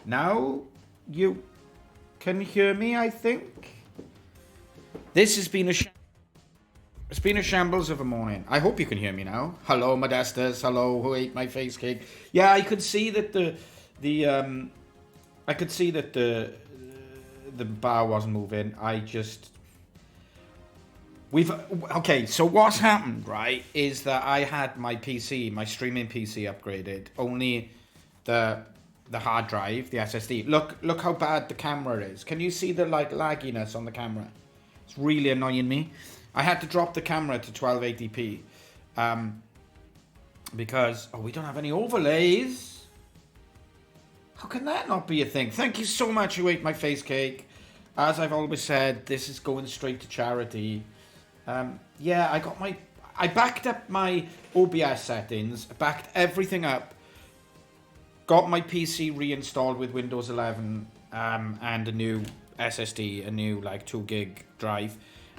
Now you can hear me, I think. This has been it's been a shambles of a morning. I hope you can hear me now. Hello, Modestus. Hello, who ate my face cake? Yeah, I could see that the bar wasn't moving. Okay, so what's happened, right, is that I had my PC, my streaming PC upgraded. Only the hard drive, the SSD. Look how bad the camera is. Can you see the lagginess on the camera? It's really annoying me. I had to drop the camera to 1280p because we don't have any overlays. How can that not be a thing? Thank you so much, you ate my face cake. As I've always said, this is going straight to charity. Yeah, I backed up my OBS settings, backed everything up, got my PC reinstalled with Windows 11 and a new SSD, a new 2 gig drive,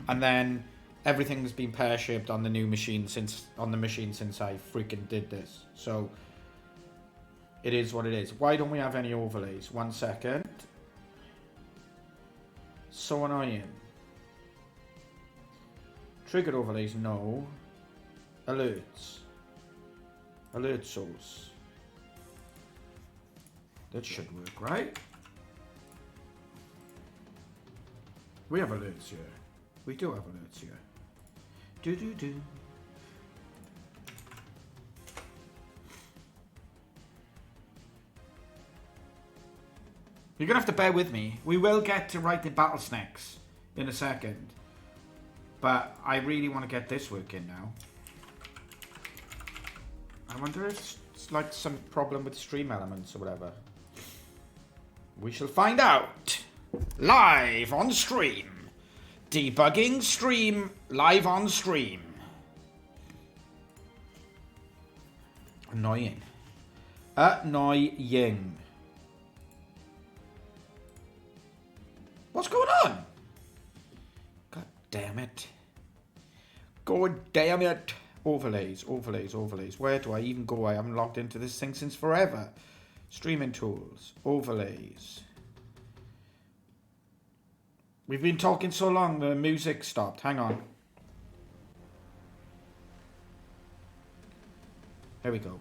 and then everything's been pear-shaped on the new machine since I freaking did this. So it is what it is. Why don't we have any overlays? 1 second. So annoying. Triggered overlays, no. Alerts. Alert source. That should work, right? We have alerts here. We do have alerts here. Do. You're gonna have to bear with me. We will get to writing battle snacks in a second. But I really want to get this working now. I wonder if it's some problem with stream elements or whatever. We shall find out. Live on stream. Debugging stream. Live on stream. Annoying. Annoying. What's going on? God damn it. God damn it. Overlays. Where do I even go? I haven't logged into this thing since forever. Streaming tools. Overlays. We've been talking so long, the music stopped. Hang on. Here we go.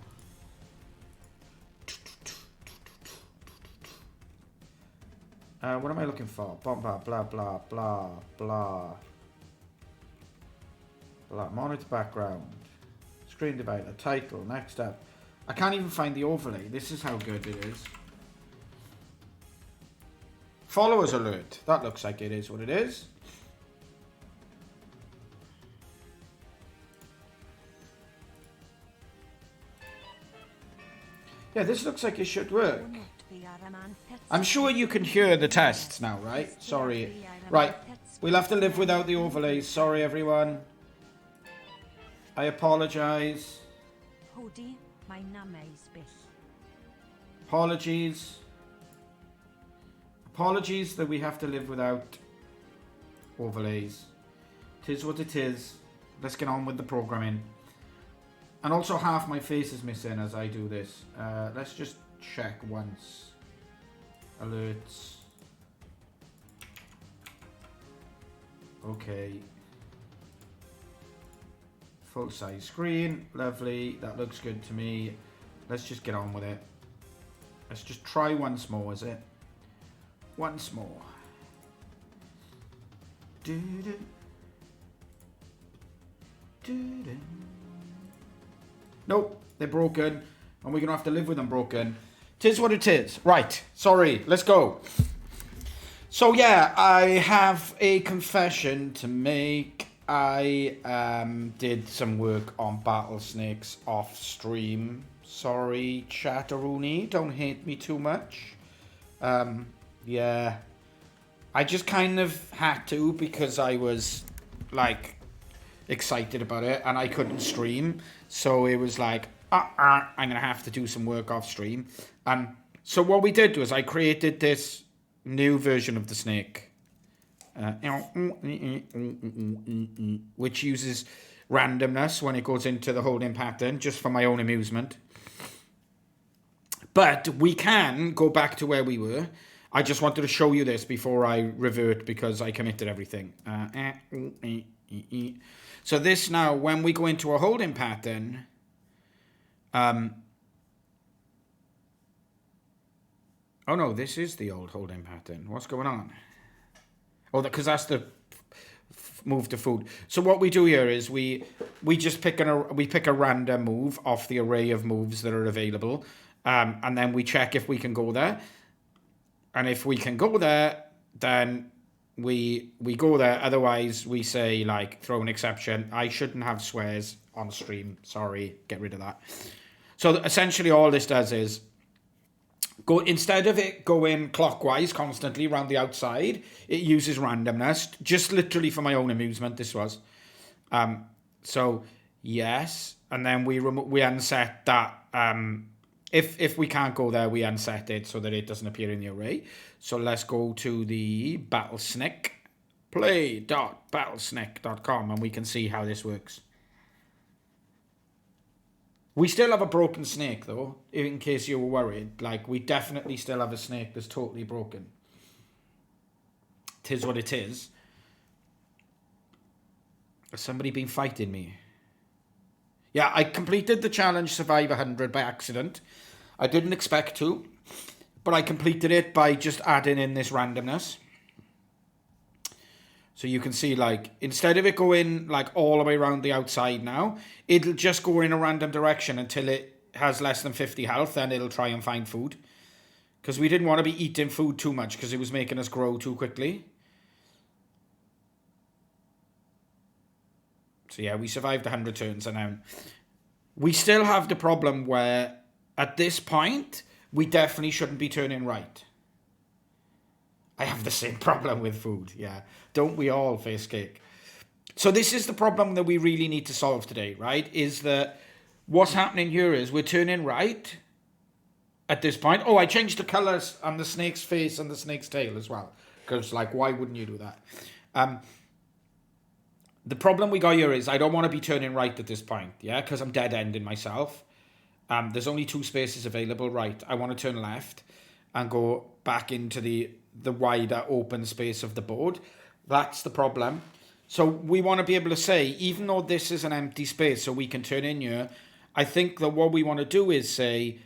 What am I looking for? Blah, blah, blah, blah, blah, blah. Monitor background. Screen divider. Title. Next up. I can't even find the overlay. This is how good it is. Followers alert. That looks like it is what it is. Yeah, this looks like it should work. I'm sure you can hear the tests now, right? Sorry. Right. We'll have to live without the overlays. Sorry, everyone. I apologize. Apologies. Apologies that we have to live without overlays. Tis what it is. Let's get on with the programming. And also half my face is missing as I do this. Let's just check once. Alerts. Okay. Full size screen. Lovely. That looks good to me. Let's just get on with it. Let's just try once more, is it? Once more. Do-do. Do-do. Nope, they're broken. And we're going to have to live with them broken. Tis what it is. Right, sorry, let's go. So yeah, I have a confession to make. I did some work on Battle Snakes off stream. Sorry, Chatteroony, don't hate me too much. Yeah, I just kind of had to because I was excited about it and I couldn't stream. So it was like, I'm going to have to do some work off stream. So what we did was I created this new version of the snake. Which uses randomness when it goes into the holding pattern, just for my own amusement. But we can go back to where we were. I just wanted to show you this before I revert because I committed everything. So this now, when we go into a holding pattern, oh no, this is the old holding pattern. What's going on? Oh, because that's the move to food. So what we do here is we just pick a random move off the array of moves that are available, and then we check if we can go there. And if we can go there, then we go there. Otherwise, we say, like, throw an exception. I shouldn't have swears on stream. Sorry, get rid of that. So essentially all this does is, instead of it going clockwise constantly around the outside, it uses randomness, just literally for my own amusement, this was. So, yes, and then we unset that. If we can't go there, we unset it so that it doesn't appear in the array. So let's go to the battlesnek, play.battlesnek.com, and we can see how this works. We still have a broken snake, though, in case you were worried. Like, we definitely still have a snake that's totally broken. Tis what it is. Has somebody been fighting me? Yeah, I completed the challenge Survive 100 by accident. I didn't expect to, but I completed it by just adding in this randomness. So you can see, like, instead of it going, like, all the way around the outside now, it'll just go in a random direction until it has less than 50 health, then it'll try and find food. Because we didn't want to be eating food too much because it was making us grow too quickly. So yeah, we survived 100 turns, and now we still have the problem where, at this point, we definitely shouldn't be turning right. I have the same problem with food, yeah. Don't we all, face cake? So this is the problem that we really need to solve today, right? Is that what's happening here is we're turning right at this point. Oh, I changed the colours on the snake's face and the snake's tail as well. Because, like, why wouldn't you do that? The problem we got here is I don't want to be turning right at this point, yeah? Because I'm dead-ending myself. There's only 2 spaces available, right? I want to turn left and go back into the wider open space of the board. That's the problem. So we want to be able to say, even though this is an empty space so we can turn in here, I think that what we want to do is say,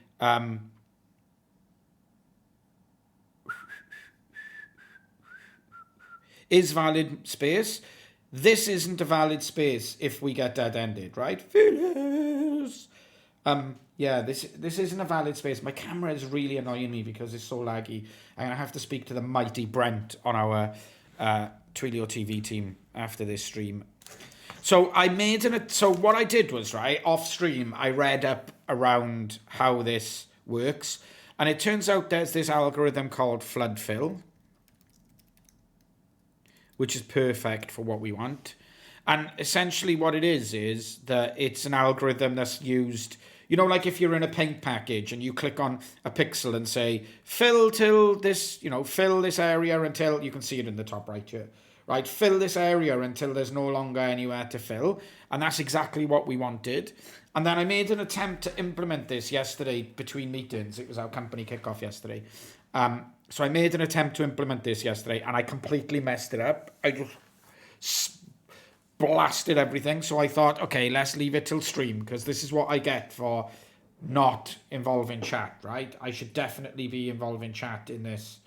is valid space. This isn't a valid space if we get dead-ended, right? Phyllis! Yeah, this isn't a valid space. My camera is really annoying me because it's so laggy. I'm going to have to speak to the mighty Brent on our Twilio TV team after this stream. So so what I did was, right, off stream, I read up around how this works. And it turns out there's this algorithm called flood fill, which is perfect for what we want. And essentially what it is that it's an algorithm that's used, you know, like if you're in a paint package and you click on a pixel and say, fill till this, you know, fill this area until, you can see it in the top right here, right? Fill this area until there's no longer anywhere to fill. And that's exactly what we wanted. And then I made an attempt to implement this yesterday between meetings. It was our company kickoff yesterday. So I made an attempt to implement this yesterday and I completely messed it up. I just blasted everything. So I thought, okay, let's leave it till stream because this is what I get for not involving chat, right? I should definitely be involving chat in this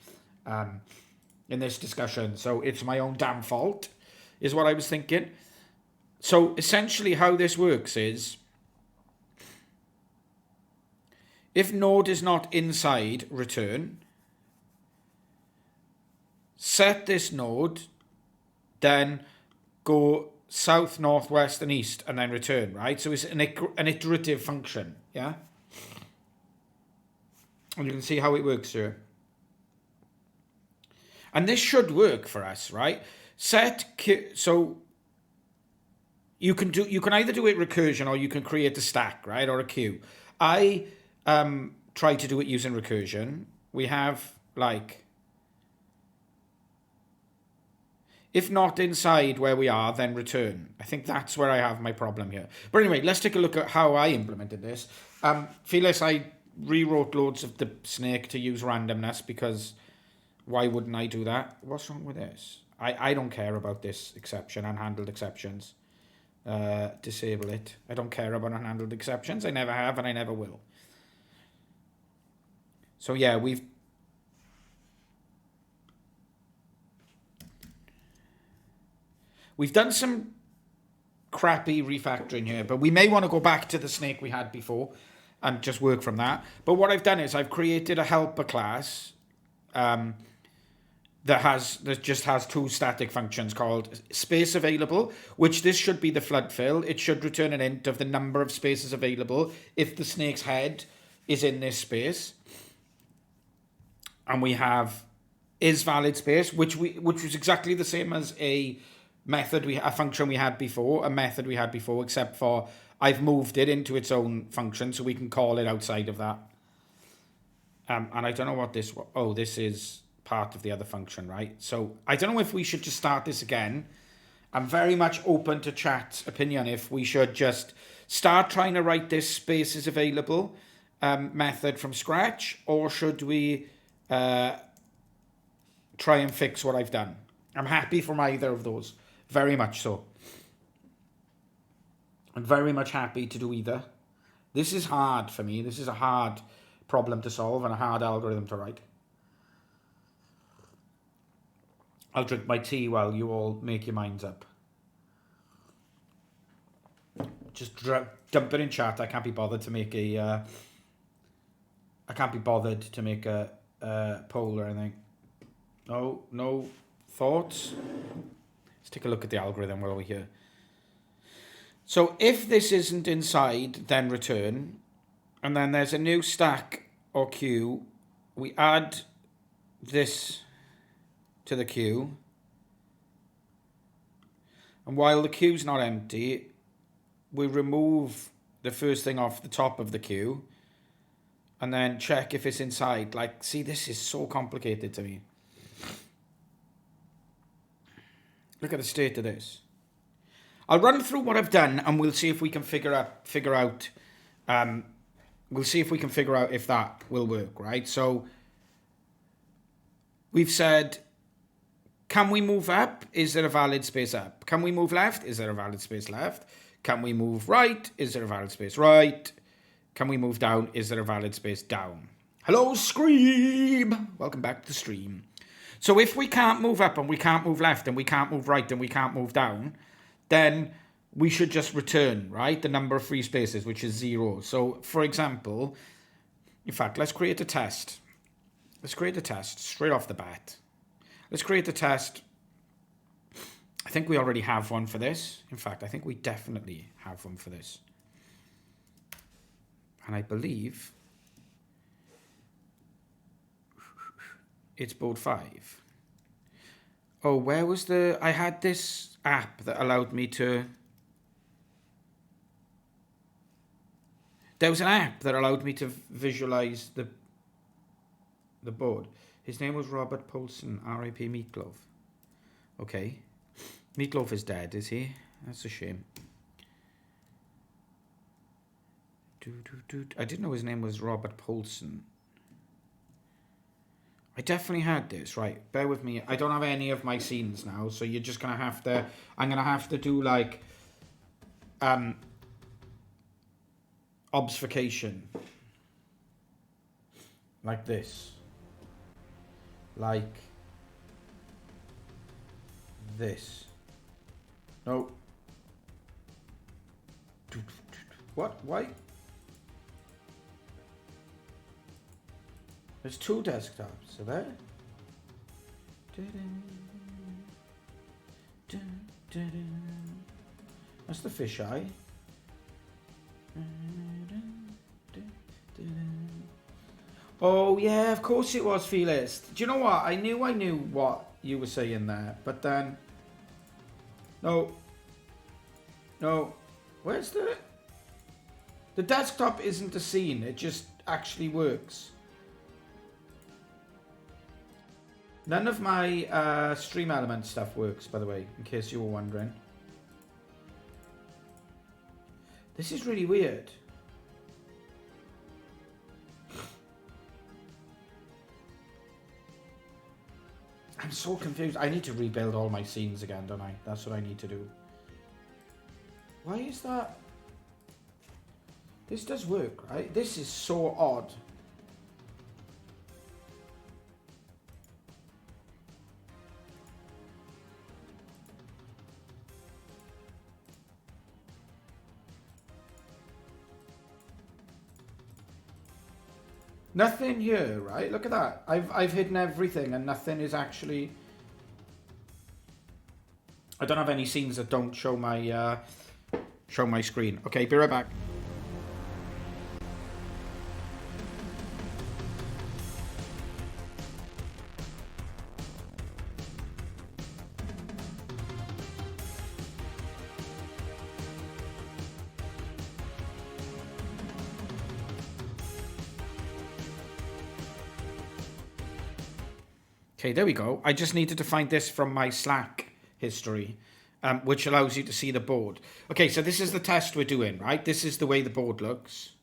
discussion. So it's my own damn fault is what I was thinking. So essentially how this works is if node is not inside return, set this node, then go south, north, west, and east, and then return, right? So it's an iterative function, yeah? And you can see how it works here. And this should work for us, right? So you can either do it recursion or you can create a stack, right? Or a queue. I try to do it using recursion. We have, like, if not inside where we are, then return. I think that's where I have my problem here. But anyway, let's take a look at how I implemented this. Felix, I rewrote loads of the snake to use randomness because why wouldn't I do that? What's wrong with this? I don't care about this exception, unhandled exceptions. Disable it. I don't care about unhandled exceptions. I never have and I never will. So yeah, we've done some crappy refactoring here, but we may want to go back to the snake we had before and just work from that. But what I've done is I've created a helper class that just has two static functions called space available, which this should be the flood fill. It should return an int of the number of spaces available if the snake's head is in this space. And we have is valid space, which was exactly the same as a function we had before, except for I've moved it into its own function so we can call it outside of that. And I don't know what this was. Oh, this is part of the other function, right? So I don't know if we should just start this again. I'm very much open to chat's opinion if we should just start trying to write this spaces available method from scratch, or should we try and fix what I've done. I'm happy from either of those, very much so. I'm very much happy to do either. This is hard for me. This is a hard problem to solve and a hard algorithm to write. I'll drink my tea while you all make your minds up. Just dump it in chat. I can't be bothered to make a poll or anything. No thoughts? Let's take a look at the algorithm while we're here. So if this isn't inside, then return. And then there's a new stack or queue. We add this to the queue. And while the queue's not empty, we remove the first thing off the top of the queue. And then check if it's inside. Like, see, this is so complicated to me. Look at the state of this. I'll run through what I've done and we'll see if we can figure out if that will work, right? So we've said, can we move up? Is there a valid space up? Can we move left? Is there a valid space left? Can we move right? Is there a valid space right? Can we move down? Is there a valid space down? Hello, Scream! Welcome back to the stream. So if we can't move up and we can't move left and we can't move right and we can't move down, then we should just return, right? The number of free spaces, which is 0. So, for example, in fact, let's create a test. Let's create a test straight off the bat. Let's create a test. I think we already have one for this. In fact, I think we definitely have one for this. And I believe it's board 5. Oh, where was I had this app that allowed me to... There was an app that allowed me to visualize the board. His name was Robert Paulson, R.I.P. Meatloaf. Okay. Meatloaf is dead, is he? That's a shame. I didn't know his name was Robert Paulson. I definitely had this, right? Bear with me. I don't have any of my scenes now, so you're just gonna have to... I'm gonna have to do, like... obfuscation. Like this. Like... this. No. What? Why? There's 2 desktops, are there? That's the fisheye. Oh yeah, of course it was, Felix. Do you know what? I knew what you were saying there, but then... No. Where's the... The desktop isn't a scene, it just actually works. None of my stream element stuff works, by the way, in case you were wondering. This is really weird. so confused. I need to rebuild all my scenes again, don't I? That's what I need to do. Why is that? This does work, right? This is so odd. Nothing here, right? Look at that. I've hidden everything and nothing is actually... I don't have any scenes that don't show my screen. Okay, be right back. Okay, there we go. I just needed to find this from my Slack history, which allows you to see the board. Okay, so this is the test we're doing, right? This is the way the board looks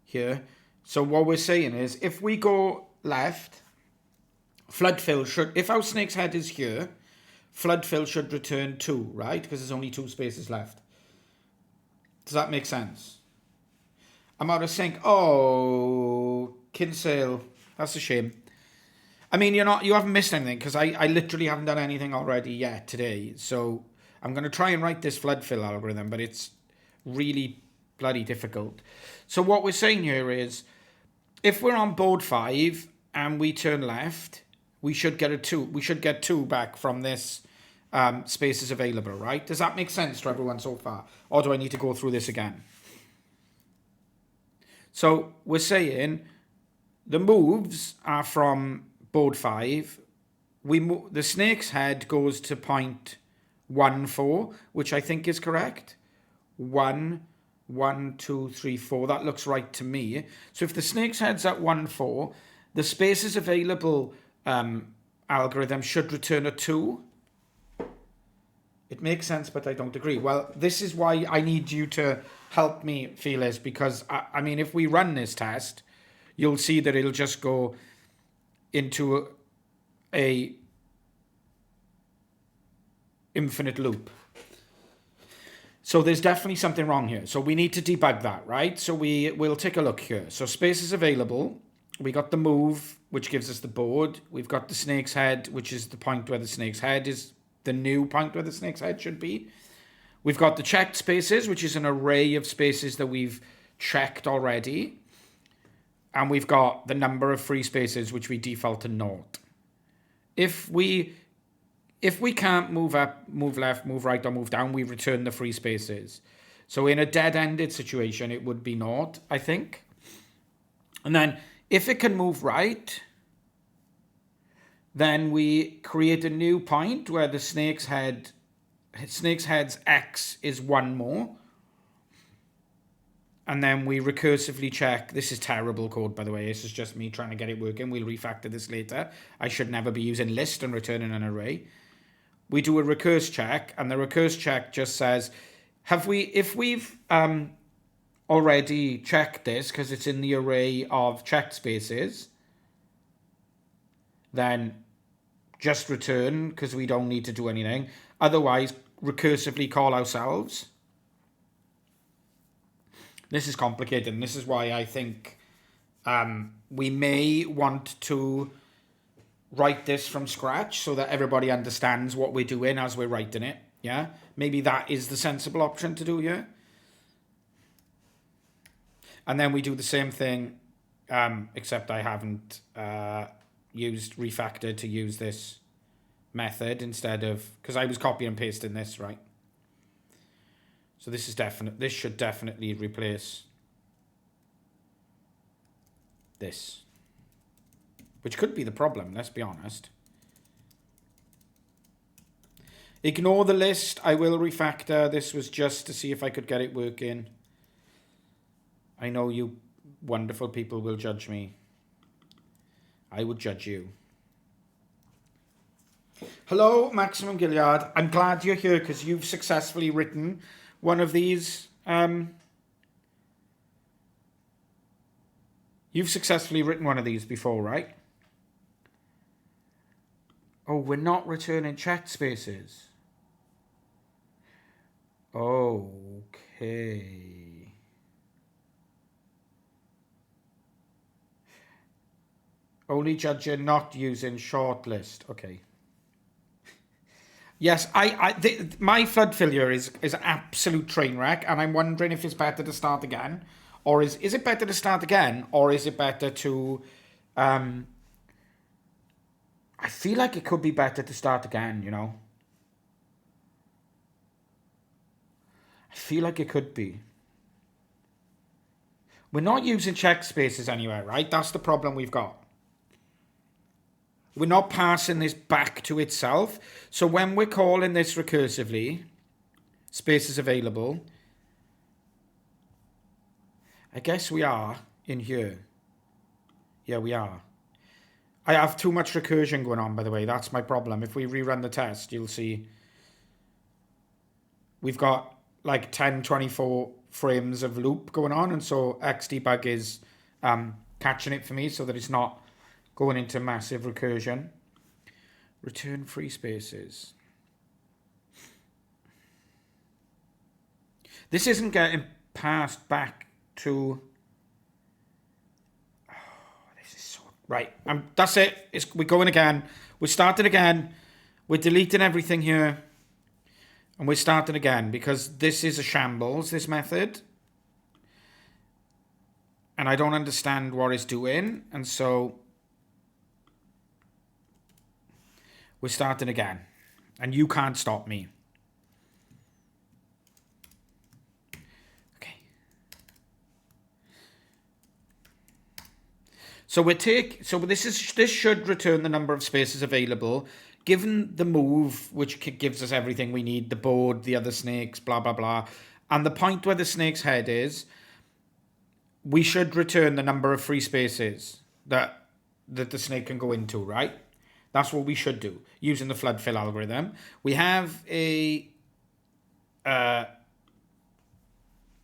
here. So what we're saying is, if we go left, flood fill should, if our snake's head is here, flood fill should return 2, right? Because there's only 2 spaces left. Does that make sense? I'm out of sync. Oh, Kinsale. That's a shame. I mean, you haven't missed anything because I literally haven't done anything already yet today. So I'm going to try and write this flood fill algorithm, but it's really bloody difficult. So what we're saying here is, if we're on board 5 and we turn left, we should get a 2. We should get 2 back from this spaces available, right? Does that make sense to everyone so far? Or do I need to go through this again? So we're saying the moves are from board 5. The snake's head goes to point 1, 4, which I think is correct. 1, 1, 2, 3, 4. That looks right to me. So if the snake's head's at 1, 4, the spaces available algorithm should return a 2. It makes sense, but I don't agree. Well, this is why I need you to help me, Felix, because I mean, if we run this test, you'll see that it'll just go into a infinite loop. So there's definitely something wrong here. So we need to debug that, right? So we'll take a look here. So spaces available. We got the move, which gives us the board. We've got the snake's head, which is the point where the snake's head is the new point where the snake's head should be. We've got the checked spaces, which is an array of spaces that we've checked already. And we've got the number of free spaces, which we default to 0. If we can't move up, move left, move right, or move down, we return the free spaces. So in a dead-ended situation, it would be 0, I think. And then if it can move right, then we create a new point where the snake's head's x is 1 more. And then we recursively check. This is terrible code, by the way. This is just me trying to get it working. We'll refactor this later. I should never be using list and returning an array. We do a recurse check, and the recurse check just says, if we've already checked this, because it's in the array of checked spaces, then just return, because we don't need to do anything. Otherwise, recursively call ourselves. This is complicated, and this is why I think we may want to write this from scratch so that everybody understands what we're doing as we're writing it. Yeah, maybe that is the sensible option to do here. And then we do the same thing, except I haven't used refactor to use this method instead of, because I was copy and pasting this, right? So this is definite. This should definitely replace this, which could be the problem. Let's be honest. Ignore the list. I will refactor. This was just to see if I could get it working. I know you wonderful people will judge me. I would judge you. Hello, Maximum Gilead. I'm glad you're here because you've successfully written one of these. You've successfully written one of these before, right? Oh, we're not returning checked spaces. Okay. Only judging, not using shortlist. Okay. Yes, my flood failure is an absolute train wreck, and I'm wondering if it's better to start again, or is it better to start again, or is it better to? Um, I feel like it could be better to start again. You know, I feel like it could be. We're not using check spaces anywhere, right? That's the problem we've got. We're not passing this back to itself. So when we're calling this recursively, spaces available, I guess we are in here. Yeah, we are. I have too much recursion going on, by the way. That's my problem. If we rerun the test, you'll see we've got like 10, 24 frames of loop going on. And so Xdebug is catching it for me so that it's not going into massive recursion. Return free spaces. This isn't getting passed back to... Oh, this is so... Right, that's it. We're going again. We're starting again. We're deleting everything here. And we're starting again because this is a shambles, this method. And I don't understand what it's doing. And so we're starting again. And you can't stop me. Okay. So this should return the number of spaces available. Given the move, which gives us everything we need, the board, the other snakes, blah, blah, blah, and the point where the snake's head is, we should return the number of free spaces that the snake can go into, right? That's what we should do, using the flood fill algorithm. We have a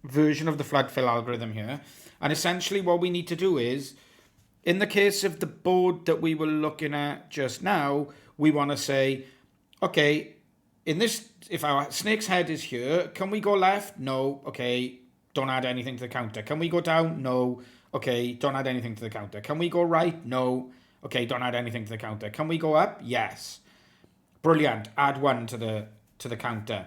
version of the flood fill algorithm here, and essentially what we need to do is, in the case of the board that we were looking at just now, we want to say, okay, in this, if our snake's head is here, can we go left? No. Okay, don't add anything to the counter. Can we go down? No. Okay, don't add anything to the counter. Can we go right? No. Okay, don't add anything to the counter. Can we go up? Yes. Brilliant. Add one to the counter.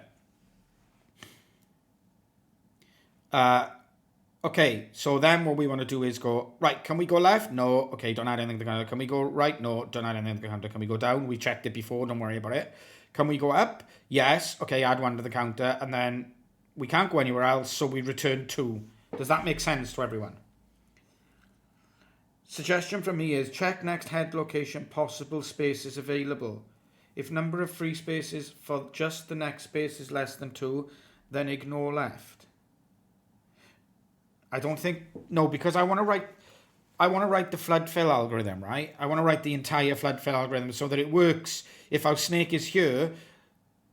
Okay, so then what we want to do is go, right, can we go left? No. Okay, don't add anything to the counter. Can we go right? No, don't add anything to the counter. Can we go down? We checked it before, don't worry about it. Can we go up? Yes. Okay, add one to the counter. And then we can't go anywhere else, so we return 2. Does that make sense to everyone? Suggestion from me is check next head location possible spaces available. If number of free spaces for just the next space is less than 2, then ignore left. I don't think, no, because I want to write the flood fill algorithm, right? I want to write the entire flood fill algorithm so that it works. If our snake is here,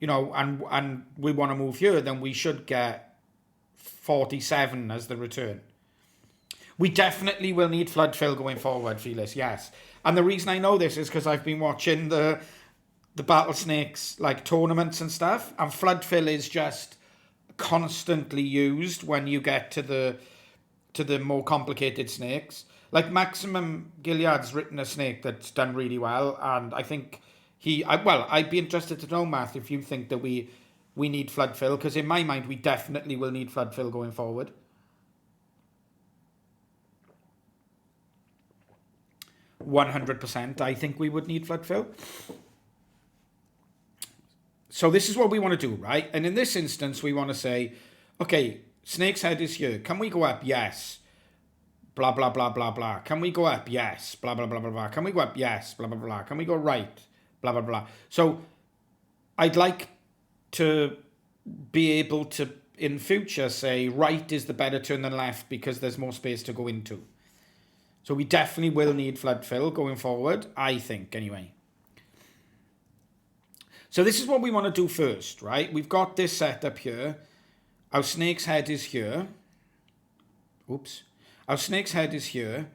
you know, and we want to move here, then we should get 47 as the return. We definitely will need flood fill going forward, Felix, yes. And the reason I know this is because I've been watching the battle snakes, like tournaments and stuff, and flood fill is just constantly used when you get to the more complicated snakes. Like Maximum Gilead's written a snake that's done really well, and I think I'd be interested to know, Matt, if you think that we need flood fill, because in my mind we definitely will need flood fill going forward. 100%, I think we would need flood fill. So this is what we want to do, right? And in this instance, we want to say, okay, snake's head is here. Can we go up? Yes. Blah, blah, blah, blah, blah. Can we go up? Yes. Blah, blah, blah, blah, blah. Can we go up? Yes. Blah, blah, blah. Can we go right? Blah, blah, blah. So I'd like to be able to, in future, say right is the better turn than left because there's more space to go into. So we definitely will need flood fill going forward, I think, anyway. So this is what we want to do first, right? We've got this set up here. Our snake's head is here. Oops. Our snake's head is here.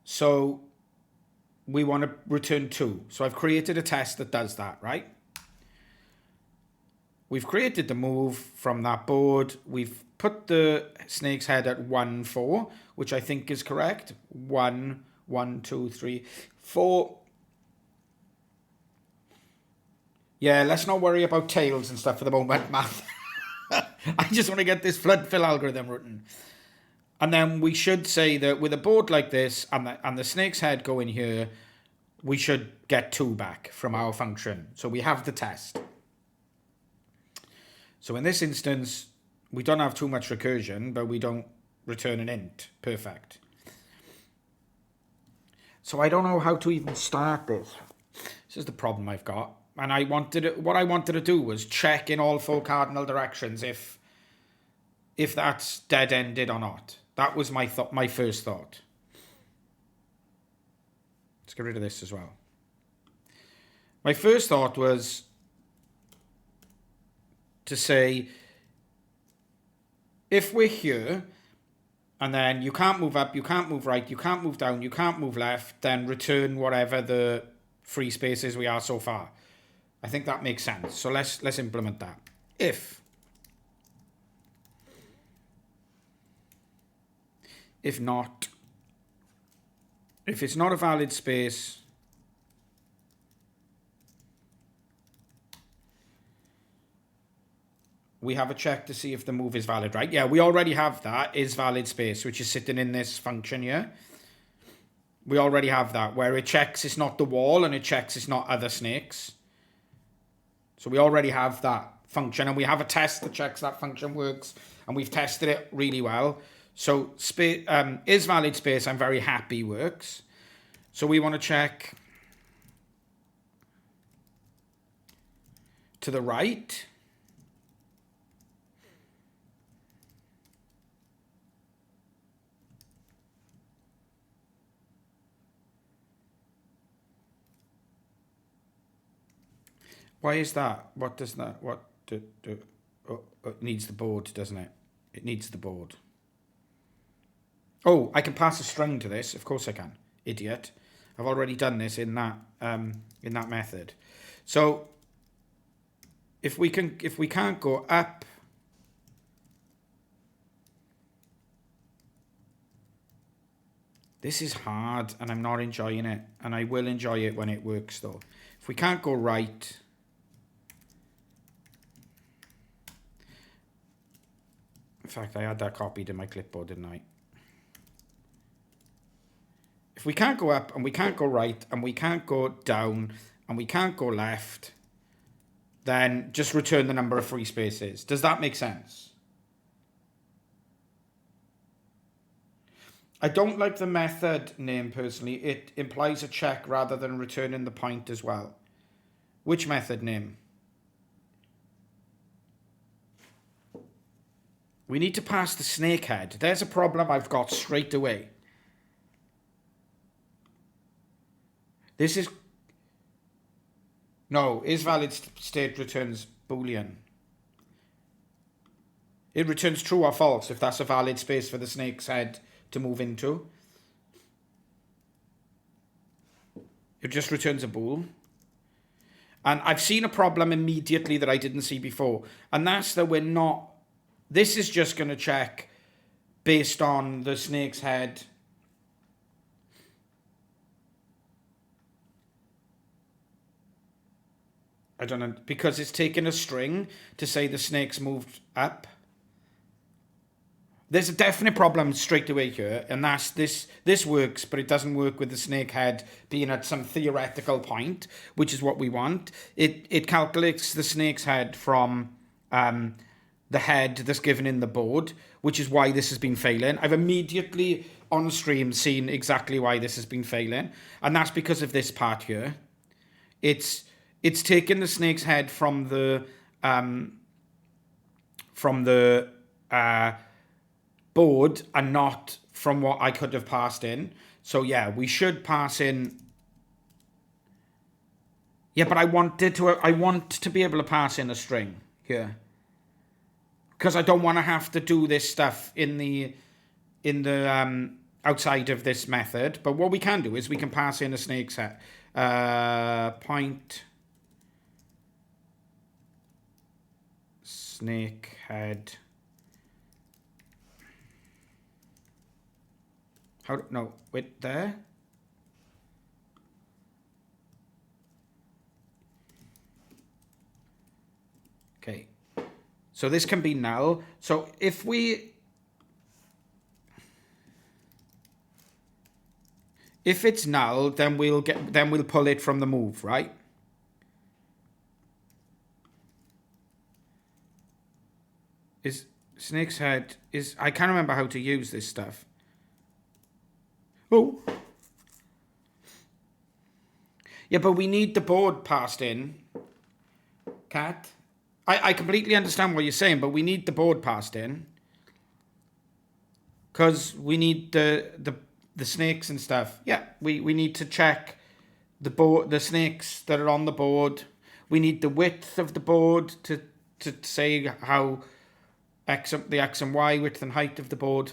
So we want to return 2. So I've created a test that does that, right? We've created the move from that board. We've put the snake's head at 1, 4, which I think is correct. 1, 1, 2, 3, 4. Yeah, let's not worry about tails and stuff for the moment, math. I just want to get this flood fill algorithm written. And then we should say that with a board like this and the snake's head going here, we should get 2 back from our function. So we have the test. So in this instance, we don't have too much recursion, but we don't return an int. Perfect. So I don't know how to even start this. This is the problem I've got. And what I wanted to do was check in all 4 cardinal directions if that's dead-ended or not. That was my first thought. Let's get rid of this as well. My first thought was to say, if we're here, and then you can't move up, you can't move right, you can't move down, you can't move left, then return whatever the free spaces we are so far. I think that makes sense. So let's implement that. If it's not a valid space, we have a check to see if the move is valid, right? Yeah, we already have that, is valid space, which is sitting in this function here. We already have that, where it checks it's not the wall and it checks it's not other snakes. So we already have that function, and we have a test that checks that function works, and we've tested it really well. So is valid space, I'm very happy works. So we want to check to the right. Why is that? What does that? It needs the board, doesn't it? It needs the board. Oh, I can pass a string to this. Of course I can. Idiot. I've already done this in that method. So if we can't go up, this is hard, and I'm not enjoying it, and I will enjoy it when it works though. If we can't go right, in fact, I had that copied in my clipboard, didn't I? If we can't go up, and we can't go right, and we can't go down, and we can't go left, then just return the number of free spaces. Does that make sense? I don't like the method name personally. It implies a check rather than returning the point as well. Which method name? We need to pass the snake head. There's a problem I've got straight away. This is... No, is valid state returns Boolean. It returns true or false if that's a valid space for the snake's head to move into. It just returns a bool. And I've seen a problem immediately that I didn't see before. And that's that we're not... This is just going to check based on the snake's head. I don't know, because it's taken a string to say the snake's moved up. There's a definite problem straight away here, and that's this works, but it doesn't work with the snake head being at some theoretical point, which is what we want. It calculates the snake's head from the head that's given in the board, which is why this has been failing. I've immediately on stream seen exactly why this has been failing, and that's because of this part here. It's taken the snake's head from the board and not from what I could have passed in. So yeah, we should pass in. Yeah, but I want to be able to pass in a string here, because I don't want to have to do this stuff in the outside of this method. But what we can do is we can pass in a snake's head. Point snake head. No, wait, there. Okay. So this can be null. So if it's null, then we'll pull it from the move, right? Is snake's head is I can't remember how to use this stuff. Oh. Yeah, but we need the board passed in. Cat. I completely understand what you're saying, but we need the board passed in. Because we need the snakes and stuff. Yeah, we need to check the snakes that are on the board. We need the width of the board to say how the X and Y width and height of the board.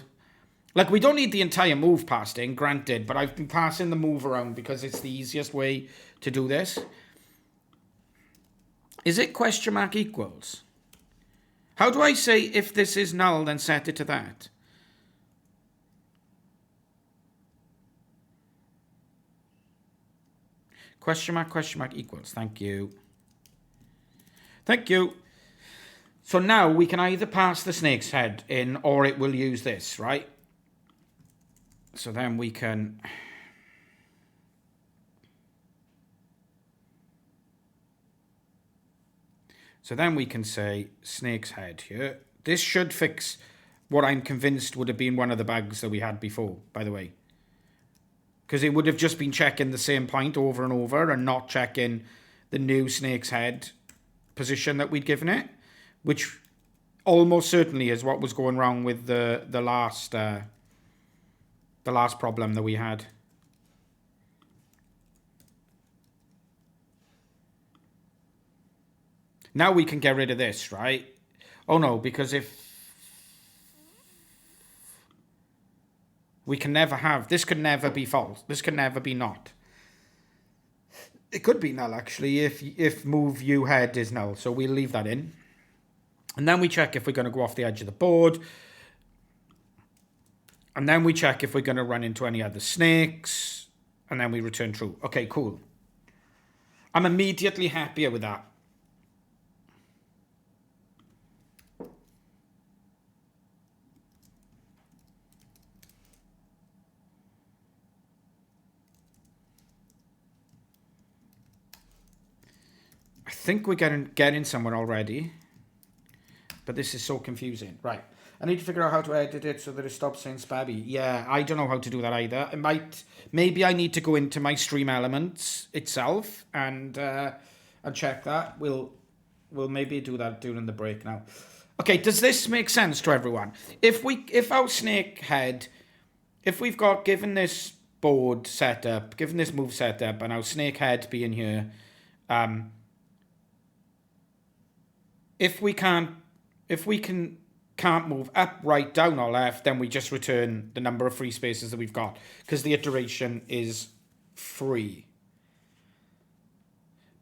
Like, we don't need the entire move passed in, granted, but I've been passing the move around because it's the easiest way to do this. Is it question mark equals? How do I say if this is null, then set it to that? Question mark equals. Thank you. Thank you. So now we can either pass the snake's head in or it will use this, right? So then we can... So then we can say snake's head here. This should fix what I'm convinced would have been one of the bugs that we had before, by the way. Because it would have just been checking the same point over and over and not checking the new snake's head position that we'd given it. Which almost certainly is what was going wrong with the last problem that we had. Now we can get rid of this, right? Oh no, because if... We can never have... This could never be false. This can never be not. It could be null, actually, if move U head is null. So we'll leave that in. And then we check if we're going to go off the edge of the board. And then we check if we're going to run into any other snakes. And then we return true. Okay, cool. I'm immediately happier with that. I think we're getting somewhere already. But this is so confusing. Right. I need to figure out how to edit it so that it stops saying spabby. Yeah, I don't know how to do that either. Maybe I need to go into my stream elements itself and check that. We'll maybe do that during the break now. Okay, does this make sense to everyone? If our snake head, if we've got, given this board setup, given this move setup, and our snake head being here, if we can't move up, right, down, or left, then we just return the number of free spaces that we've got because the iteration is free.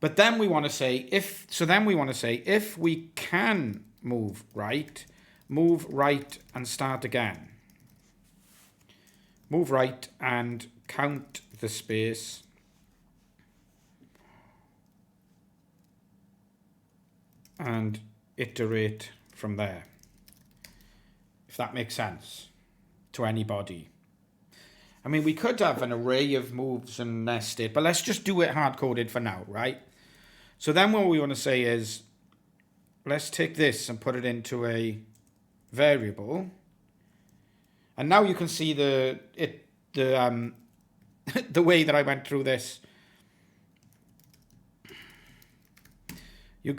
But then we want to say if we can move right and start again. Move right and count the space. And iterate from there. If that makes sense to anybody. I mean, we could have an array of moves and nested, but let's just do it hard-coded for now, right? So then what we want to say is, let's take this and put it into a variable. And now you can see the way that I went through this.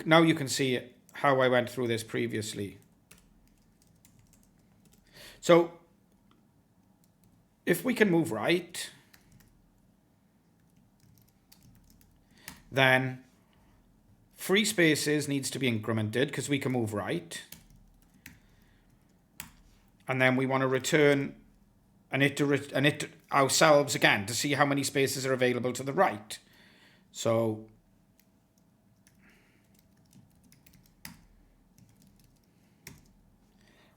Now you can see how I went through this previously. So if we can move right, then free spaces needs to be incremented because we can move right. And then we want to return and it ourselves again to see how many spaces are available to the right. So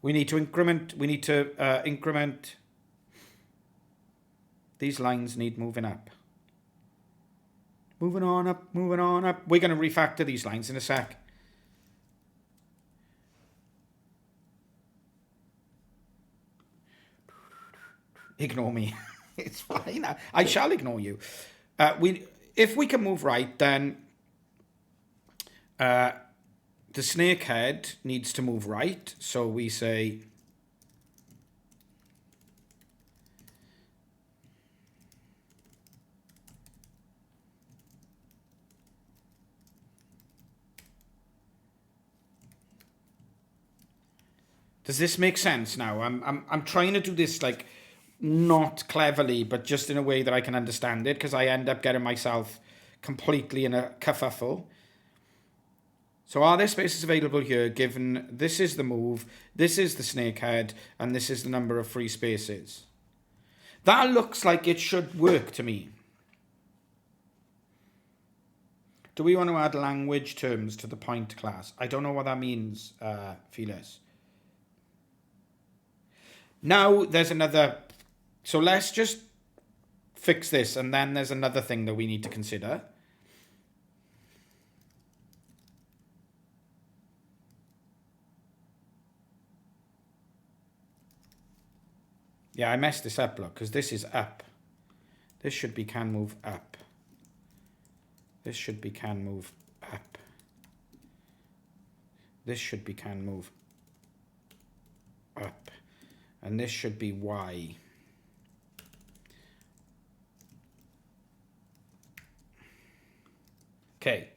we need to increment. We need to increment. These lines need moving up. Moving on up. Moving on up. We're going to refactor these lines in a sec. Ignore me. It's fine. I shall ignore you. If we can move right, then the snake head needs to move right. So we say does this make sense now? I'm trying to do this like not cleverly, but just in a way that I can understand it, because I end up getting myself completely in a kerfuffle. So are there spaces available here, given this is the move, this is the snake head, and this is the number of free spaces? That looks like it should work to me. Do we want to add language terms to the point class? I don't know what that means, Felix. Now there's another... So let's just fix this, and then there's another thing that we need to consider. Yeah, I messed this up, look, because this is up. This should be can move up. This should be can move up. This should be can move up. And this should be Y. Okay,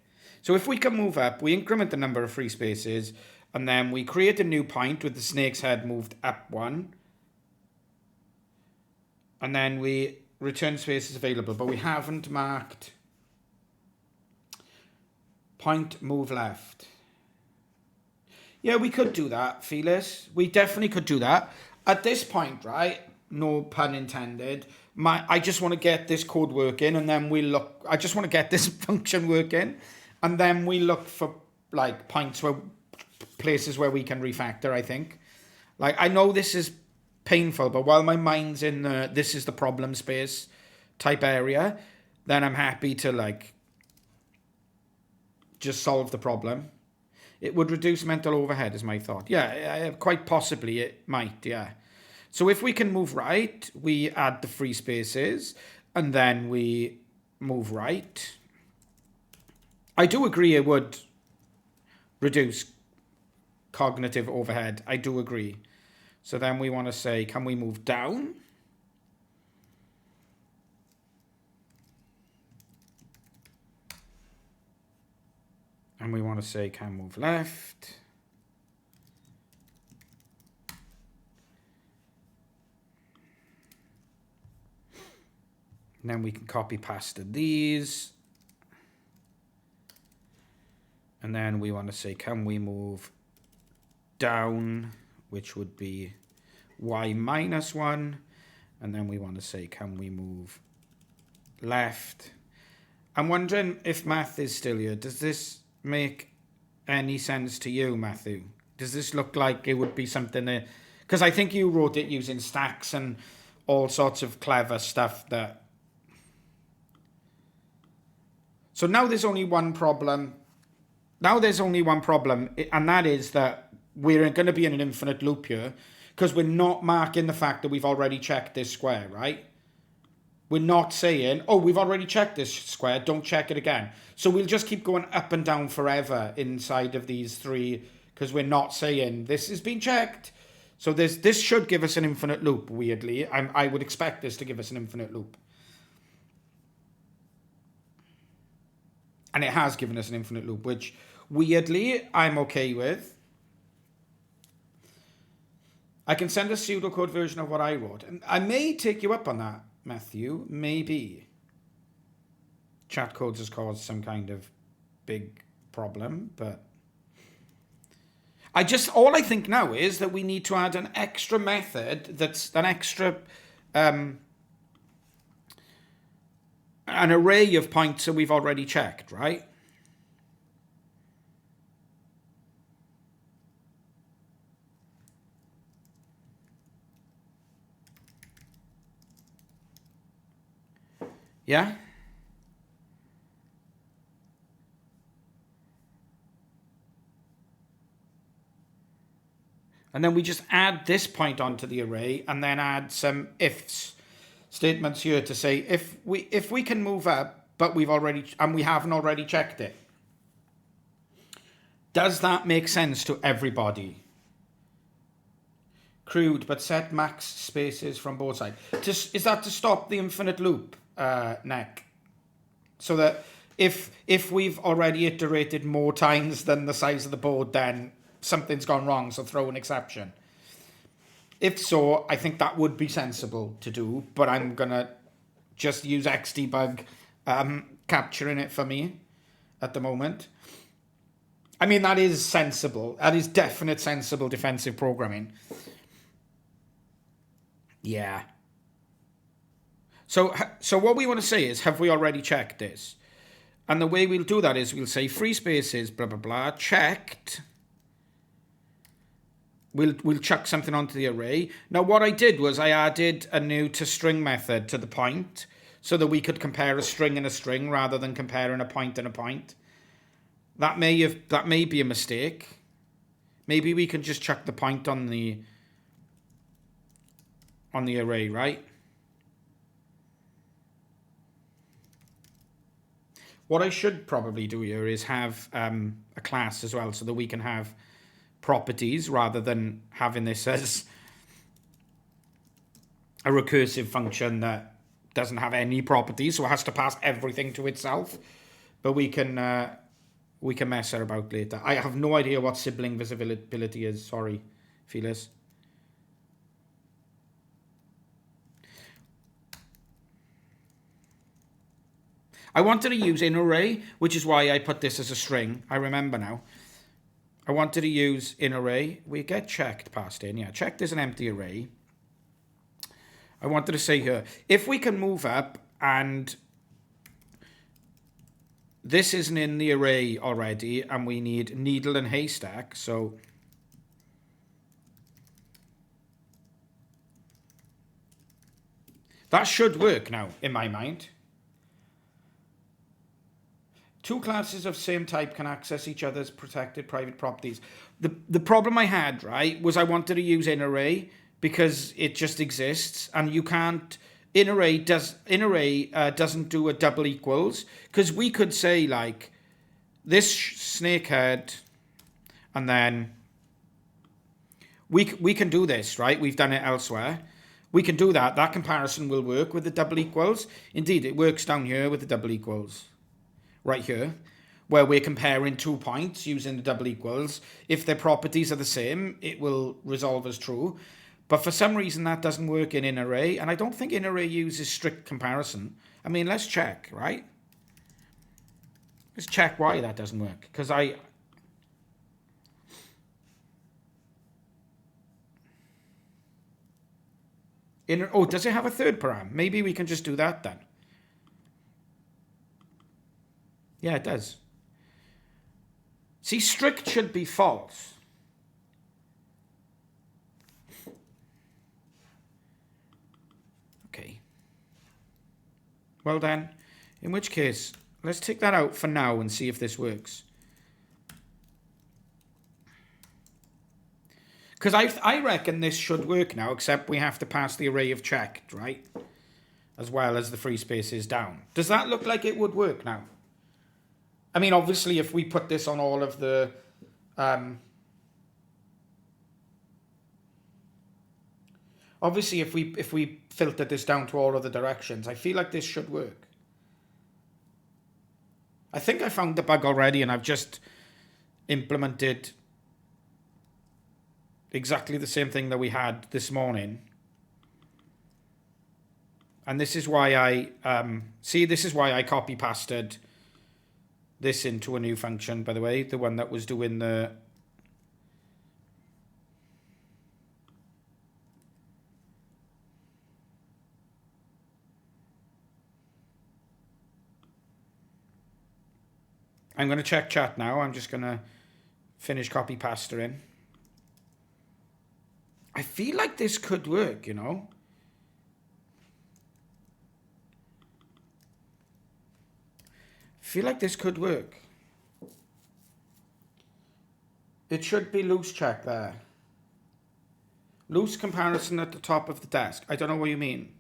so if we can move up, we increment the number of free spaces, and then we create a new point with the snake's head moved up 1. And then we return spaces available, but we haven't marked point move left. Yeah, we could do that, Felix. We definitely could do that. At this point, right, no pun intended, I just want to get this code working, and then we look... I just want to get this function working, and then we look for, like, points where... places where we can refactor, I think. Like, I know this is painful, but while my mind's in the this is the problem space type area, then I'm happy to, like, just solve the problem. It would reduce mental overhead, is my thought. Yeah, quite possibly it might, yeah. So if we can move right, we add the free spaces, and then we move right. I do agree it would reduce cognitive overhead. I do agree. So then we want to say, can we move down? And we want to say, can move left? And then we can copy pasta these. And then we want to say, can we move down, which would be y minus 1. And then we want to say, can we move left? I'm wondering if math is still here. Does this make any sense to you, Matthew? Does this look like it would be something that... Because I think you wrote it using stacks and all sorts of clever stuff that... So now there's only one problem. Now there's only one problem, and that is that we're going to be in an infinite loop here because we're not marking the fact that we've already checked this square, right? We're not saying, oh, we've already checked this square, don't check it again. So we'll just keep going up and down forever inside of these three because we're not saying this has been checked. So this should give us an infinite loop, weirdly. I would expect this to give us an infinite loop. And it has given us an infinite loop, which weirdly I'm okay with. I can send a pseudocode version of what I wrote. And I may take you up on that, Matthew. Maybe. Chatcodes has caused some kind of big problem, but... all I think now is that we need to add an extra method that's an extra an array of points that we've already checked, right? Yeah? And then we just add this point onto the array and then add some ifs statements here to say if we can move up, but we haven't already checked it. Does that make sense to everybody? Crude, but set max spaces from both sides. Is that to stop the infinite loop, Neck? So that if we've already iterated more times than the size of the board, then something's gone wrong, so throw an exception. If so, I think that would be sensible to do, but I'm going to just use xdebug capturing it for me at the moment. I mean, that is sensible. That is definite sensible defensive programming. Yeah. So what we want to say is, have we already checked this? And the way we'll do that is we'll say free spaces, blah, blah, blah, checked. We'll chuck something onto the array. Now, what I did was I added a new toString method to the point so that we could compare a string and a string rather than comparing a point and a point. That may be a mistake. Maybe we can just chuck the point on the array, right? What I should probably do here is have a class as well so that we can have properties rather than having this as a recursive function that doesn't have any properties, so it has to pass everything to itself. But we can mess about later. I have no idea what sibling visibility is. Sorry, Felix. I wanted to use in array, which is why I put this as a string. I remember now. I wanted to use in array. We get checked passed in. Yeah, checked is an empty array. I wanted to say here, if we can move up and this isn't in the array already and we need needle and haystack, so that should work now in my mind. Two classes of same type can access each other's protected private properties. The problem I had, right, was I wanted to use in array because it just exists, and you can't. In array doesn't do a double equals, because we could say like this snakehead, and then we can do this, right? We've done it elsewhere. We can do that. That comparison will work with the double equals. Indeed, it works down here with the double equals. Right here, where we're comparing 2 points using the double equals. If their properties are the same, it will resolve as true. But for some reason, that doesn't work in array, and I don't think in array uses strict comparison. I mean, let's check, right? Let's check why that doesn't work, because does it have a third param? Maybe we can just do that then. Yeah, it does. See, strict should be false. Okay. Well then, in which case, let's take that out for now and see if this works. Because I reckon this should work now, except we have to pass the array of checked, right? As well as the free spaces down. Does that look like it would work now? I mean, obviously, if we put this on all of the... obviously, if we filter this down to all of the directions, I feel like this should work. I think I found the bug already, and I've just implemented exactly the same thing that we had this morning. And this is why this is why I copy-pasted this into a new function, by the way, the one that was doing the... I'm going to check chat now. I'm just going to finish copy pasteing. I feel like this could work, you know. I feel like this could work. It should be loose check there. Loose comparison at the top of the desk. I don't know what you mean.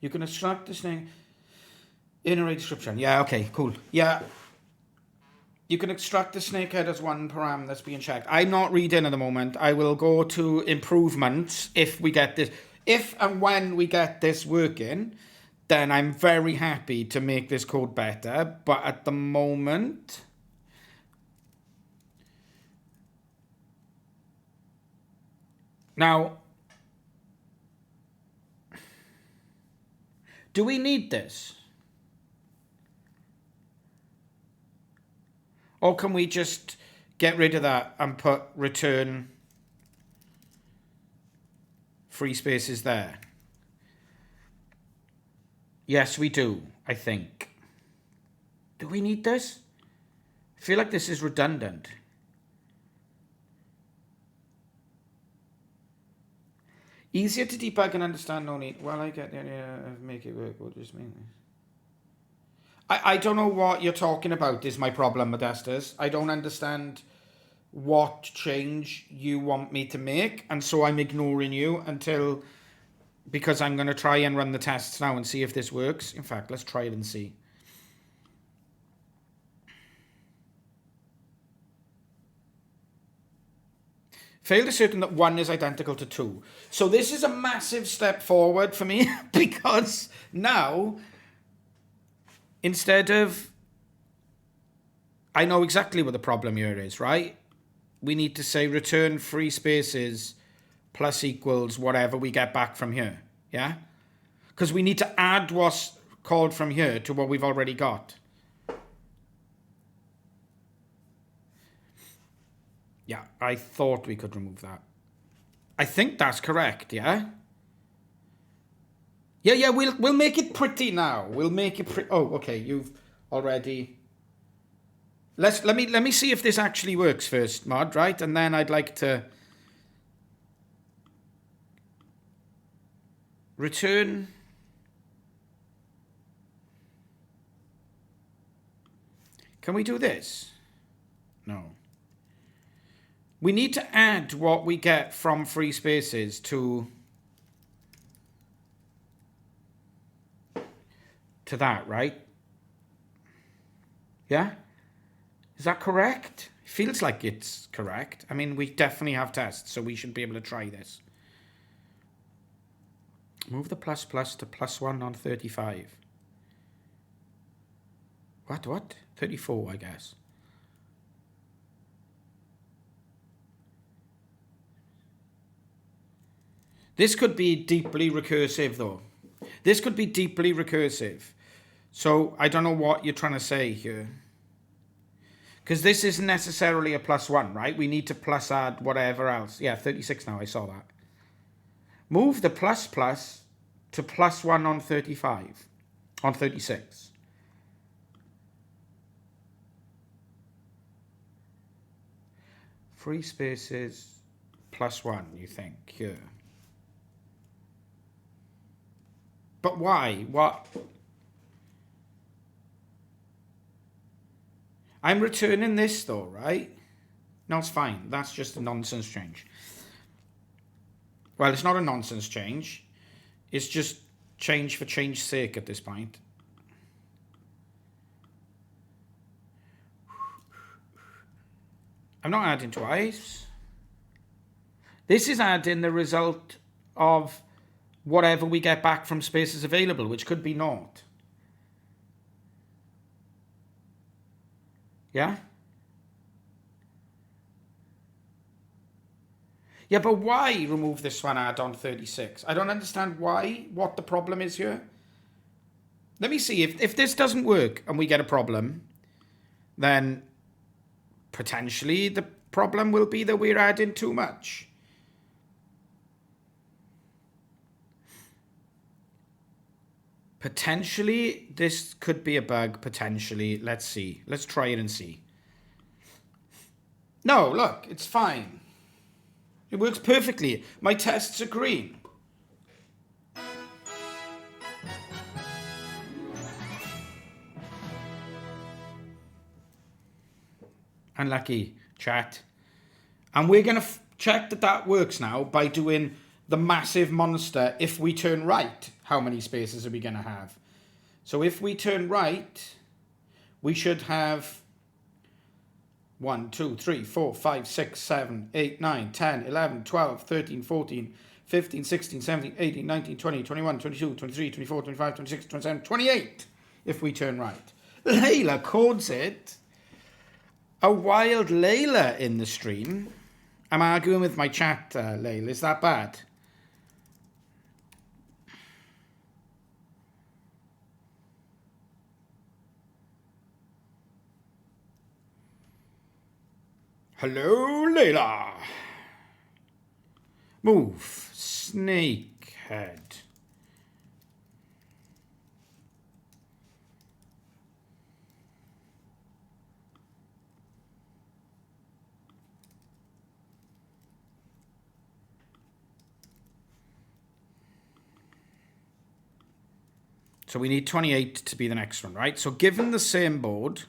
You can extract this thing in array description. Yeah, okay, cool. Yeah. You can extract the snakehead as one param that's being checked. I'm not reading at the moment. I will go to improvements if we get this. If and when we get this working, then I'm very happy to make this code better. But at the moment... Now, do we need this? Or can we just get rid of that and put return free spaces there? Yes, we do, I think. Do we need this? I feel like this is redundant. Easier to debug and understand, no need. Well, I get the idea of make it work. What does this mean? I don't know what you're talking about is my problem, Modestus. I don't understand what change you want me to make, and so I'm ignoring you until... Because I'm going to try and run the tests now and see if this works. In fact, let's try it and see. Failed to certain that 1 is identical to 2. So this is a massive step forward for me because now... Instead of, I know exactly what the problem here is, right? We need to say return free spaces plus equals whatever we get back from here, yeah? Because we need to add what's called from here to what we've already got. Yeah, I thought we could remove that. I think that's correct, yeah? Yeah, we'll make it pretty now. We'll make it pretty. Oh, okay, you've already. Let me see if this actually works first, Mod, right? And then I'd like to return. Can we do this? No. We need to add what we get from free spaces to that, right? Yeah? Is that correct? Feels like it's correct. I mean, we definitely have tests, so we should be able to try this. Move the plus plus to +1 on 35. What? 34, I guess. This could be deeply recursive, though. This could be deeply recursive. So I don't know what you're trying to say here. Because this isn't necessarily a +1, right? We need to plus add whatever else. Yeah, 36 now, I saw that. Move the plus plus to +1 on 35. On 36. Free spaces +1, you think, here. But why? What? I'm returning this though, right? No, it's fine. That's just a nonsense change. Well, it's not a nonsense change. It's just change for change's sake at this point. I'm not adding twice. This is adding the result of whatever we get back from spaces available, which could be naught. Yeah? Yeah, but why remove this one add on 36? I don't understand why, what the problem is here. Let me see, if this doesn't work and we get a problem, then potentially the problem will be that we're adding too much. Potentially, this could be a bug, potentially. Let's see. Let's try it and see. No, look, it's fine. It works perfectly. My tests are green. Unlucky, chat. And we're going to check that that works now by doing the massive monster. If we turn right, how many spaces are we going to have? So if we turn right, we should have 1, 2, 3, 4, 5, 6, 7, 8, 9, 10, 11, 12, 13, 14, 15, 16, 17, 18, 19, 20, 21, 22, 23, 24, 25, 26, 27, 28. If we turn right. Layla codes it. A wild Layla in the stream. I'm arguing with my chat, Layla. Is that bad? Hello, Layla. Move. Snake head. So we need 28 to be the next one, right? So given the same board...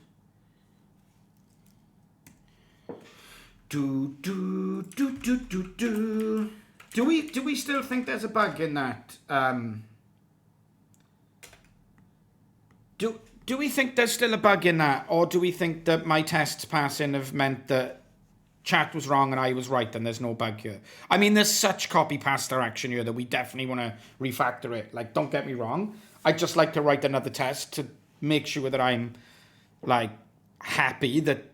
Do we still think there's a bug in that? Do we think there's still a bug in that, or do we think that my tests passing have meant that chat was wrong and I was right and there's no bug here? I mean, there's such copy-paste action here that we definitely want to refactor it. Like, don't get me wrong. I'd just like to write another test to make sure that I'm, like, happy that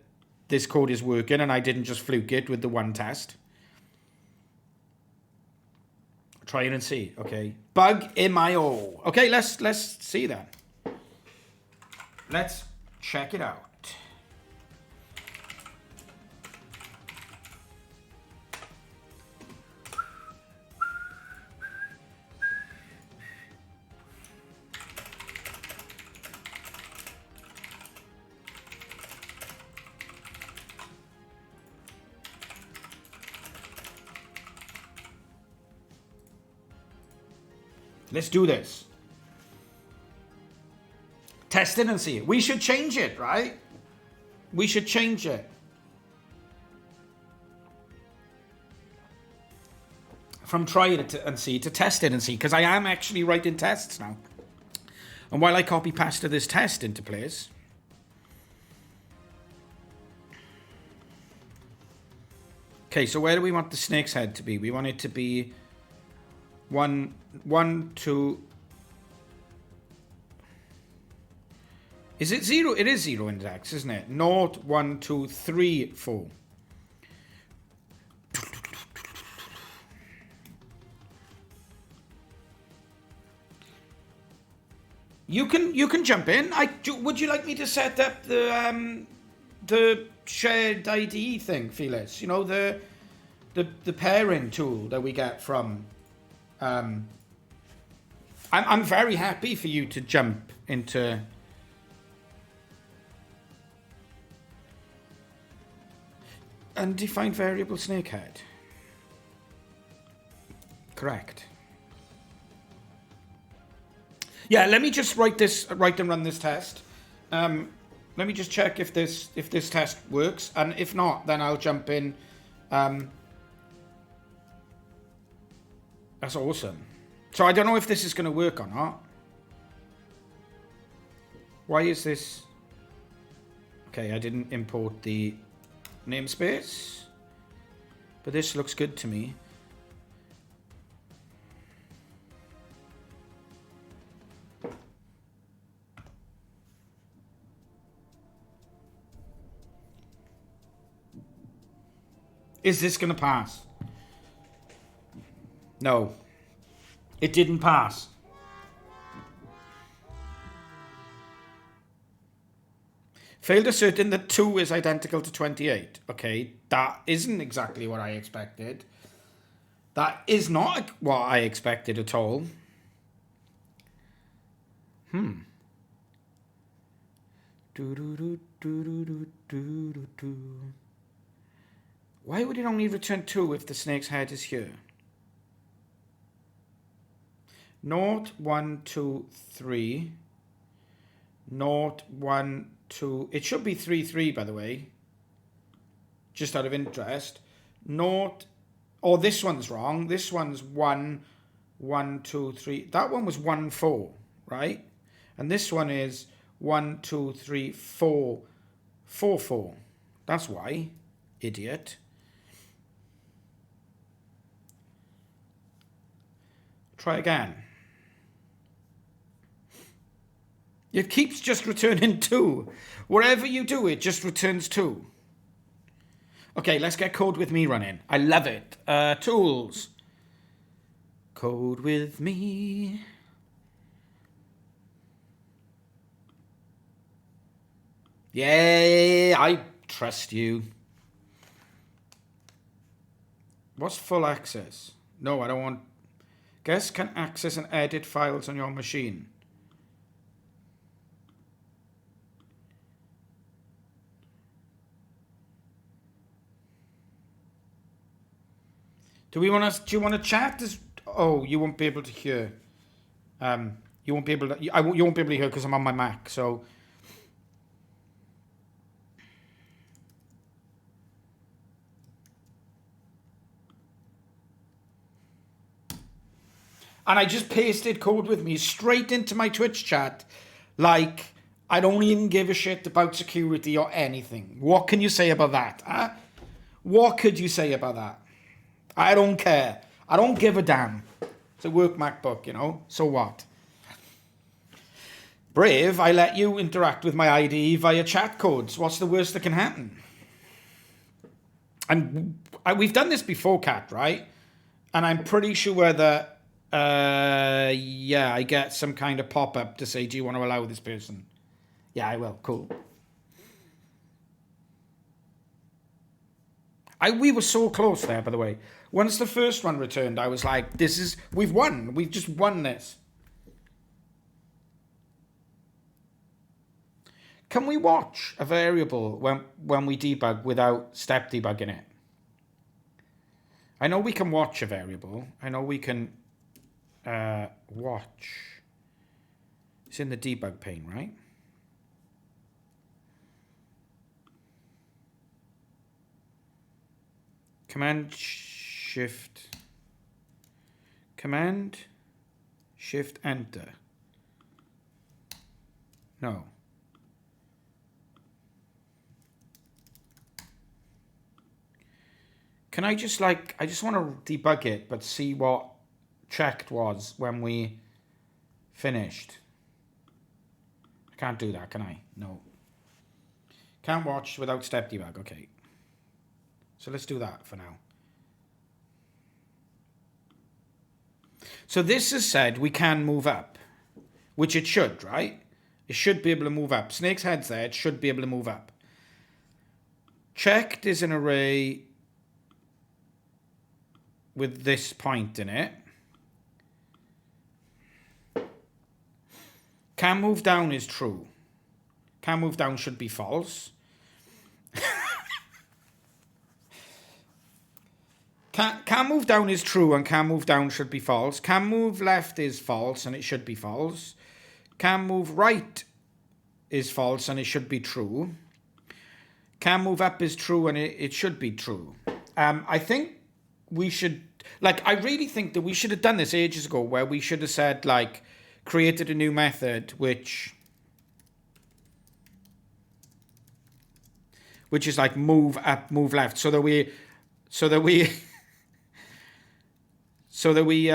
this code is working and I didn't just fluke it with the one test. Try it and see. Okay. Bug MIO. Okay, let's see then. Let's check it out. Let's do this. Test it and see. We should change it, right? We should change it. From try it and see to test it and see. Because I am actually writing tests now. And while I copy pasted this test into place... Okay, so where do we want the snake's head to be? We want it to be... 1, 2... Is it 0? It is 0 index, isn't it? 0, 1, 2, 3, 4. You can jump in. Would you like me to set up the shared ID thing, Felix? You know, the pairing tool that we get from... I'm very happy for you to jump into... Undefined variable snakehead. Correct. Yeah, let me just write and run this test. Let me just check if this test works, and if not, then I'll jump in. That's awesome. So I don't know if this is going to work or not. Why is this? Okay, I didn't import the namespace, but this looks good to me. Is this going to pass? No. It didn't pass. Failed asserting that 2 is identical to 28. Okay, that isn't exactly what I expected. That is not what I expected at all. Why would it only return 2 if the snake's head is here? 0, 1, 2, 3. 0, 1, 2. It should be 3, 3, by the way. Just out of interest. 0. Oh, this one's wrong. This one's 1, 1, 2, 3. That one was 1, 4, right? And this one is 1, 2, 3, 4, 4, 4. That's why. Idiot. Try again. It keeps just returning 2. Wherever you do, it just returns 2. Okay, let's get Code With Me running. I love it. Tools. Code With Me. Yeah, I trust you. What's full access? No, I don't want... Guests can access and edit files on your machine. Do you want to chat? Oh, you won't be able to hear. You won't be able to. You won't be able to hear because I'm on my Mac. So. And I just pasted Code With Me straight into my Twitch chat, like I don't even give a shit about security or anything. What can you say about that? Huh? What could you say about that? I don't care. I don't give a damn. It's a work MacBook, you know. So what? Brave, I let you interact with my IDE via chat codes. What's the worst that can happen? And we've done this before, Kat, right? And I'm pretty sure that, yeah, I get some kind of pop-up to say, do you want to allow this person? Yeah, I will. Cool. We were so close there, by the way. Once the first one returned, I was like, we've won. We've just won this. Can we watch a variable when we debug without step debugging it? I know we can watch a variable. I know we can watch. It's in the debug pane, right? Command Shift Enter. No. Can I just I just want to debug it, but see what checked was when we finished. I can't do that, can I? No. Can't watch without step debug. Okay. So let's do that for now. So this has said we can move up, which it should, right? It should be able to move up. Snake's head's there. It should be able to move up. Checked is an array with this point in it. Can move down is true. Can move down should be false. Can move down is true and can move down should be false. Can move left is false and it should be false. Can move right is false and it should be true. Can move up is true and it should be true. I think we should, I really think that we should have done this ages ago, where we should have said, created a new method which is move up, move left, so that we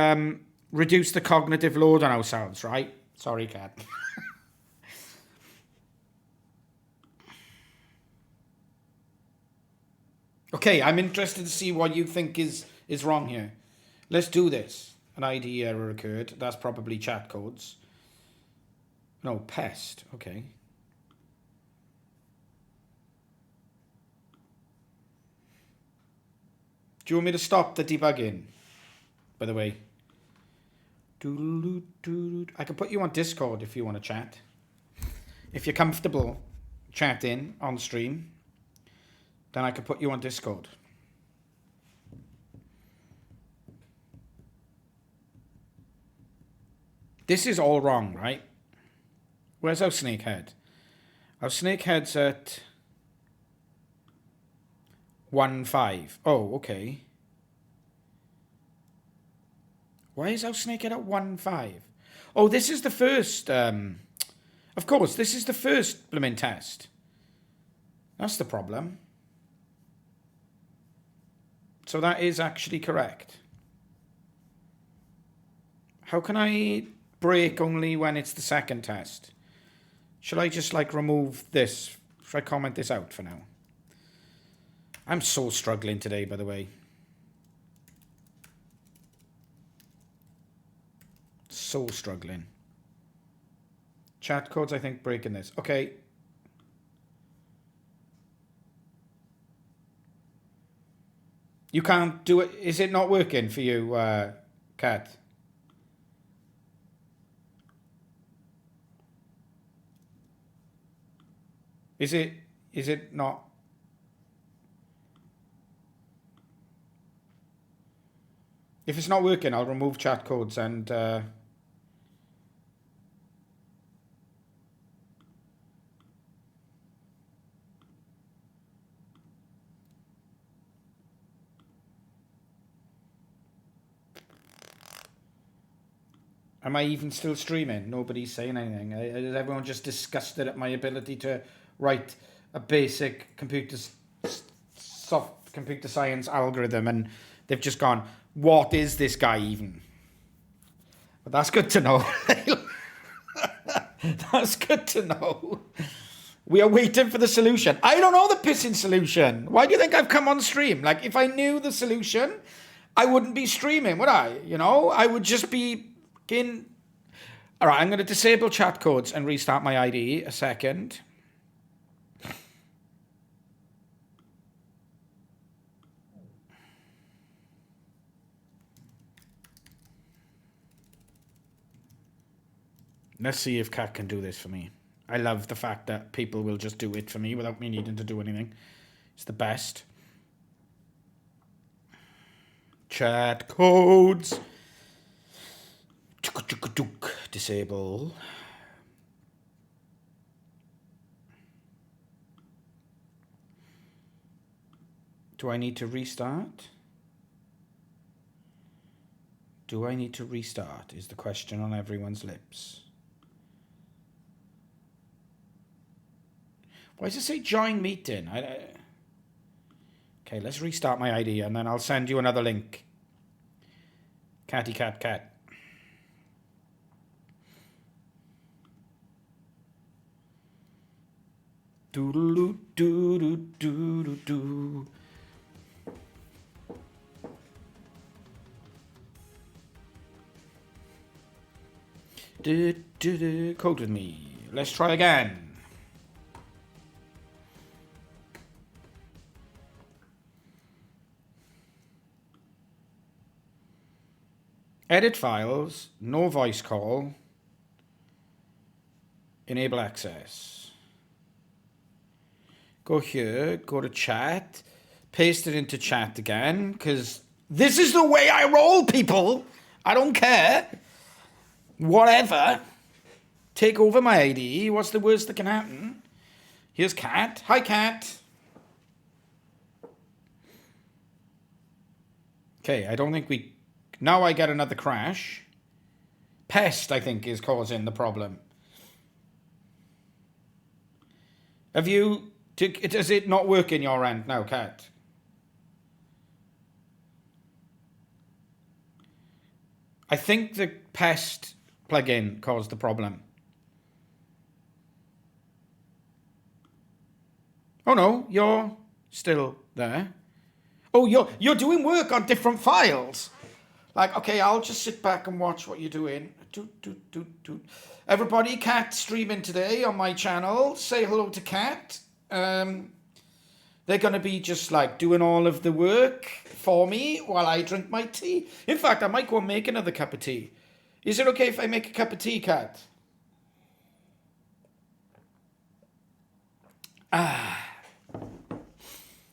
reduce the cognitive load on ourselves, right? Sorry, Kat. Okay, I'm interested to see what you think is wrong here. Let's do this. An ID error occurred. That's probably chat codes. No, pest. Okay. Do you want me to stop the debugging, by the way? I can put you on Discord if you want to chat. If you're comfortable chatting on stream, then I can put you on Discord. This is all wrong, right? Where's our snakehead? Our snakehead's at 1.5. Oh, okay. Why is our snakehead at 1.5? Oh, this is the first... of course, this is the first blooming test. That's the problem. So that is actually correct. How can I break only when it's the second test? Should I just like remove this? Should I comment this out for now? I'm so struggling today, by the way. So struggling. Chat codes, I think, breaking this. Okay. You can't do it. Is it not working for you, Kat? Is it not? If it's not working, I'll remove chat codes and am I even still streaming? Nobody's saying anything. Is everyone just disgusted at my ability to write a basic soft computer science algorithm, and they've just gone, what is this guy even? But that's good to know. That's good to know. We are waiting for the solution. I don't know the pissing solution. Why do you think I've come on stream? Like, if I knew the solution, I wouldn't be streaming, would I? You know, I would just be in... All right, I'm going to disable chat codes and restart my IDE a second. Let's see if Kat can do this for me. I love the fact that people will just do it for me without me needing to do anything. It's the best. Chat codes. Disable. Do I need to restart? Do I need to restart is the question on everyone's lips. Why does it say join meeting? Okay, let's restart my ID and then I'll send you another link. Catty cat cat. Doodle doo doo doo doo doo. Code with me. Let's try again. Edit files, no voice call, enable access. Go here, go to chat, paste it into chat again, because this is the way I roll, people. I don't care. Whatever. Take over my ID. What's the worst that can happen? Here's Kat. Hi, Kat. Okay, I don't think we... Now I get another crash. Pest, I think, is causing the problem. Have you... Does it not work in your end now, Kat? I think the Pest plugin caused the problem. Oh no, you're still there. Oh, you're doing work on different files. Like, okay, I'll just sit back and watch what you're doing. Everybody, Kat streaming today on my channel. Say hello to Kat. They're going to be just like doing all of the work for me while I drink my tea. In fact, I might go and make another cup of tea. Is it okay if I make a cup of tea, Cat? I'm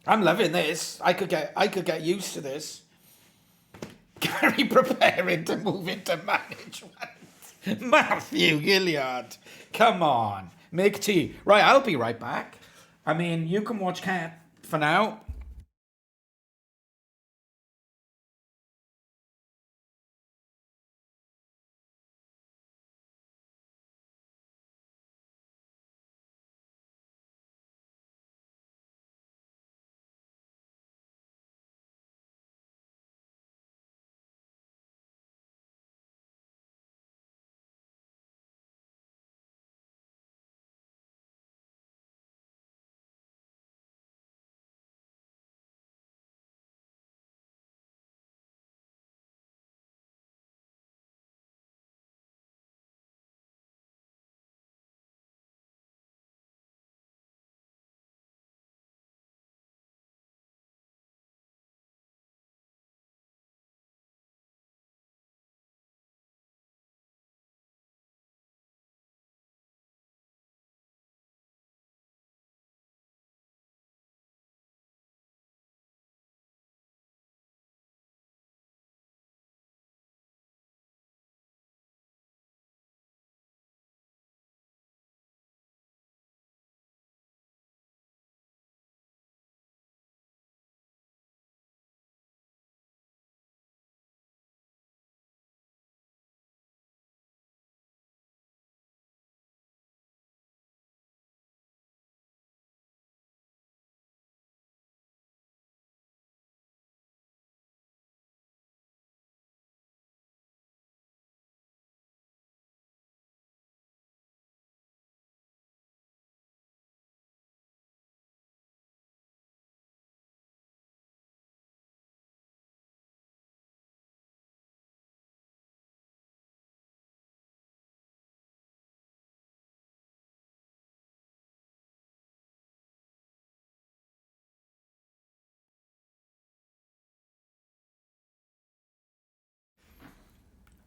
loving this. I could get used to this. Gary preparing to move into management. Matthew Gilliard. Come on. Make tea. Right, I'll be right back. I mean, you can watch Cat for now.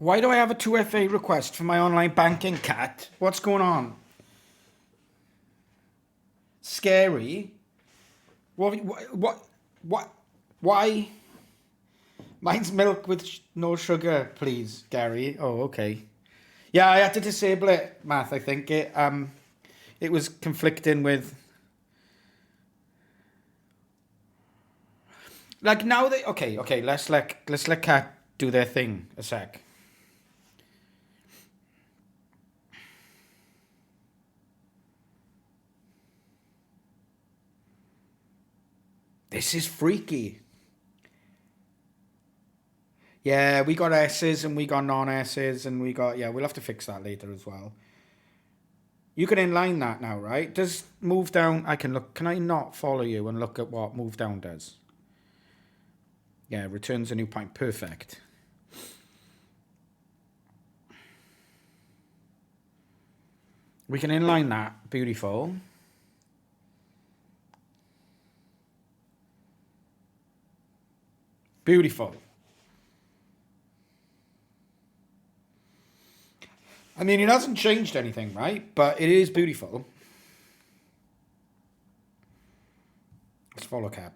Why do I have a 2FA request for my online banking, Cat? What's going on? Scary. What? Why? Mine's milk with no sugar, please, Gary. Oh, okay. Yeah, I had to disable it, Math. I think it was conflicting with. Like now they okay. Let's let Cat do their thing a sec. This is freaky. Yeah, we got S's and we got non-S's and we got we'll have to fix that later as well. You can inline that now, right? Does move down? I can look. Can I not follow you and look at what move down does? Yeah, returns a new point. Perfect. We can inline that. Beautiful. Beautiful. I mean, it hasn't changed anything, right? But it is beautiful. Let's follow Cat.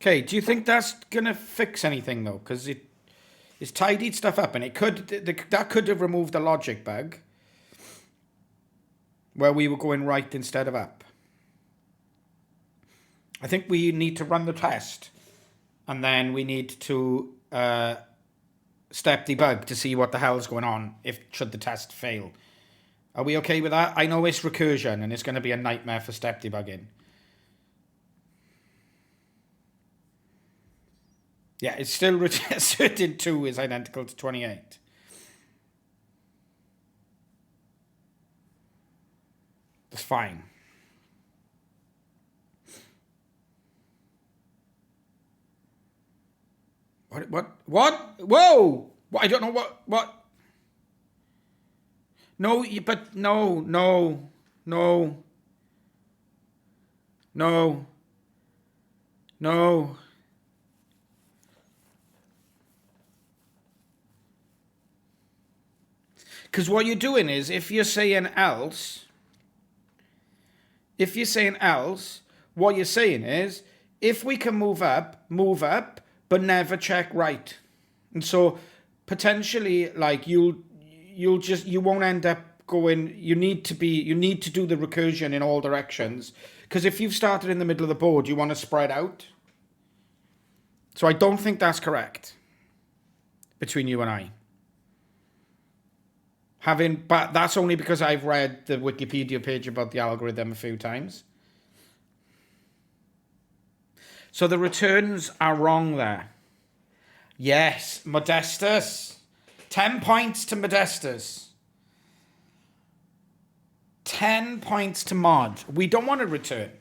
Okay, do you think that's gonna fix anything though? Because it's tidied stuff up, and that could have removed the logic bug where we were going right instead of up. I think we need to run the test, and then we need to step debug to see what the hell's going on if should the test fail. Are we okay with that? I know it's recursion, and it's going to be a nightmare for step debugging. Yeah, it's still asserted 2 is identical to 28. That's fine. What? Whoa! I don't know what. No, but no, no, no, no, no. Because what you're doing is, if you're saying else, what you're saying is, if we can move up, but never check right. And so potentially, like, you won't end up going, you need to do the recursion in all directions. Because if you've started in the middle of the board, you want to spread out. So I don't think that's correct between you and I. But that's only because I've read the Wikipedia page about the algorithm a few times. So the returns are wrong there. Yes, Modestus. 10 points to Modestus. 10 points to Mod. We don't want to return.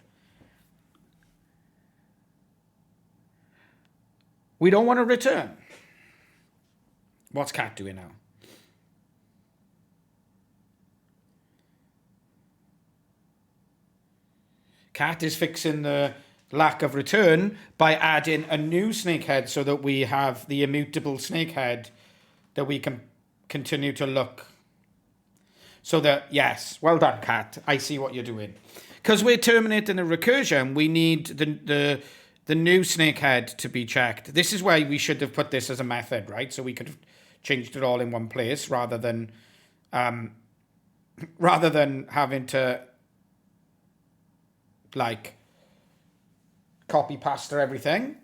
We don't want to return. What's Cat doing now? Cat is fixing the lack of return by adding a new snakehead so that we have the immutable snakehead that we can continue to look. So that, yes, well done, Cat. I see what you're doing. Because we're terminating the recursion, we need the new snakehead to be checked. This is why we should have put this as a method, right? So we could have changed it all in one place rather than having to like copy pasta everything.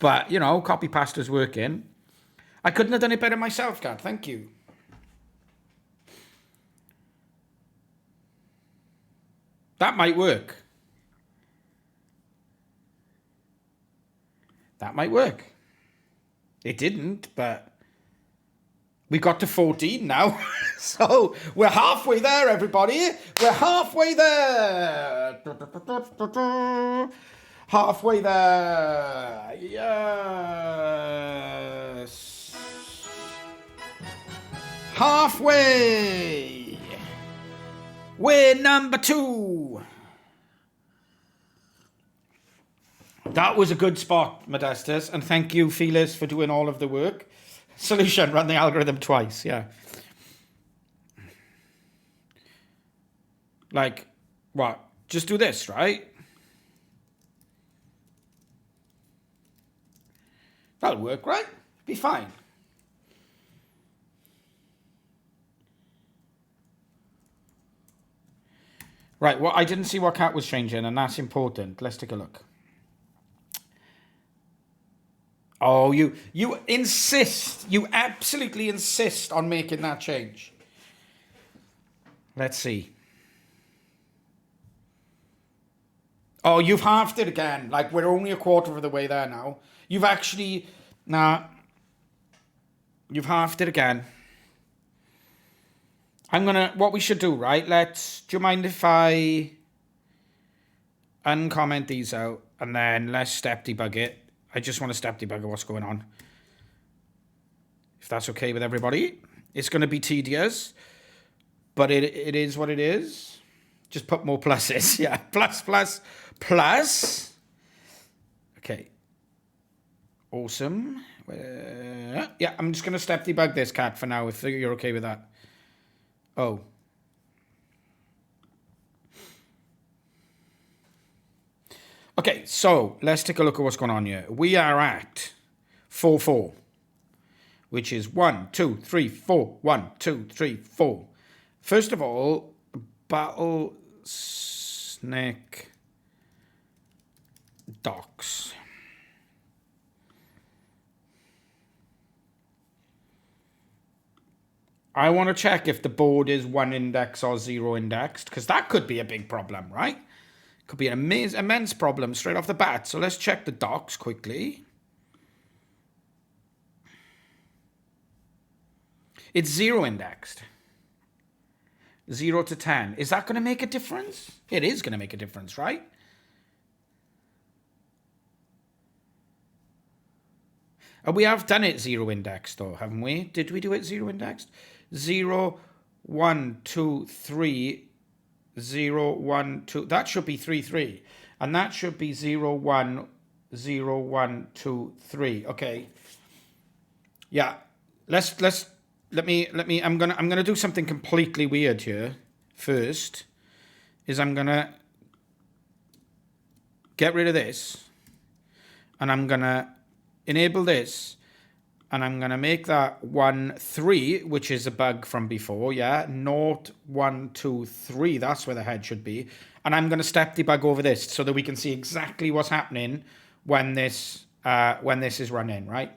But, you know, copy pasta's working. I couldn't have done it better myself, Cat. Thank you. That might work. That might work. It didn't, but we got to 14 now. So we're halfway there, everybody. We're halfway there. Halfway there. Yes. Halfway. We're number 2. That was a good spot, Modestus, and thank you, Felis, for doing all of the work. Solution, run the algorithm twice, yeah. Like, what? Just do this, right? That'll work, right? Be fine. Right, well, I didn't see what Cat was changing, and that's important. Let's take a look. Oh, you insist. You absolutely insist on making that change. Let's see. Oh, you've halved it again. Like, we're only a quarter of the way there now. You've actually... Nah. You've halved it again. I'm gonna... What we should do, right? Do you mind if I uncomment these out and then let's step debug it? I just want to step debug what's going on. If that's okay with everybody. It's going to be tedious, but it is what it is. Just put more pluses. Yeah, plus. Okay. Awesome. Yeah, I'm just going to step debug this, Cat, for now, if you're okay with that. Oh. Okay, so let's take a look at what's going on here. We are at 4-4, which is 1, 2, 3, 4. 1, 2, 3, 4. First of all, battle snek docs. I want to check if the board is 1 index or 0 indexed, because that could be a big problem, right? Could be an immense problem straight off the bat. So let's check the docs quickly. It's 0 indexed. 0 to 10. Is that going to make a difference? It is going to make a difference, right? And we have done it 0 indexed, though, haven't we? Did we do it 0 indexed? 0, 1, 2, 3, 0, 1, 2. That should be 3, 3. And that should be 0, 1, 0, 1, 2, 3. Okay. Yeah. I'm gonna do something completely weird here. First, is I'm gonna get rid of this. And I'm gonna enable this. And I'm going to make that 1, 3, which is a bug from before, yeah? 0, 1, 2, 3, that's where the head should be. And I'm going to step debug over this so that we can see exactly what's happening when this is running, right?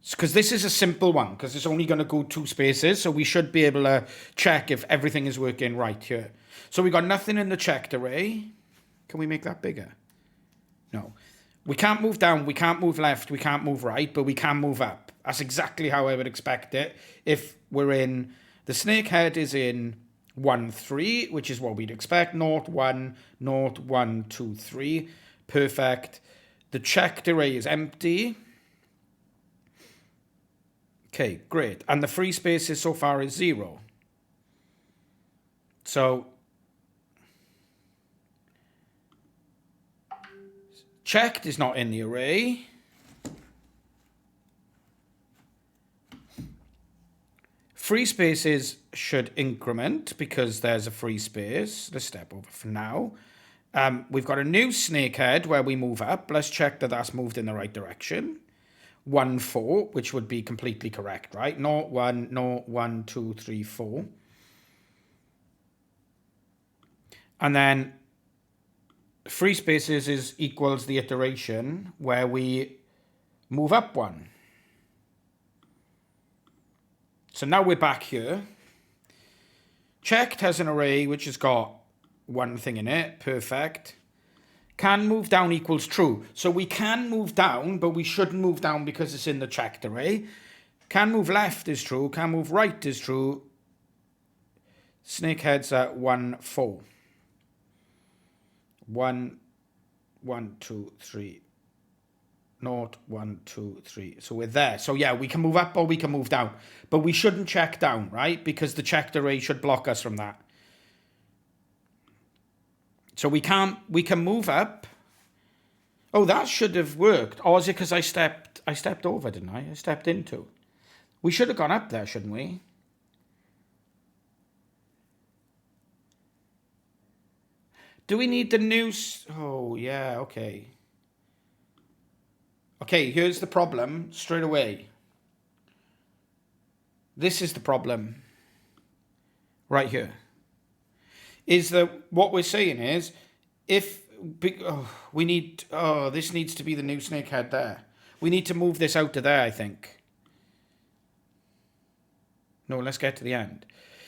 Because this is a simple one, because it's only going to go 2 spaces, so we should be able to check if everything is working right here. So we got nothing in the checked array. Can we make that bigger? No. We can't move down, we can't move left, we can't move right, but we can move up. That's exactly how I would expect it. If we're in, the snake head is in 1, 3, which is what we'd expect. 0, 1, 0, 1, 2, 3. Perfect. The checked array is empty. Okay, great. And the free spaces so far is 0. So checked is not in the array. Free spaces should increment because there's a free space. Let's step over for now. We've got a new snake head where we move up. Let's check that that's moved in the right direction. 1, 4, which would be completely correct, right? 0, 1, 0, 1, 2, 3, 4. And then free spaces is equals the iteration where we move up 1. So now we're back here. Checked has an array which has got 1 thing in it. Perfect. Can move down equals true. So we can move down, but we shouldn't move down because it's in the checked array. Can move left is true. Can move right is true. Snake head's at 1, 4. 1, 1, 2, 3, 0, 1, 2, 3. So we're there. So yeah, we can move up or we can move down. But we shouldn't check down, right? Because the checked array should block us from that. So we can move up. Oh, that should have worked. Or is it because I stepped over, didn't I? I stepped into. We should have gone up there, shouldn't we? Do we need the new... Oh, yeah, okay. Okay, here's the problem straight away. This is the problem. Right here. Is that what we're saying is, if... we need... Oh, this needs to be the new snake head there. We need to move this out to there, I think. No, let's get to the end.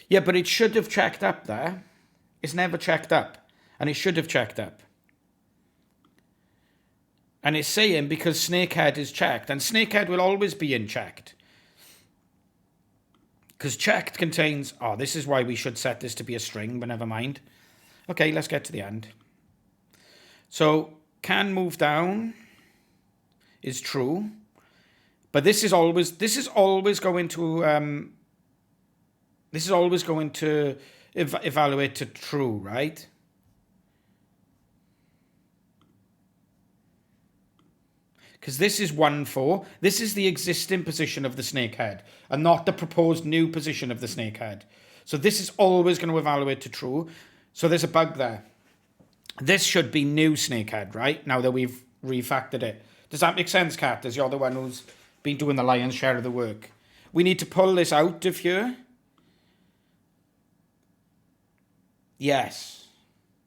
Yeah, but it should have checked up there. It's never checked up. And it should have checked up. And it's saying because snakehead is checked. And snakehead will always be in checked. Because checked contains... Oh, this is why we should set this to be a string, but never mind. Okay, let's get to the end. So, can move down is true. But this is always going to... this is always going to evaluate to true, right? Because this is 1, 4. This is the existing position of the snake head and not the proposed new position of the snake head. So this is always going to evaluate to true. So there's a bug there. This should be new snake head, right? Now that we've refactored it. Does that make sense, Kat? As you're the one who's been doing the lion's share of the work. We need to pull this out of here. Yes.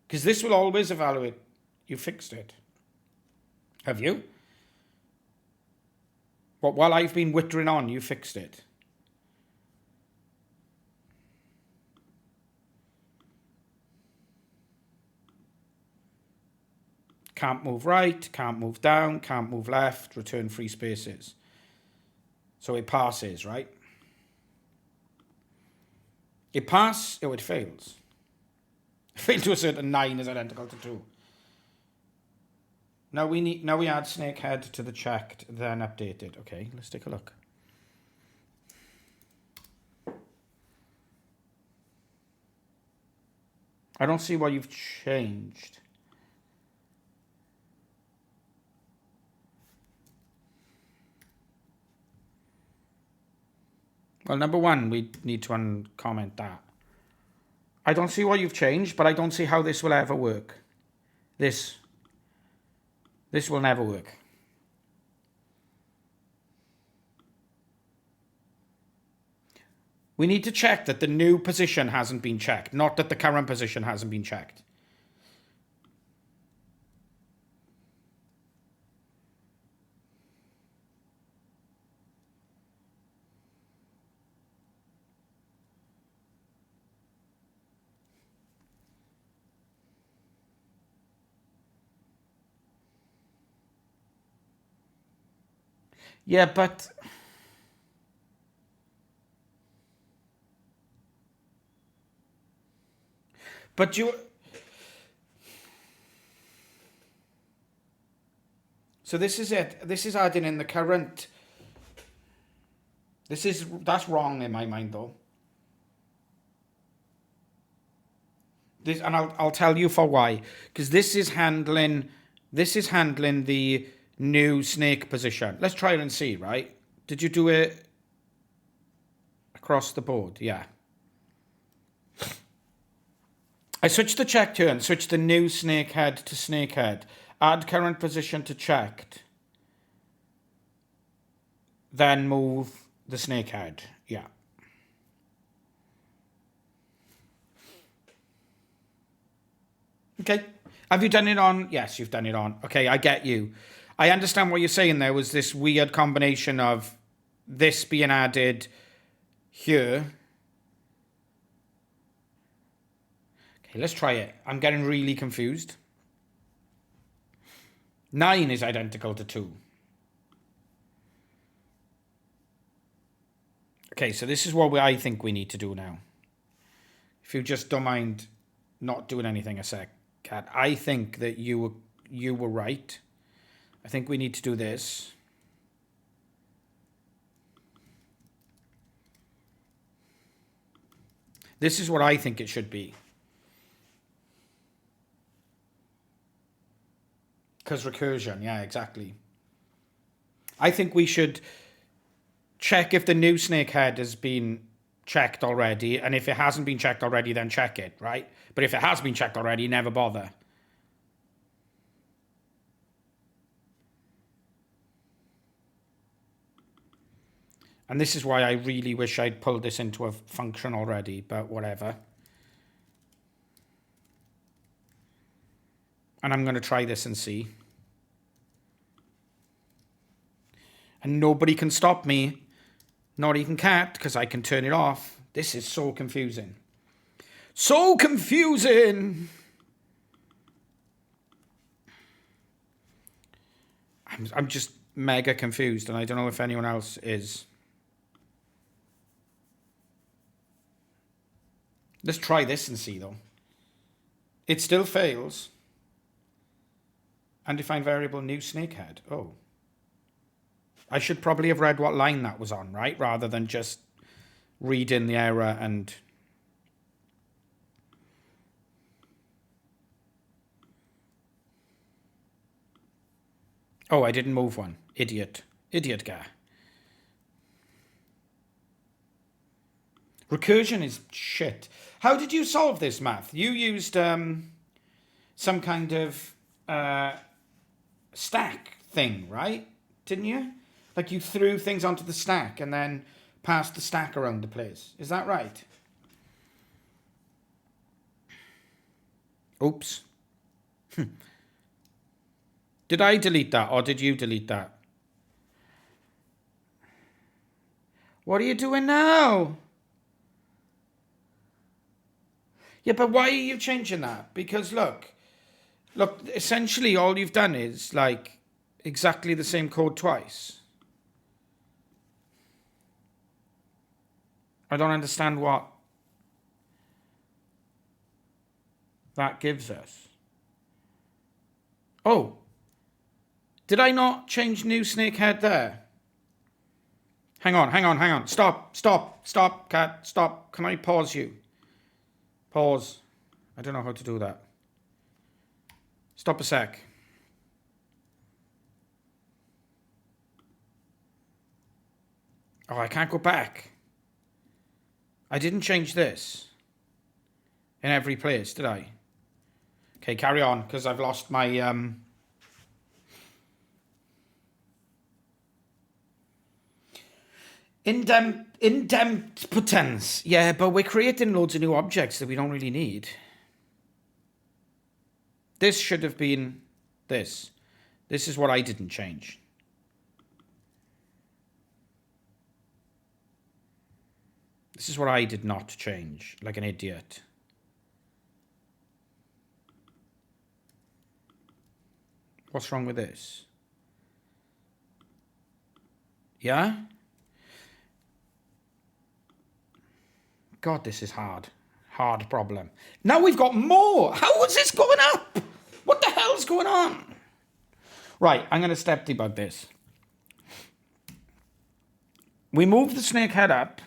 Because this will always evaluate. You fixed it. Have you? But while I've been wittering on, you fixed it. Can't move right, can't move down, can't move left, return free spaces. So it passes, right? It passes, oh, it fails. Failed to assert a 9 is identical to 2. Now we add snakehead to the checked, then update it. Okay, let's take a look. I don't see what you've changed. Well, number one, we need to uncomment that. I don't see what you've changed, but I don't see how this will ever work. This will never work. We need to check that the new position hasn't been checked, not that the current position hasn't been checked. Yeah, but you... So this is it. This is adding in the current. That's wrong in my mind though. And I'll tell you for why. Because this is handling the new snake position. Let's try it and see, right? Did you do it across the board? Yeah. I switched the check turn, switched the new snake head to snake head. Add current position to checked. Then move the snake head. Yeah. Okay. Have you done it on? Yes, you've done it on. Okay, I get you. I understand what you're saying. There was this weird combination of this being added here. Okay, let's try it. I'm getting really confused. 9 is identical to 2. Okay, so this is what I think we need to do now. If you just don't mind not doing anything a sec, Kat. I think that you were right. I think we need to do this. This is what I think it should be. Because recursion, yeah, exactly. I think we should check if the new snake head has been checked already, and if it hasn't been checked already, then check it, right? But if it has been checked already, never bother. And this is why I really wish I'd pulled this into a function already, but whatever. And I'm going to try this and see. And nobody can stop me. Not even Cat, because I can turn it off. This is so confusing. So confusing! I'm just mega confused, and I don't know if anyone else is. Let's try this and see, though. It still fails. Undefined variable new snakehead. Oh. I should probably have read what line that was on, right? Rather than just reading the error and... Oh, I didn't move one. Idiot. Idiot guy. Recursion is shit. How did you solve this math? You used some kind of stack thing, right? Didn't you? Like you threw things onto the stack and then passed the stack around the place. Is that right? Oops. Did I delete that or did you delete that? What are you doing now? Yeah, but why are you changing that? Because look, essentially all you've done is like exactly the same code twice. I don't understand what that gives us. Oh, did I not change new snakehead there? Hang on. Stop, Cat, stop. Can I pause you? Pause. I don't know how to do that. Stop a sec. Oh, I can't go back. I didn't change this in every place, did I? Okay, carry on, because I've lost my... Indempotence. Yeah, but we're creating loads of new objects that we don't really need. This should have been this. This is what I didn't change. This is what I did not change, like an idiot. What's wrong with this? Yeah? God, this is hard. Hard problem. Now we've got more. How is this going up? What the hell's going on? Right, I'm going to step debug this. We move the snake head up.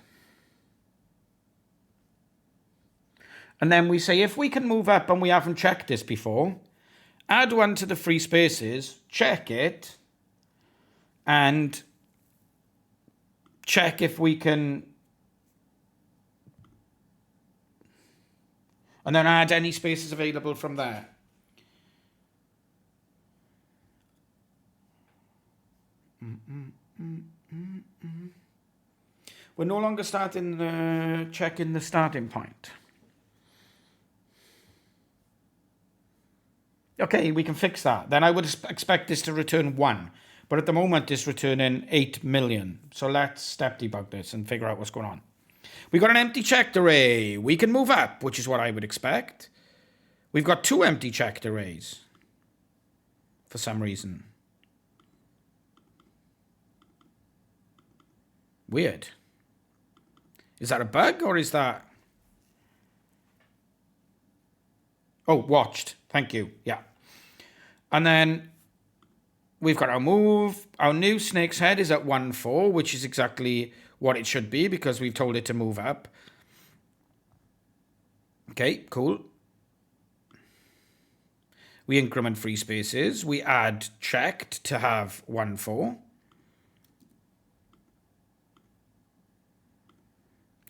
And then we say, if we can move up and we haven't checked this before, add one to the free spaces, check it, and check if we can... And then add any spaces available from there. We're no longer checking the starting point. Okay, we can fix that. Then I would expect this to return 1. But at the moment, it's returning 8 million. So let's step debug this and figure out what's going on. We got an empty checked array. We can move up, which is what I would expect. We've got 2 empty checked arrays. For some reason. Weird. Is that a bug or is that... Oh, watched. Thank you. Yeah. And then we've got our move. Our new snake's head is at 1,4, which is exactly what it should be because we've told it to move up. Okay, cool. We increment free spaces. We add checked to have 1,4.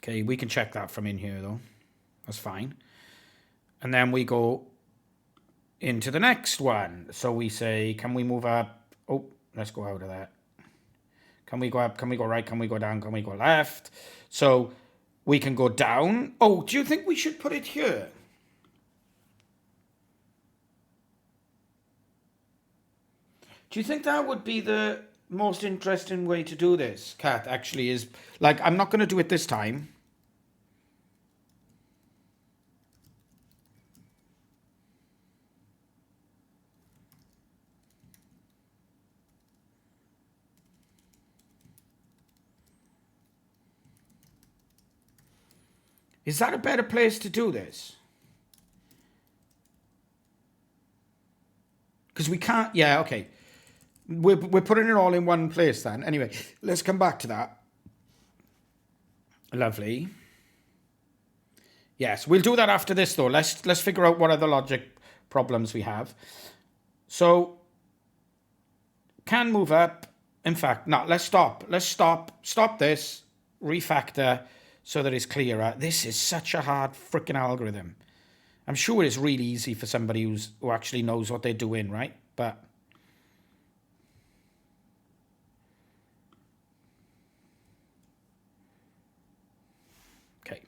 Okay, we can check that from in here though. That's fine. And then we go into the next one. So we say, can we move up? Oh, let's go out of that. Can we go up? Can we go right? Can we go down? Can we go left? So we can go down. Oh, do you think we should put it here? Do you think that would be the most interesting way to do this, Kat, actually, is... Like, I'm not going to do it this time. Is that a better place to do this? Because we can't... Yeah, okay. We're putting it all in one place then. Anyway, let's come back to that. Lovely. Yes, we'll do that after this though. Let's figure out what other logic problems we have. So, can move up. In fact, no, let's stop. Let's stop this. Refactor so that it's clearer. This is such a hard freaking algorithm. I'm sure it's really easy for somebody who actually knows what they're doing, right? But... Okay.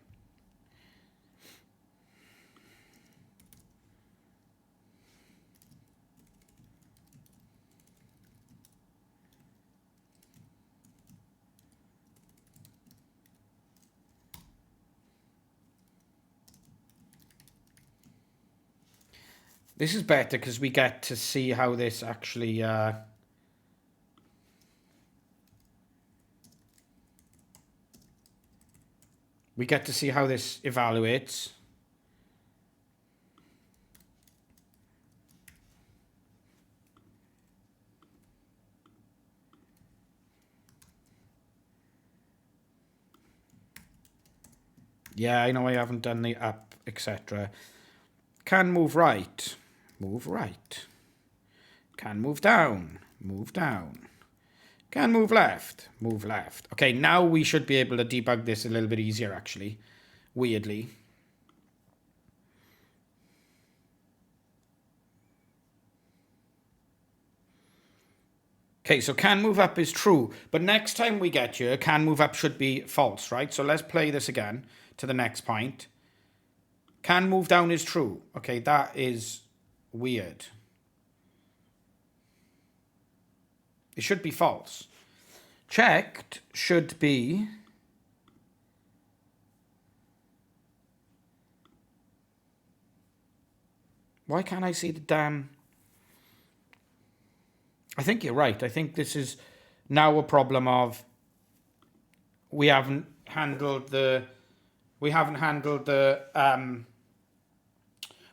This is better because we get to see how this actually... We get to see how this evaluates. Yeah, I know I haven't done the up, etc. Can move right. Move right. Can move down. Move down. Can move left. Move left. Okay, now we should be able to debug this a little bit easier, actually. Weirdly. Okay, so can move up is true. But next time we get here, can move up should be false, right? So let's play this again to the next point. Can move down is true. Okay, that is weird. It should be false. Checked should be... Why can't I see the damn... I think you're right. I think this is now a problem of we haven't handled the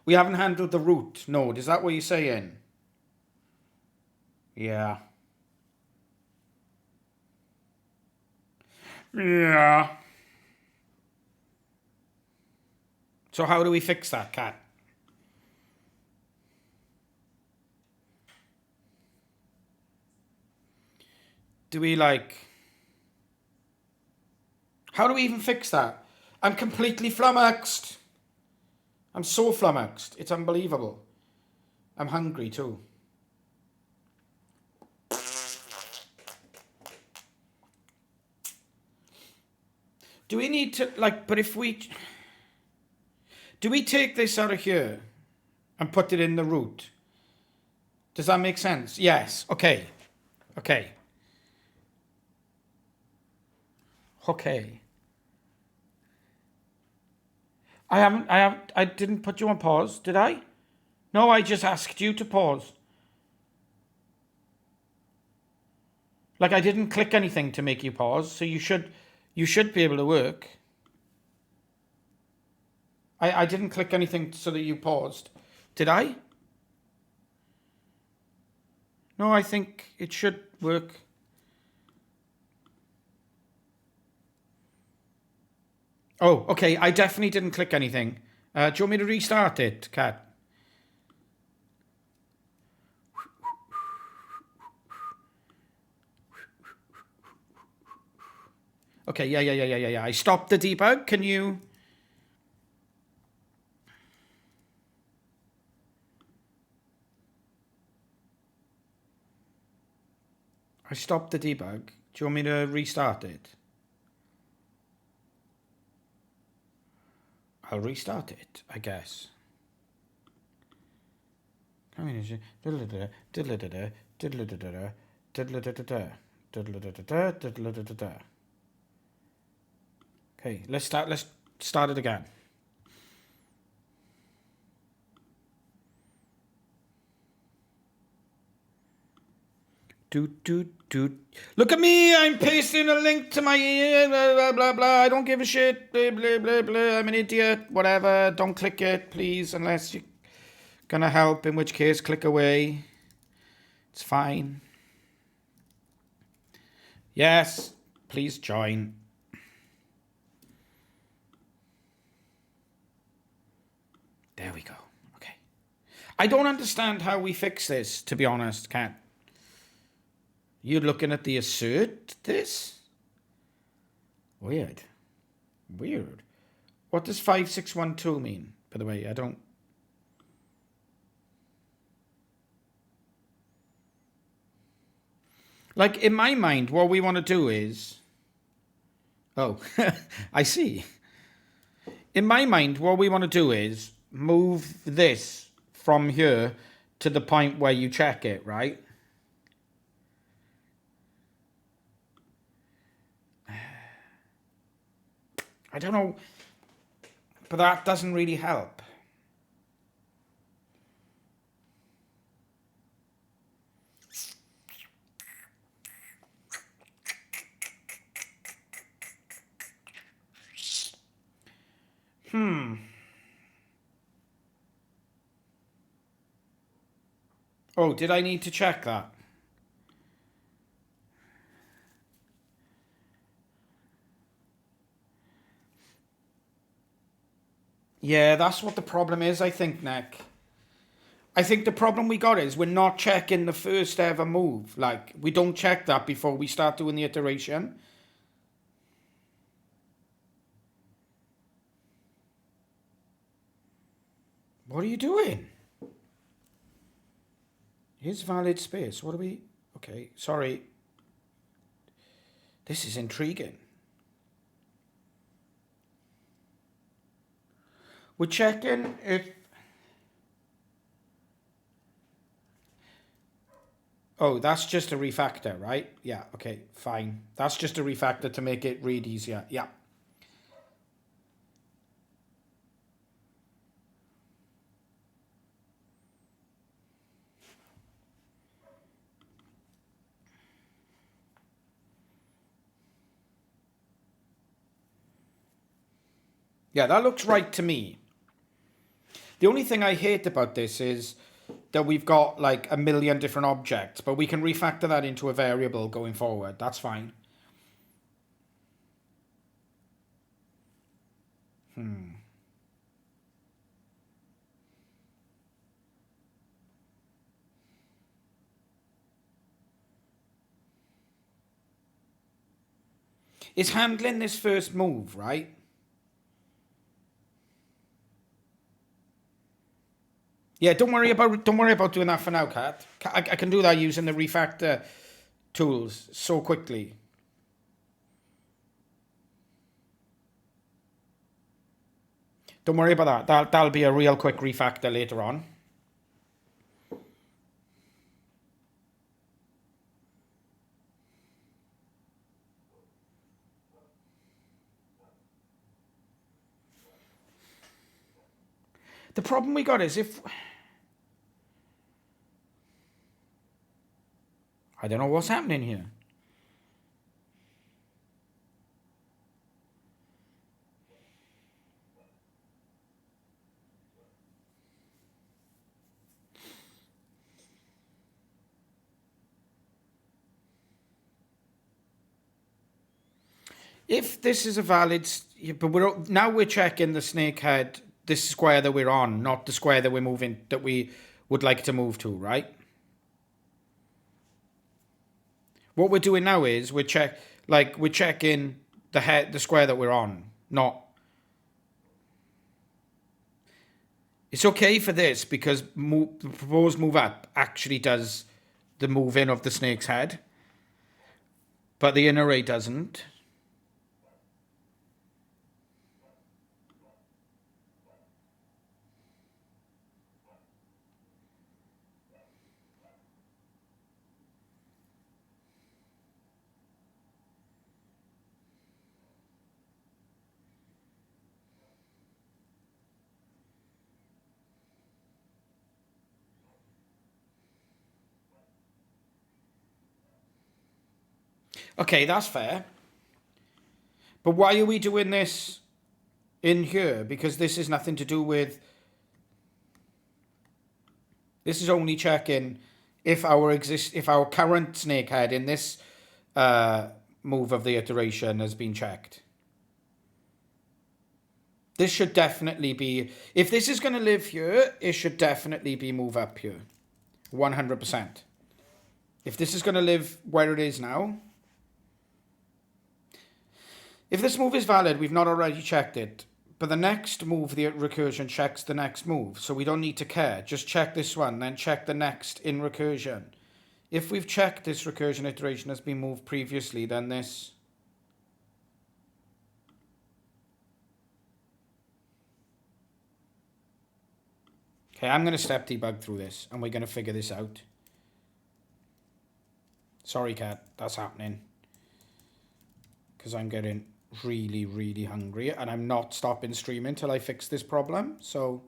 root node. Is that what you're saying? Yeah. Yeah. So how do we fix that, Cat? Do we how do we even fix that? I'm completely flummoxed. I'm so flummoxed. It's unbelievable. I'm hungry too. Do we need to, but if we... Do we take this out of here and put it in the root? Does that make sense? Yes. Okay. Okay. Okay. I didn't put you on pause, did I? No, I just asked you to pause. I didn't click anything to make you pause, so you should be able to work. I didn't click anything so that you paused. Did I? No, I think it should work. Oh, okay. I definitely didn't click anything. Do you want me to restart it, Kat? Okay, yeah. I stopped the debug. Can you... I stopped the debug. Do you want me to restart it? I'll restart it, I guess. Okay, let's start it again. Look at me, I'm pasting a link to my blah, blah, blah, blah. I don't give a shit, blah, blah, blah, blah. I'm an idiot, whatever. Don't click it, please, unless you're gonna help, in which case, click away. It's fine. Yes, please join. There we go. Okay. I don't understand how we fix this, to be honest, Kat. You're looking at the assert this? Weird. What does 5612 mean? By the way, I don't... in my mind, what we want to do is... Oh, I see. In my mind, what we want to do is move this from here to the point where you check it, right? I don't know, but that doesn't really help. Oh, did I need to check that? Yeah, that's what the problem is, I think, Nick. I think the problem we got is we're not checking the first ever move. Like, we don't check that before we start doing the iteration. What are you doing? Here's valid space. What are we... Okay, sorry. This is intriguing. We're checking if... Oh, that's just a refactor, right? Yeah, okay, fine. That's just a refactor to make it read easier. Yeah. Yeah, that looks right to me. The only thing I hate about this is that we've got like a million different objects, but we can refactor that into a variable going forward. That's fine. It's handling this first move, right? Yeah, don't worry about doing that for now, Kat. I can do that using the refactor tools so quickly. Don't worry about that. That'll be a real quick refactor later on. The problem we got is if... I don't know what's happening here. If this is a valid... But now we're checking the snake head, this square that we're on, not the square that we're moving, that we would like to move to, right? What we're doing now is we're checking the square that we're on, not... It's okay for this because the proposed move up actually does the move in of the snake's head, but the inner array doesn't. Okay, that's fair. But why are we doing this in here? Because this is nothing to do with... This is only checking if our current snake head in this move of the iteration has been checked. This should definitely be... If this is going to live here, it should definitely be move up here. 100%. If this is going to live where it is now... If this move is valid, we've not already checked it. But the next move, the recursion checks the next move. So we don't need to care. Just check this one, then check the next in recursion. If we've checked this recursion iteration has been moved previously, then this... Okay, I'm going to step debug through this, and we're going to figure this out. Sorry, Kat, that's happening. Because I'm getting really, really hungry, and I'm not stopping streaming until I fix this problem, so...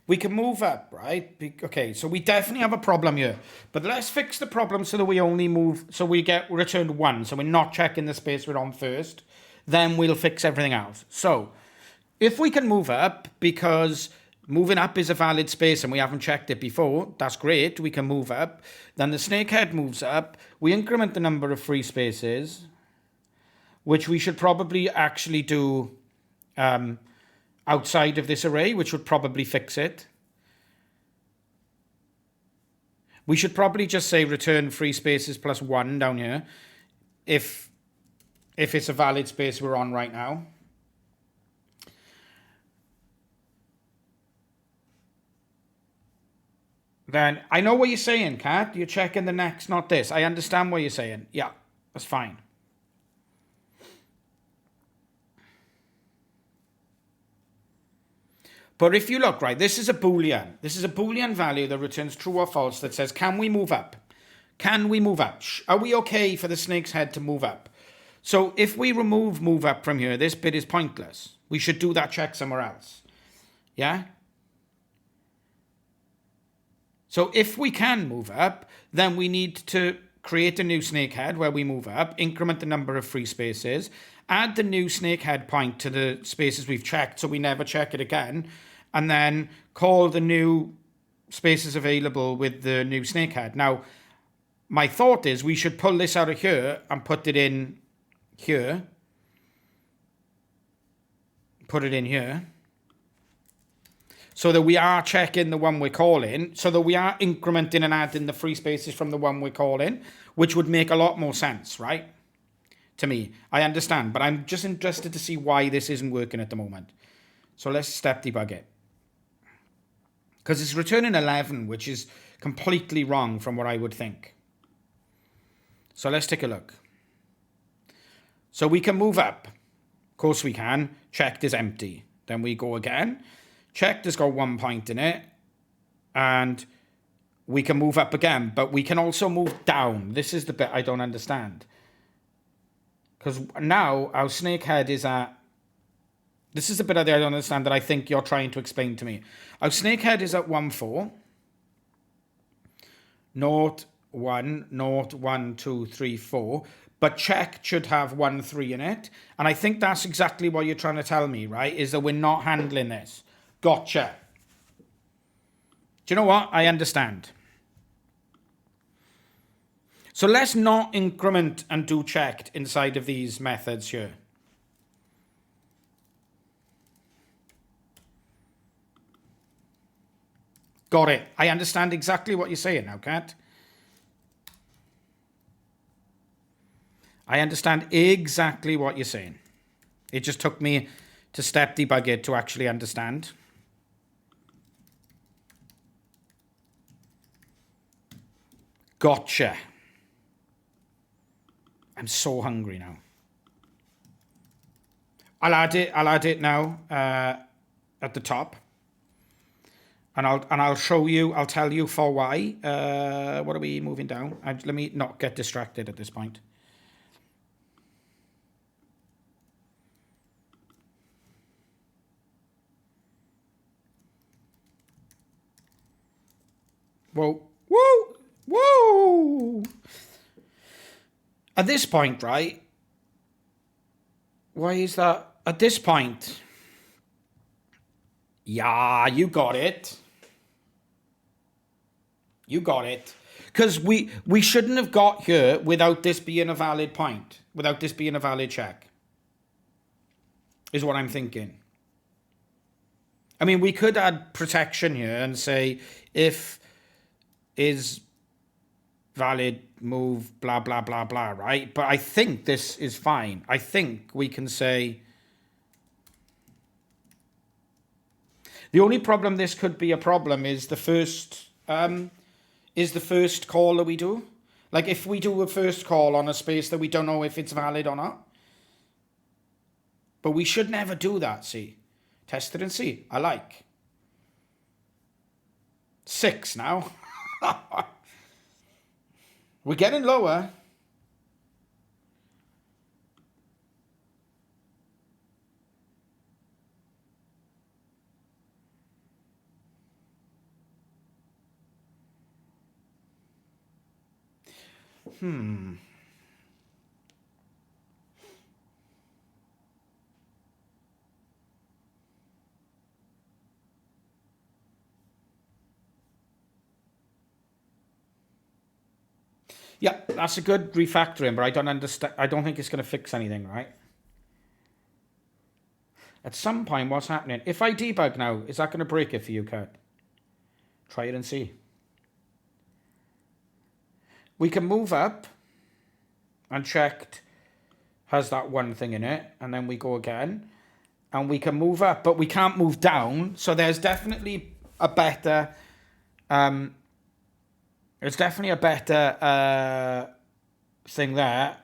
We can move up, right? Okay, so we definitely have a problem here. But let's fix the problem so that we only move, so we get returned 1. So we're not checking the space we're on first. Then we'll fix everything else. So if we can move up, because moving up is a valid space and we haven't checked it before, that's great. We can move up. Then the snakehead moves up. We increment the number of free spaces, which we should probably actually do outside of this array, which would probably fix it. We should probably just say return free spaces plus 1 down here if it's a valid space we're on right now. Then I know what you're saying, Kat. You're checking the next, not this. I understand what you're saying. Yeah, that's fine. But if you look, right, this is a Boolean. This is a Boolean value that returns true or false that says, can we move up? Can we move up? Are we okay for the snake's head to move up? So if we remove move up from here, this bit is pointless. We should do that check somewhere else. Yeah? So if we can move up, then we need to create a new snakehead where we move up, increment the number of free spaces, add the new snakehead point to the spaces we've checked so we never check it again, and then call the new spaces available with the new snakehead. Now, my thought is we should pull this out of here and put it in here. Put it in here. So that we are checking the one we're calling, so that we are incrementing and adding the free spaces from the one we're calling, which would make a lot more sense, right? To me, I understand, but I'm just interested to see why this isn't working at the moment. So let's step debug it. Because it's returning 11, which is completely wrong from what I would think. So let's take a look. So we can move up. Of course we can. Checked is empty. Then we go again. Checked has got 1 point in it. And we can move up again. But we can also move down. This is the bit I don't understand. Because now our snakehead is at... This is the bit I don't understand that I think you're trying to explain to me. Our snakehead is at 1, 4. 0, 1, 0, 1, 2, 3, 4. But check should have 1, 3 in it. And I think that's exactly what you're trying to tell me, right? Is that we're not handling this. Gotcha. Do you know what? I understand. So let's not increment and do checked inside of these methods here. Got it. I understand exactly what you're saying now, Kat. I understand exactly what you're saying. It just took me to step debug it to actually understand. Gotcha. I'm so hungry now. I'll add it now at the top. And I'll show you, I'll tell you for why. What are we moving down? Let me not get distracted at this point. Whoa, whoa, whoa. At this point, right? Why is that? At this point. Yeah, you got it. You got it. Because we shouldn't have got here without this being a valid point. Without this being a valid check. Is what I'm thinking. I mean, we could add protection here and say if is valid move blah, blah, blah, blah, right? But I think this is fine. I think we can say... The only problem this could be a problem is the first call that we do. Like if we do a first call on a space that we don't know if it's valid or not. But we should never do that, see. Test it and see. I like. 6 now. We're getting lower. Yeah, that's a good refactoring, but I don't understand. I don't think it's going to fix anything, right? At some point, what's happening? If I debug now, is that going to break it for you, Kurt? Try it and see. We can move up and checked has that one thing in it, and then we go again, and we can move up, but we can't move down. So there's definitely a better, there's definitely a better thing there.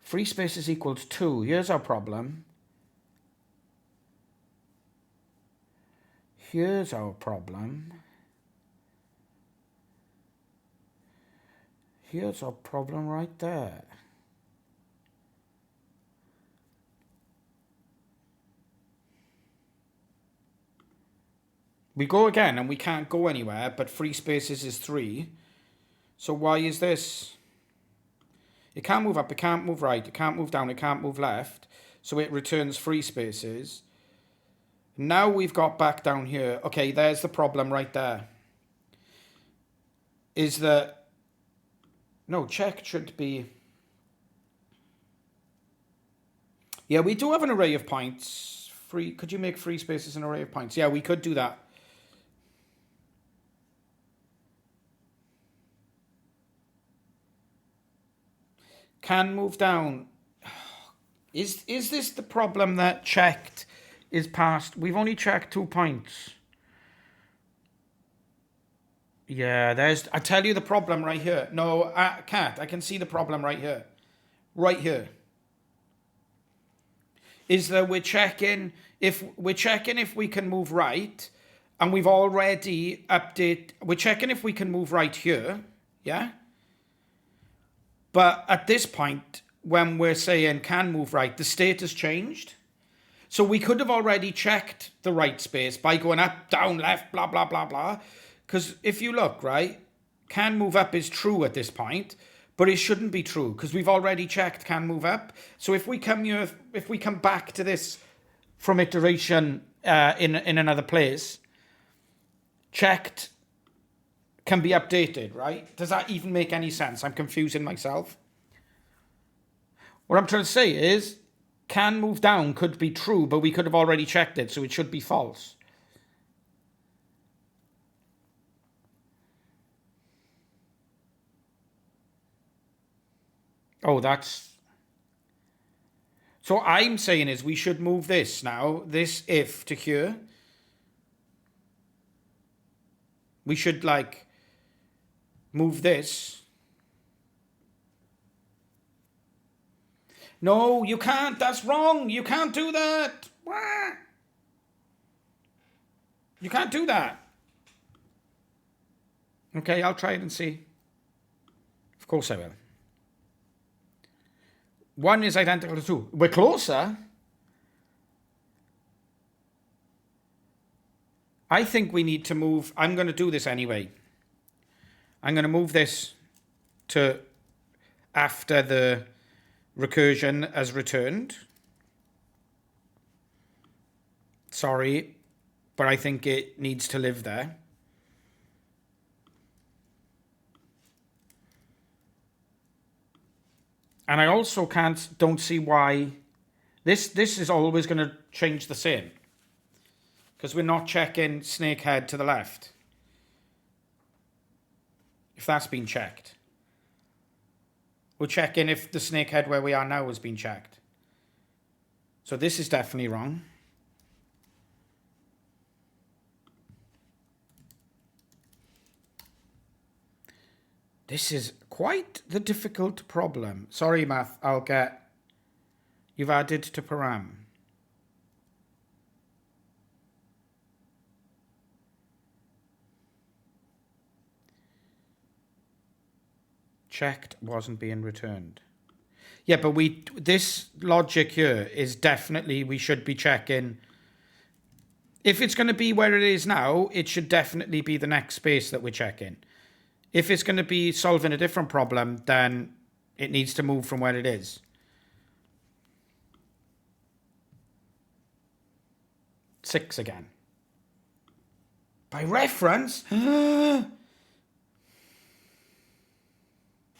Free space is equals 2. Here's our problem. Here's our problem. Here's our problem right there. We go again and we can't go anywhere, but free spaces is 3. So why is this? It can't move up, it can't move right, it can't move down, it can't move left. So it returns free spaces. Now we've got back down here. Okay, there's the problem right there. Is that... No, check should be... Yeah, we do have an array of points. Free. Could you make free spaces an array of points? Yeah, we could do that. Can move down. Is this the problem that checked is past? We've only checked 2 points. Yeah, there's... I tell you the problem right here. No, I can't. I can see the problem right here. Right here. Is that we're checking if we can move right, and we've already updated... We're checking if we can move right here. Yeah? But at this point, when we're saying can move right, the state has changed. So we could have already checked the right space by going up, down, left, blah, blah, blah, blah. Because if you look, right, can move up is true at this point, but it shouldn't be true because we've already checked can move up. So if we come back to this from iteration in another place, checked can be updated, right? Does that even make any sense? I'm confusing myself. What I'm trying to say is can move down could be true, but we could have already checked it, so it should be false. Oh, that's... So I'm saying is we should move this now, this if to here. We should, like, move this. No, you can't. That's wrong. You can't do that. You can't do that. Okay, I'll try it and see. Of course I will. 1 is identical to 2. We're closer. I think we need to move... I'm going to do this anyway. I'm going to move this to after the recursion has returned. Sorry, but I think it needs to live there. And I also don't see why this is always going to change the same. Because we're not checking snakehead to the left. If that's been checked. We're checking if the snakehead where we are now has been checked. So this is definitely wrong. This is quite the difficult problem. Sorry, math, I'll get... You've added to param. Checked wasn't being returned. Yeah, but this logic here is definitely we should be checking If it's going to be where it is now, it should definitely be the next space that we're checking. If it's going to be solving a different problem, then it needs to move from where it is. Six again. By reference?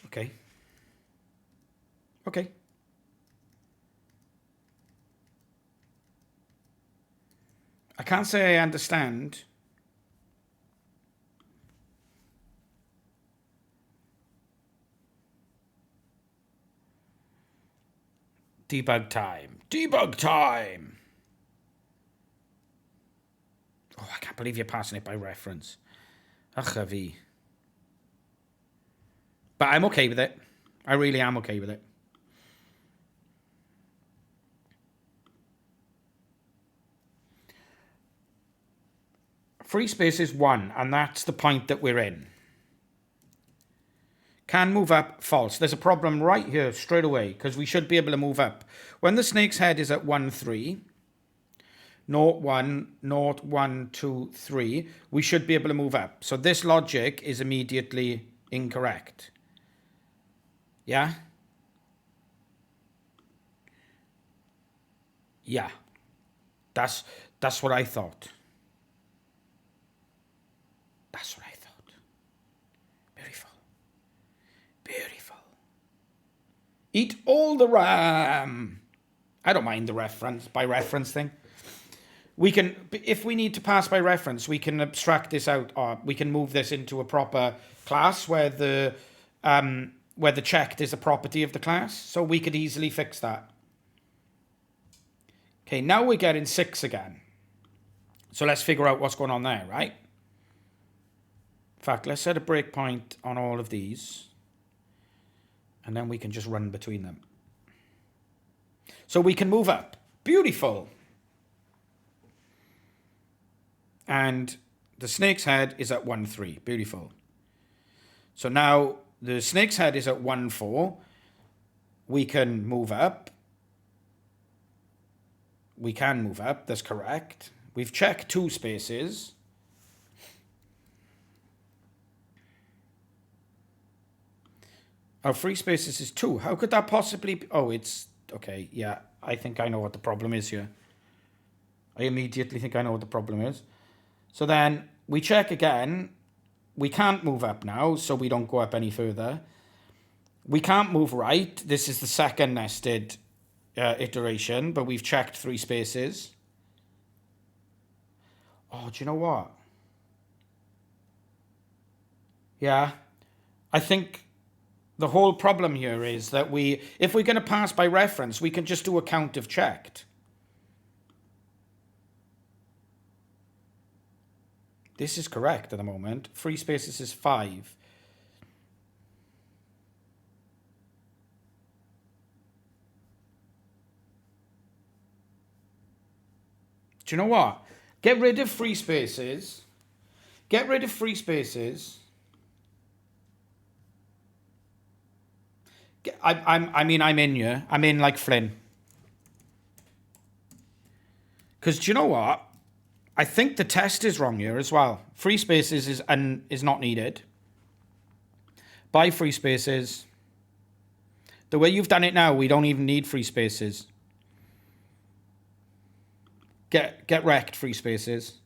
Okay. Okay. I can't say I understand. Debug time. Debug time! Oh, I can't believe you're passing it by reference. Ach, V. But I'm okay with it. I really am okay with it. Free space is 1, and that's the point that we're in. Can move up, false. There's a problem right here straight away, because we should be able to move up. When the snake's head is at 1, 3, 0, 1, 0, 1, 2, 3, we should be able to move up. So this logic is immediately incorrect. Yeah? Yeah. That's what I thought. That's what I thought. Beautiful. Beautiful. Eat all the RAM. I don't mind the reference, by reference thing. We can, if we need to pass by reference, we can abstract this out, or we can move this into a proper class where the checked is a property of the class. So we could easily fix that. Okay, now we're getting 6 again. So let's figure out what's going on there, right? In fact, let's set a breakpoint on all of these. And then we can just run between them. So we can move up. Beautiful. And the snake's head is at 1, 3. Beautiful. So now the snake's head is at 1, 4. We can move up. We can move up. That's correct. We've checked 2 spaces. Our free spaces is 2. How could that possibly be? Oh, it's... Okay, yeah. I think I know what the problem is here. I immediately think I know what the problem is. So then we check again. We can't move up now, so we don't go up any further. We can't move right. This is the second nested iteration, but we've checked 3 spaces. Oh, do you know what? Yeah. I think the whole problem here is that if we're going to pass by reference, we can just do a count of checked. This is correct at the moment. Free spaces is 5. Do you know what? Get rid of free spaces. Get rid of free spaces. I'm in here. I'm in like Flynn. Because do you know what? I think the test is wrong here as well. Free spaces is not needed. By free spaces. The way you've done it now, we don't even need free spaces. Get wrecked, free spaces.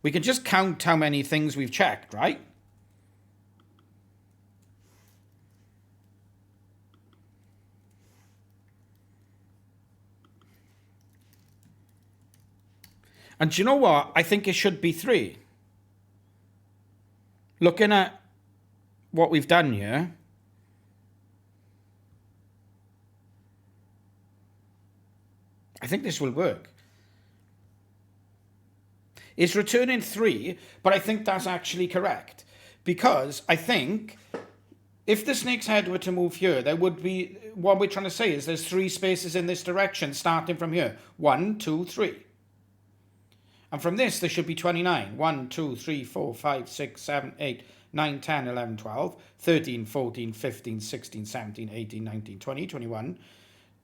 We can just count how many things we've checked, right? And do you know what? I think it should be 3. Looking at what we've done here. I think this will work. It's returning 3, but I think that's actually correct. Because I think if the snake's head were to move here, there would be, what we're trying to say is there's 3 spaces in this direction starting from here. 1, 2, 3. And from this, there should be 29. 1, 2, 3, 4, 5, 6, 7, 8, 9, 10, 11, 12, 13, 14, 15, 16, 17, 18, 19, 20, 21,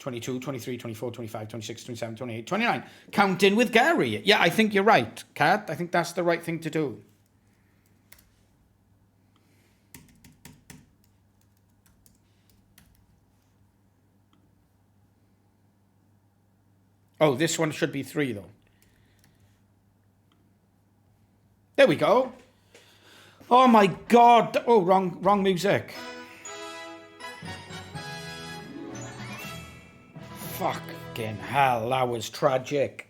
22, 23, 24, 25, 26, 27, 28, 29. Counting with Gary. Yeah, I think you're right, Kat. I think that's the right thing to do. Oh, this one should be 3, though. There we go. Oh, my God. Oh, wrong music. Fucking hell, that was tragic.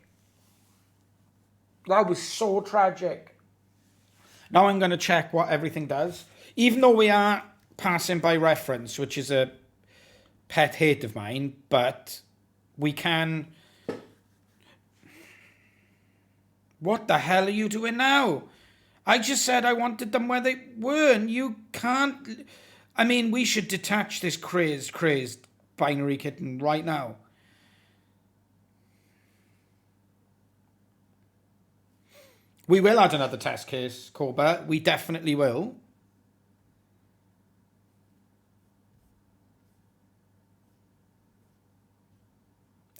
That was so tragic. Now I'm going to check what everything does. Even though we are passing by reference, which is a pet hate of mine, but we can... What the hell are you doing now? I just said I wanted them where they were, and you can't... I mean, we should detach this crazed binary kitten right now. We will add another test case, Cobra. We definitely will.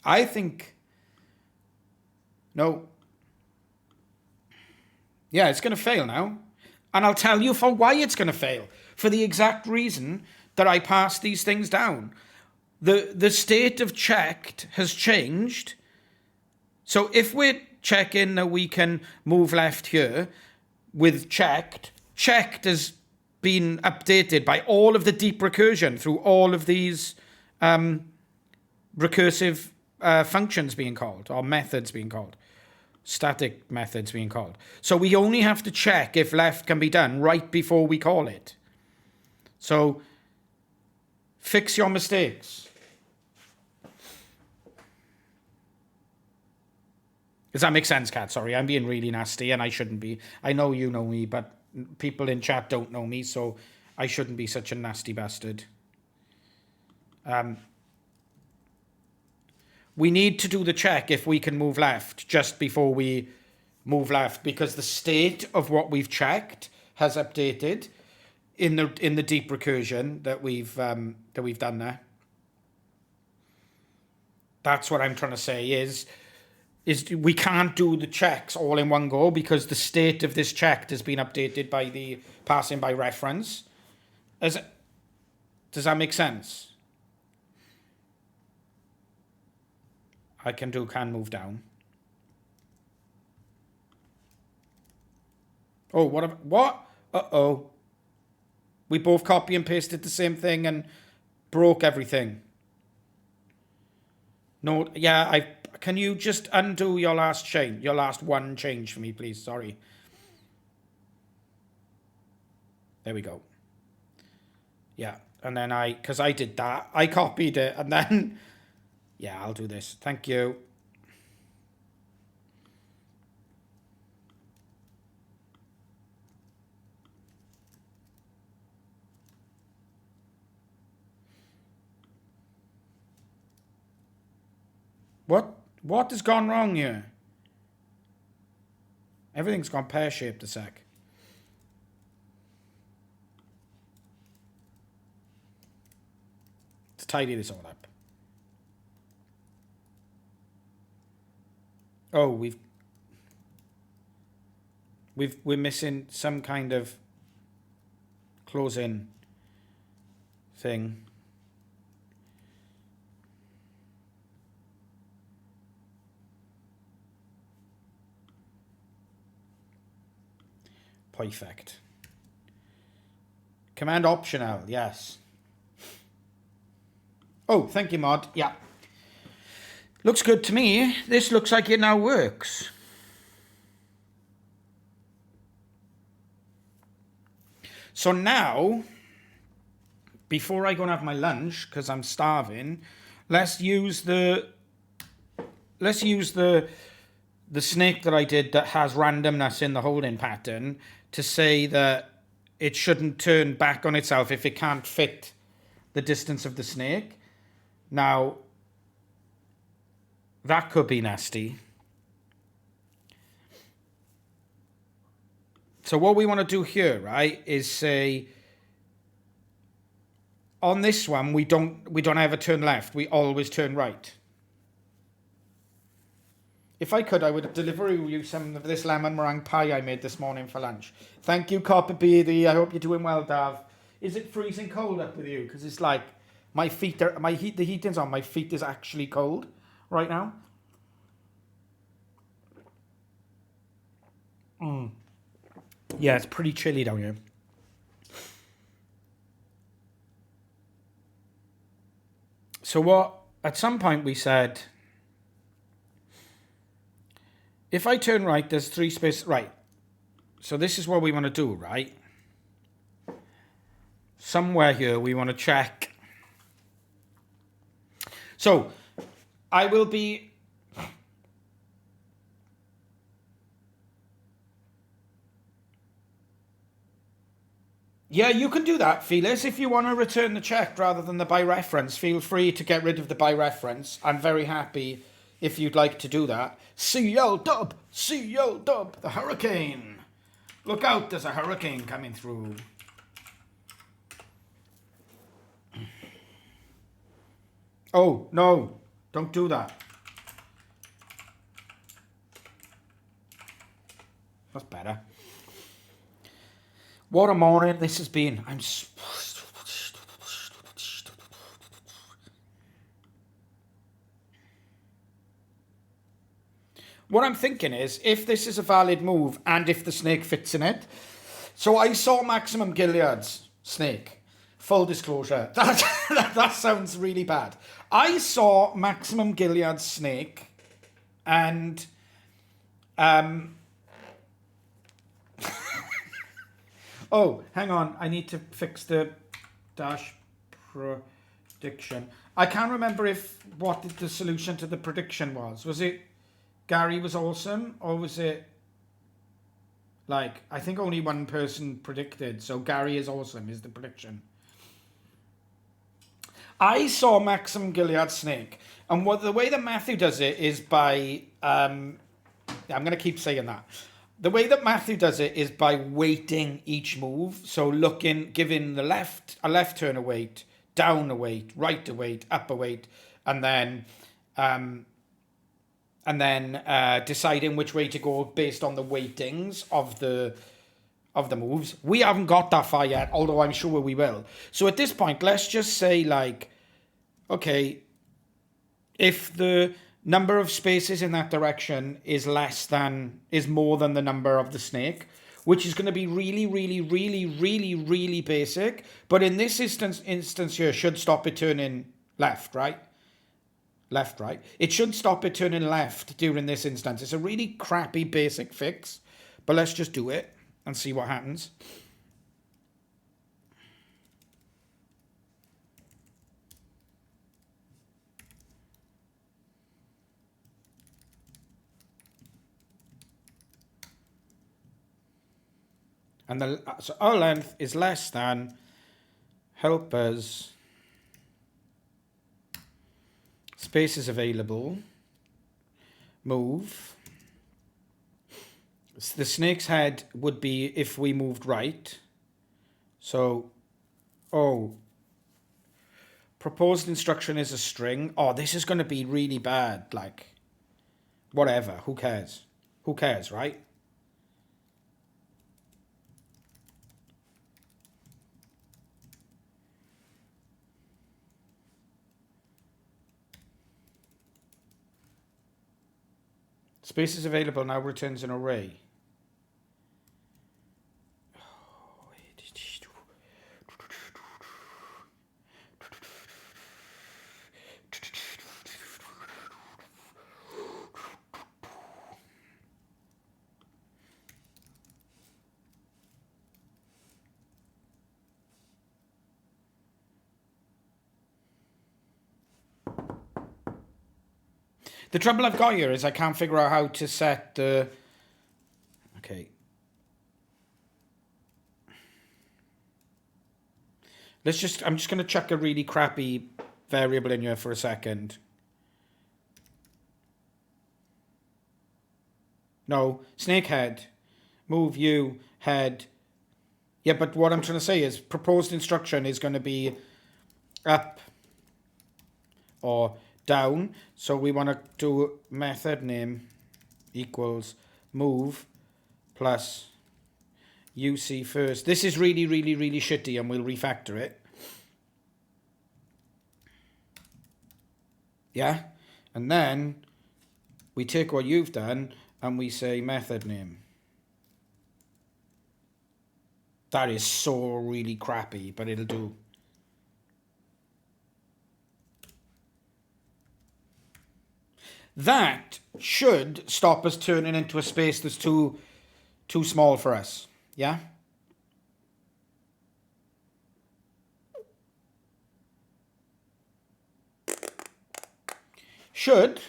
I think... No. Yeah, it's going to fail now. And I'll tell you for why it's going to fail. For the exact reason that I passed these things down. The state of checked has changed. So if we're checking that we can move left here with checked has been updated by all of the deep recursion through all of these recursive functions being called, or methods being called. Static methods being called. So we only have to check if left can be done right before we call it. So fix your mistakes. Does that make sense, Kat? Sorry, I'm being really nasty and I shouldn't be. I know you know me, but people in chat don't know me, so I shouldn't be such a nasty bastard. We need to do the check if we can move left just before we move left, because the state of what we've checked has updated in the deep recursion that we've done there. That's what I'm trying to say is we can't do the checks all in one go because the state of this checked has been updated by the passing by reference. Does that make sense? I can move down. Oh, what? Uh-oh. We both copy and pasted the same thing and broke everything. No, yeah, can you just undo your last change, your last one change for me, please? Sorry. There we go. Yeah, and then because I did that, I copied it, and then, yeah, I'll do this. Thank you. What has gone wrong here? Everything's gone pear-shaped a sec. Let's tidy this all up. Oh, we're missing some kind of close-in thing. Perfect. Command optional, yes. Oh, thank you, Mod. Yeah. Looks good to me. This looks like it now works. So now, before I go and have my lunch, because I'm starving, let's use the snake that I did that has randomness in the holding pattern to say that it shouldn't turn back on itself if it can't fit the distance of the snake. Now, that could be nasty. So what we want to do here, right, is say on this one, we don't ever turn left. We always turn right. If I could, I would deliver you some of this lemon meringue pie I made this morning for lunch. Thank you, Copper Beardy. I hope you're doing well, Dav. Is it freezing cold up with you? Because it's like my feet are, the heating's on. My feet is actually cold right now. Yeah, it's pretty chilly down here. So what? At some point we said, if I turn right, there's 3 spaces. Right. So this is what we want to do, right? Somewhere here we want to check. So I will be... Yeah, you can do that, Felix. If you want to return the check rather than the by reference, feel free to get rid of the by reference. I'm very happy if you'd like to do that. CL Dub! CL Dub! The hurricane! Look out, there's a hurricane coming through. Oh, no. Don't do that. That's better. What a morning this has been. What I'm thinking is, if this is a valid move and if the snake fits in it. So I saw Maximum Gilead's snake. Full disclosure. That sounds really bad. I saw Maximum Gilead's snake and... Oh, hang on. I need to fix the dash prediction. I can't remember what the solution to the prediction was. Was it Gary was awesome, or was it like, I think only one person predicted, so Gary is awesome is the prediction. I saw Maximum Gilead snake, and the way that Matthew does it is by I'm going to keep saying that. The way that Matthew does it is by weighting each move. So giving the left a left turn a weight, down a weight, right a weight, up a weight, and then deciding which way to go based on the weightings of the moves. We haven't got that far yet, although I'm sure we will. So at this point, let's just say, like, okay, if the number of spaces in that direction is more than the number of the snake, which is going to be really, really, really, really, really basic. But in this instance here, should stop it turning left, right? Left, right. It should stop it turning left during this instance. It's a really crappy basic fix, but let's just do it and see what happens. And so our length is less than helpers spaces available move. The snake's head would be if we moved right. So, proposed instruction is a string. Oh, this is going to be really bad. Like, whatever. Who cares? Who cares, right? Spaces available now returns an array. The trouble I've got here is I can't figure out how to set the... Okay. I'm just going to chuck a really crappy variable in here for a second. No, snake head. Move you, head. Yeah, but what I'm trying to say is proposed instruction is going to be up or down. So we want to do method name equals move plus UC first. This is really, really, really shitty, and we'll refactor it. Yeah? And then we take what you've done and we say method name. That is so really crappy, but it'll do. That should stop us turning into a space that's too small for us. Yeah? Should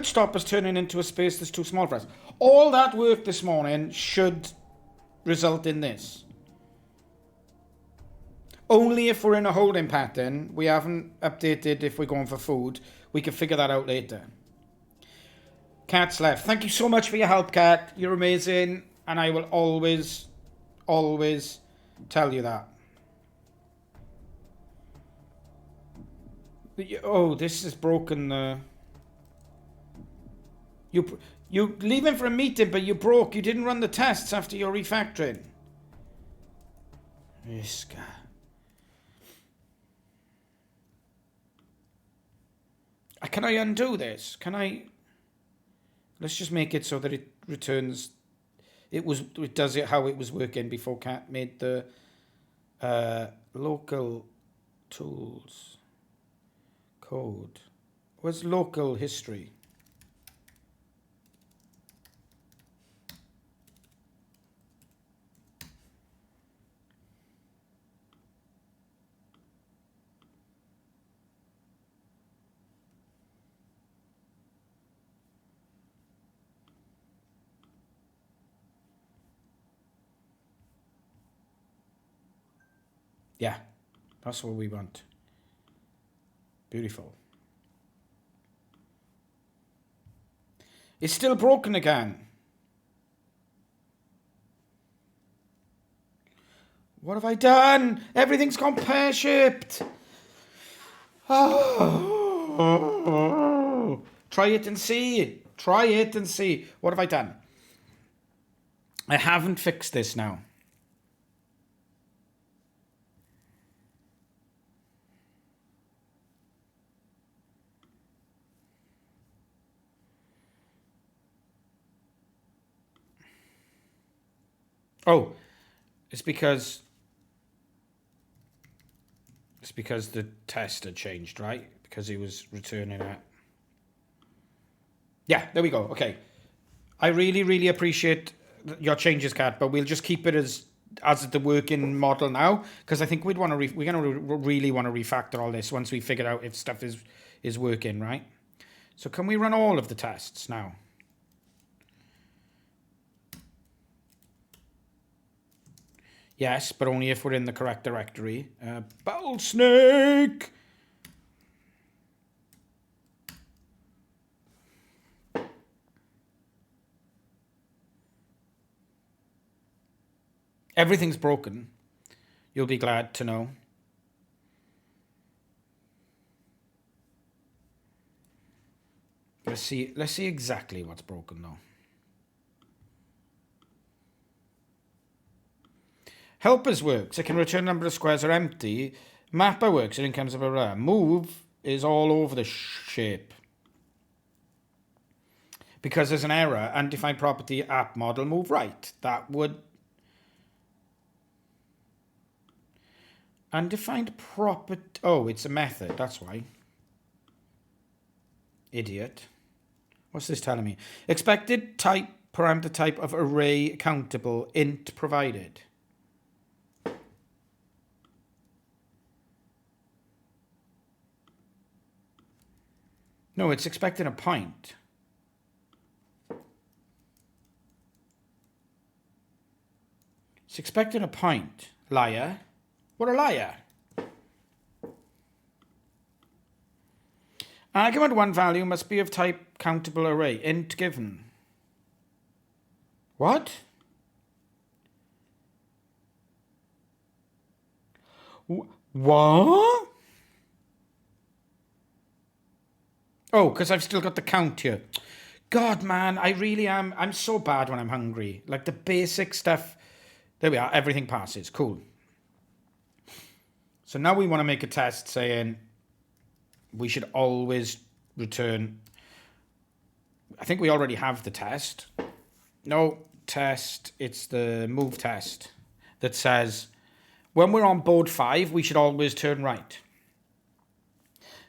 stop us turning into a space that's too small for us. All that work this morning should result in this. Only if we're in a holding pattern, we haven't updated if we're going for food. We can figure that out later. Cat's left. Thank you so much for your help, Cat. You're amazing, and I will always, always tell you that. Oh, this is broken. You leaving for a meeting, but you broke. You didn't run the tests after your refactoring. This guy. Can I undo this? Can I? Let's just make it so that it returns. It does it how it was working before Cat made the local tools code. Where's local history? Yeah, that's what we want. Beautiful. It's still broken again. What have I done? Everything's gone pear-shaped. Oh. Try it and see. Try it and see. What have I done? I haven't fixed this now. Oh, it's because the test had changed, right? Because he was returning it. Yeah, there we go. Okay. I really, really appreciate your changes, Kat, but we'll just keep it as the working model now, because I think we're gonna really want to refactor all this once we figure out if stuff is working, right? So can we run all of the tests now? Yes, but only if we're in the correct directory. Bowl snake! Everything's broken. You'll be glad to know. Let's see exactly what's broken though. Helpers works. It can return number of squares are empty. Mapper works. It comes up a move is all over the shape. Because there's an error. Undefined property app model move right. That would... Undefined property... Oh, it's a method. That's why. Idiot. What's this telling me? Expected type, parameter type of array countable, int provided. No, it's expecting a point. It's expecting a point. Liar. What a liar. Argument 1 value must be of type countable array. Int given. What? What? Oh, because I've still got the count here. God, man, I really am. I'm so bad when I'm hungry. Like the basic stuff. There we are. Everything passes. Cool. So now we want to make a test saying we should always return. I think we already have the test. No, test. It's the move test that says when we're on board 5, we should always turn right.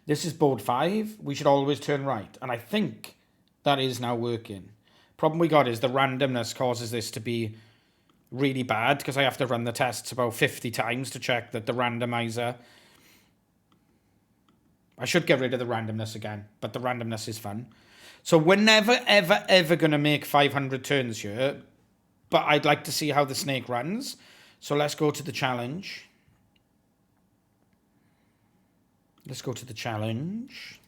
This is board 5. We should always turn right. And I think that is now working. Problem we got is the randomness causes this to be really bad because I have to run the tests about 50 times to check that the randomizer... I should get rid of the randomness again, but the randomness is fun. So we're never, ever, ever going to make 500 turns here, but I'd like to see how the snake runs. So let's go to the challenge. Let's go to the challenge.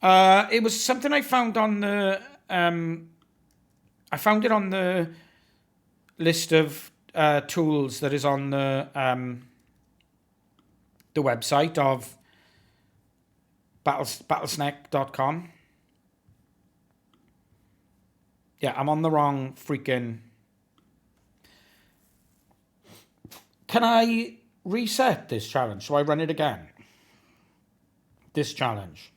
It was something I found on the... I found it on the list of tools that is on the website of battlesnek.com. Yeah, I'm on the wrong freaking... Can I reset this challenge? So I run it again. This challenge.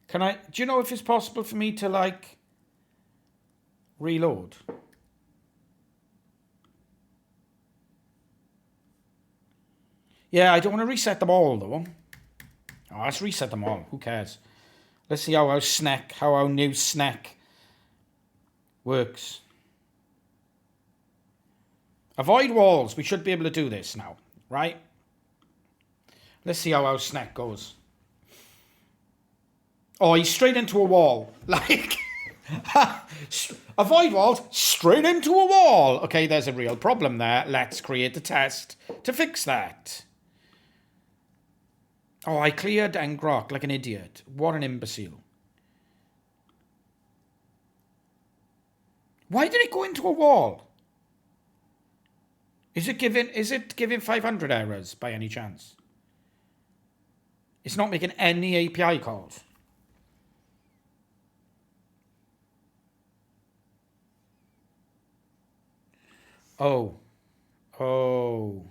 Can I... Do you know if it's possible for me to, like, reload? Yeah, I don't want to reset them all, though. Oh, let's reset them all. Who cares? Let's see how our new snek works. Avoid walls. We should be able to do this now, right? Let's see how our snek goes. Oh, he's straight into a wall. Like, avoid walls, straight into a wall. Okay, there's a real problem there. Let's create a test to fix that. Oh, I cleared Engrok like an idiot. What an imbecile. Why did it go into a wall? Is it giving 500 errors by any chance? It's not making any API calls. Oh. Oh.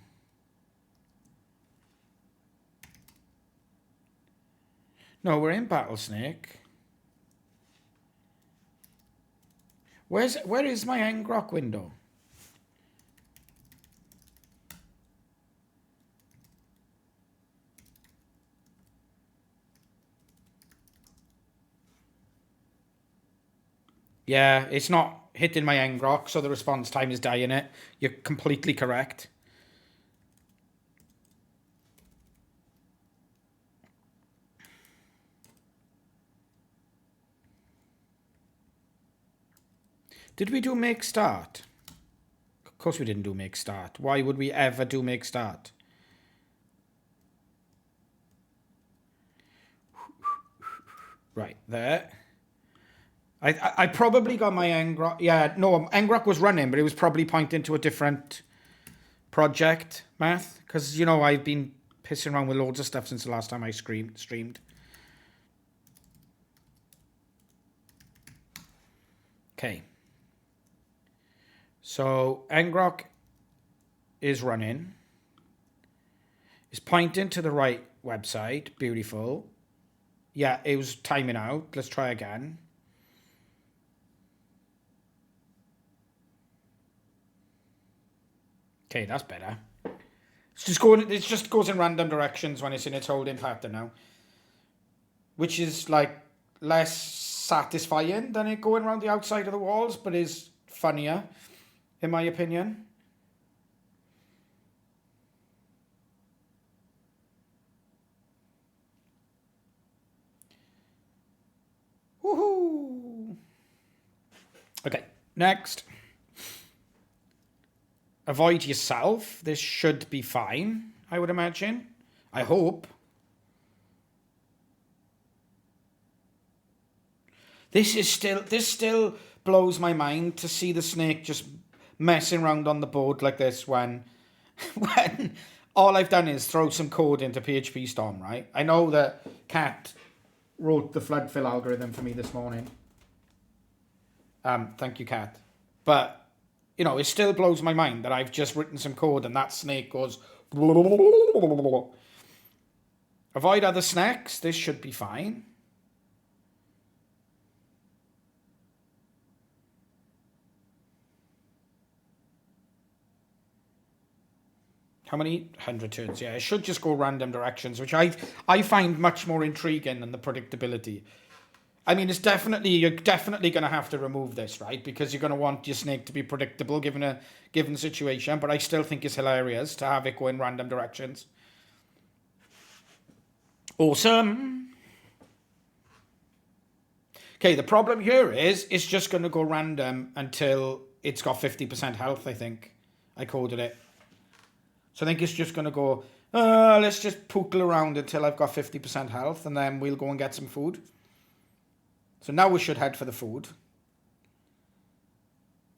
No, we're in Battlesnake. Where is my Engrok window? Yeah, it's not hitting my Engrok, so the response time is dying it. You're completely correct. Did we do make start? Of course we didn't do make start. Why would we ever do make start? Right, there. I probably got my Engrok. Yeah, no, Engrok was running, but it was probably pointing to a different project, Math. Because, you know, I've been pissing around with loads of stuff since the last time I streamed. Okay. So, Engrok is running. It's pointing to the right website. Beautiful. Yeah, it was timing out. Let's try again. Okay, that's better. It just goes in random directions when it's in its holding pattern now. Which is like less satisfying than it going around the outside of the walls, but is funnier, in my opinion. Woohoo! Okay, next. Avoid yourself. This should be fine, I would imagine. I hope. This still blows my mind to see the snake just messing around on the board like this when when all I've done is throw some code into PHP Storm, right? I know that Kat wrote the flood fill algorithm for me this morning. Thank you, Kat. But, you know, it still blows my mind that I've just written some code and that snake goes... Avoid other snakes. This should be fine. How many? 100 turns. Yeah, it should just go random directions, which I find much more intriguing than the predictability. I mean, you're definitely going to have to remove this, right? Because you're going to want your snake to be predictable given a given situation. But I still think it's hilarious to have it go in random directions. Awesome. Okay, the problem here is it's just going to go random until it's got 50% health, I think. I coded it. So I think it's just going to go, let's just poodle around until I've got 50% health, and then we'll go and get some food. So now we should head for the food.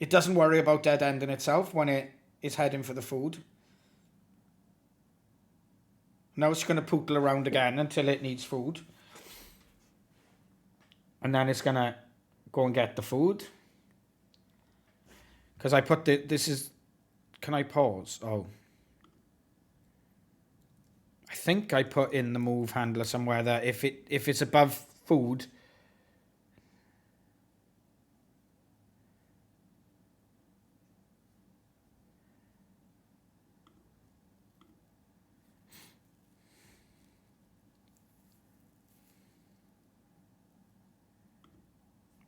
It doesn't worry about dead ending itself when it is heading for the food. Now it's going to poodle around again until it needs food. And then it's going to go and get the food. Because I put this is... Can I pause? Oh. I think I put in the move handler somewhere that if it's above food...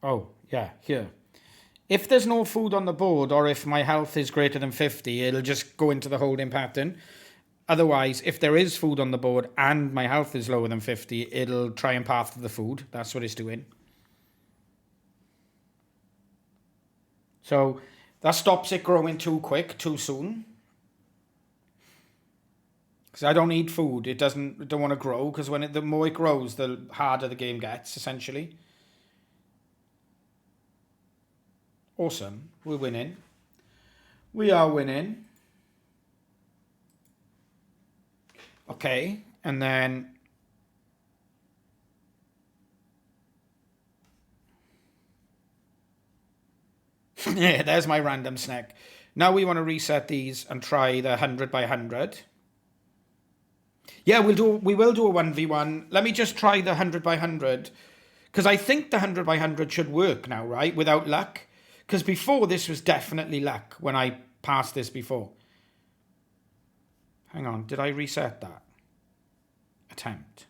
Oh, yeah, here. If there's no food on the board, or if my health is greater than 50, it'll just go into the holding pattern. Otherwise, if there is food on the board and my health is lower than 50, it'll try and path to the food. That's what it's doing. So that stops it growing too quick, too soon. Because I don't eat food. It don't want to grow, because the more it grows, the harder the game gets, essentially. Awesome. We're winning. We are winning. Okay. And then... yeah, there's my random snack. Now we want to reset these and try the 100 by 100. Yeah, we will do a 1v1. Let me just try the 100 by 100. Because I think the 100 by 100 should work now, right? Without luck. Because before, this was definitely luck when I passed this before. Hang on, did I reset that? Attempt.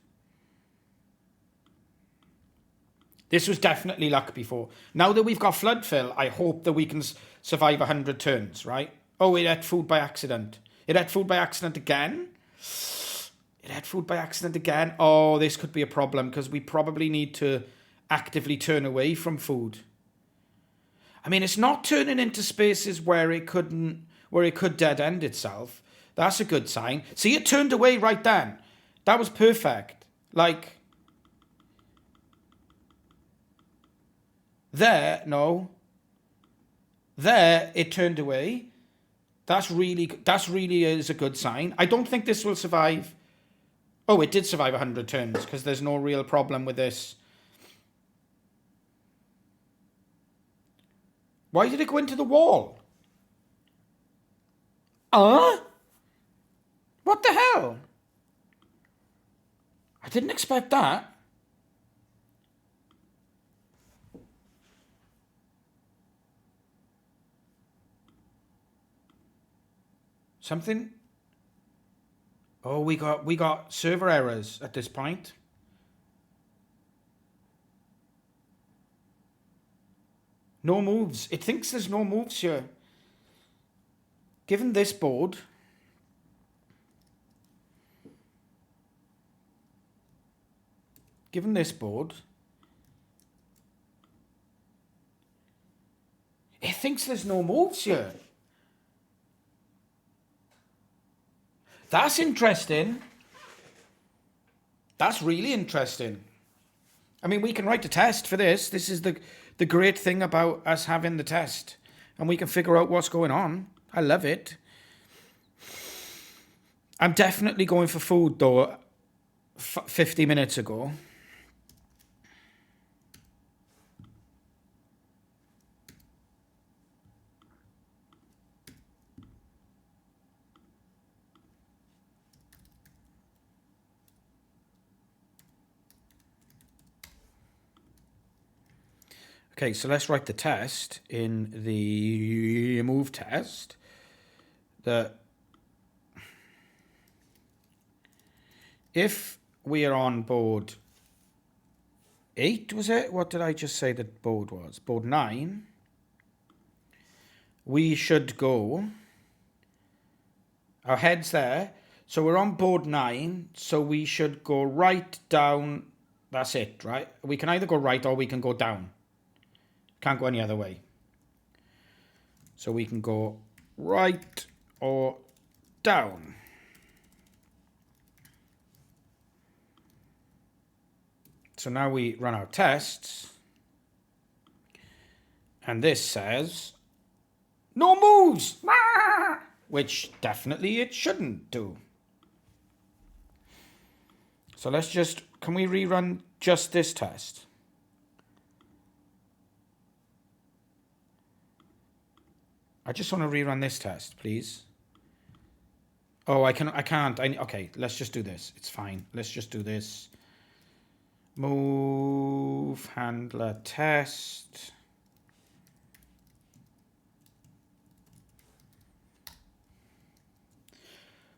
This was definitely luck before. Now that we've got flood fill, I hope that we can survive 100 turns, right? Oh, it had food by accident. It had food by accident again? It had food by accident again? Oh, this could be a problem because we probably need to actively turn away from food. I mean, it's not turning into spaces where it could dead end itself. That's a good sign. See, it turned away right then. That was perfect. Like, there, no. There, it turned away. That's really is a good sign. I don't think this will survive. Oh, it did survive 100 turns because there's no real problem with this. Why did it go into the wall? What the hell? I didn't expect that. Something... Oh, we got server errors at this point. No moves. It thinks there's no moves here. Given this board... Given this board... It thinks there's no moves here. That's interesting. That's really interesting. I mean, we can write a test for this. This is the great thing about us having the test. and we can figure out what's going on. I love it. I'm definitely going for food, though, 50 minutes ago. Okay, so let's write the test in the move test that if we are on board 8, was it? What did I just say that board was? Board 9. We should go. Our head's there. So we're on board 9. So we should go right down. That's it, right? We can either go right or we can go down. Can't go any other way. So we can go right or down. So now we run our tests. And this says, no moves! Which definitely it shouldn't do. So let's just, can we rerun just this test? I just want to rerun this test, please. Oh, I can't. Okay, let's just do this. It's fine. Let's just do this. Move handler test.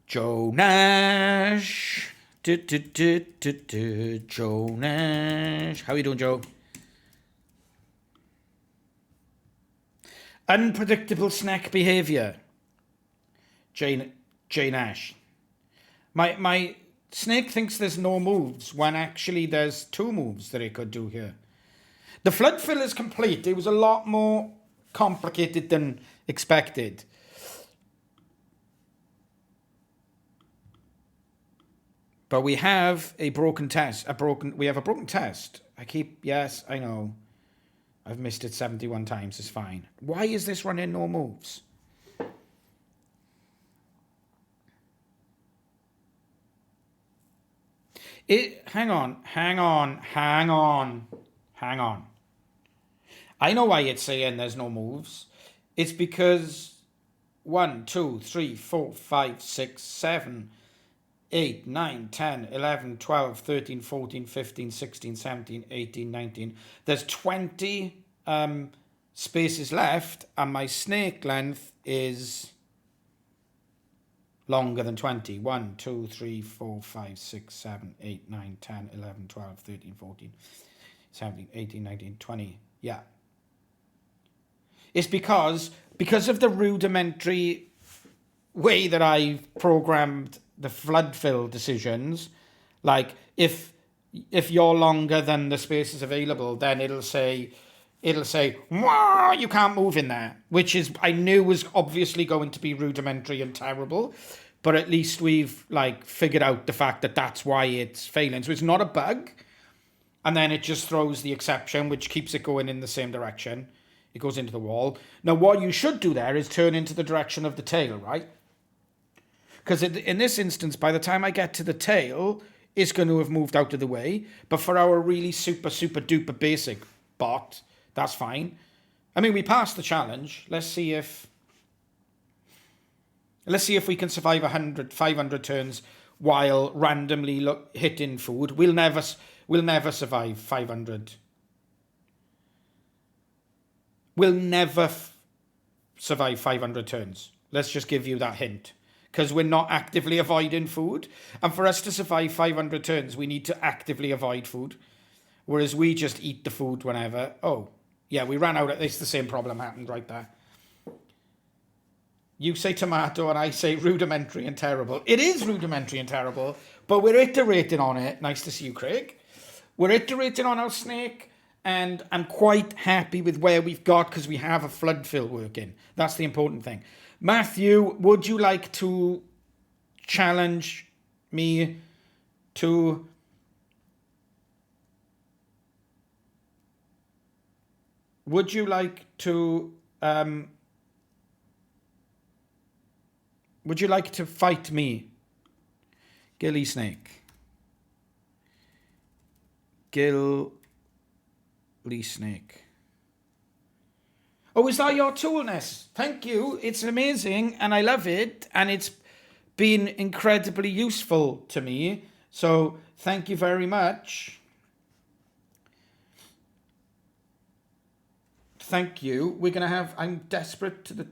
Joe Nash. Joe Nash. How are you doing, Joe? Unpredictable snack behavior. Jane Nash. My snake thinks there's no moves when actually there's 2 moves that it could do here. The flood fill is complete. It was a lot more complicated than expected. But we have a broken test. We have a broken test. Yes, I know. I've missed it 71 times. It's fine. Why is this running no moves? Hang on. I know why it's saying there's no moves. It's because 1, 2, 3, 4, 5, 6, 7, 8, 9, 10, 11, 12, 13, 14, 15, 16, 17, 18, 19. There's 20 spaces left, and my snake length is longer than 20. 1, 2, 3, 4, 5, 6, 7, 8, 9, 10, 11, 12, 13, 14, 17, 18, 19, 20. Yeah. It's because of the rudimentary way that I've programmed the flood fill decisions, like if you're longer than the spaces available, then it'll say, wow, you can't move in there, which is, I knew was obviously going to be rudimentary and terrible, but at least we've figured out the fact that that's why it's failing. So it's not a bug, and then it just throws the exception, which keeps it going in the same direction. It goes into the wall. Now, what you should do there is turn into the direction of the tail, right? Because in this instance, by the time I get to the tail, it's going to have moved out of the way. But for our really super, super duper basic bot, that's fine. I mean, we passed the challenge. Let's see if we can survive 500 turns while randomly hitting food. We'll never survive 500. We'll never survive 500 turns. Let's just give you that hint. Because we're not actively avoiding food. And for us to survive 500 turns, we need to actively avoid food. Whereas we just eat the food whenever. Oh, yeah, we ran out of this. The same problem happened right there. You say tomato and I say rudimentary and terrible. It is rudimentary and terrible, but we're iterating on it. Nice to see you, Craig. We're iterating on our snake, and I'm quite happy with where we've got because we have a flood fill working. That's the important thing. Matthew, would you like to challenge me to Would you like to fight me? Gilly snake. Gilly snake. Oh, is that your toolness? Thank you. It's amazing and I love it. And it's been incredibly useful to me. So thank you very much. Thank you. We're going to have... I'm desperate to the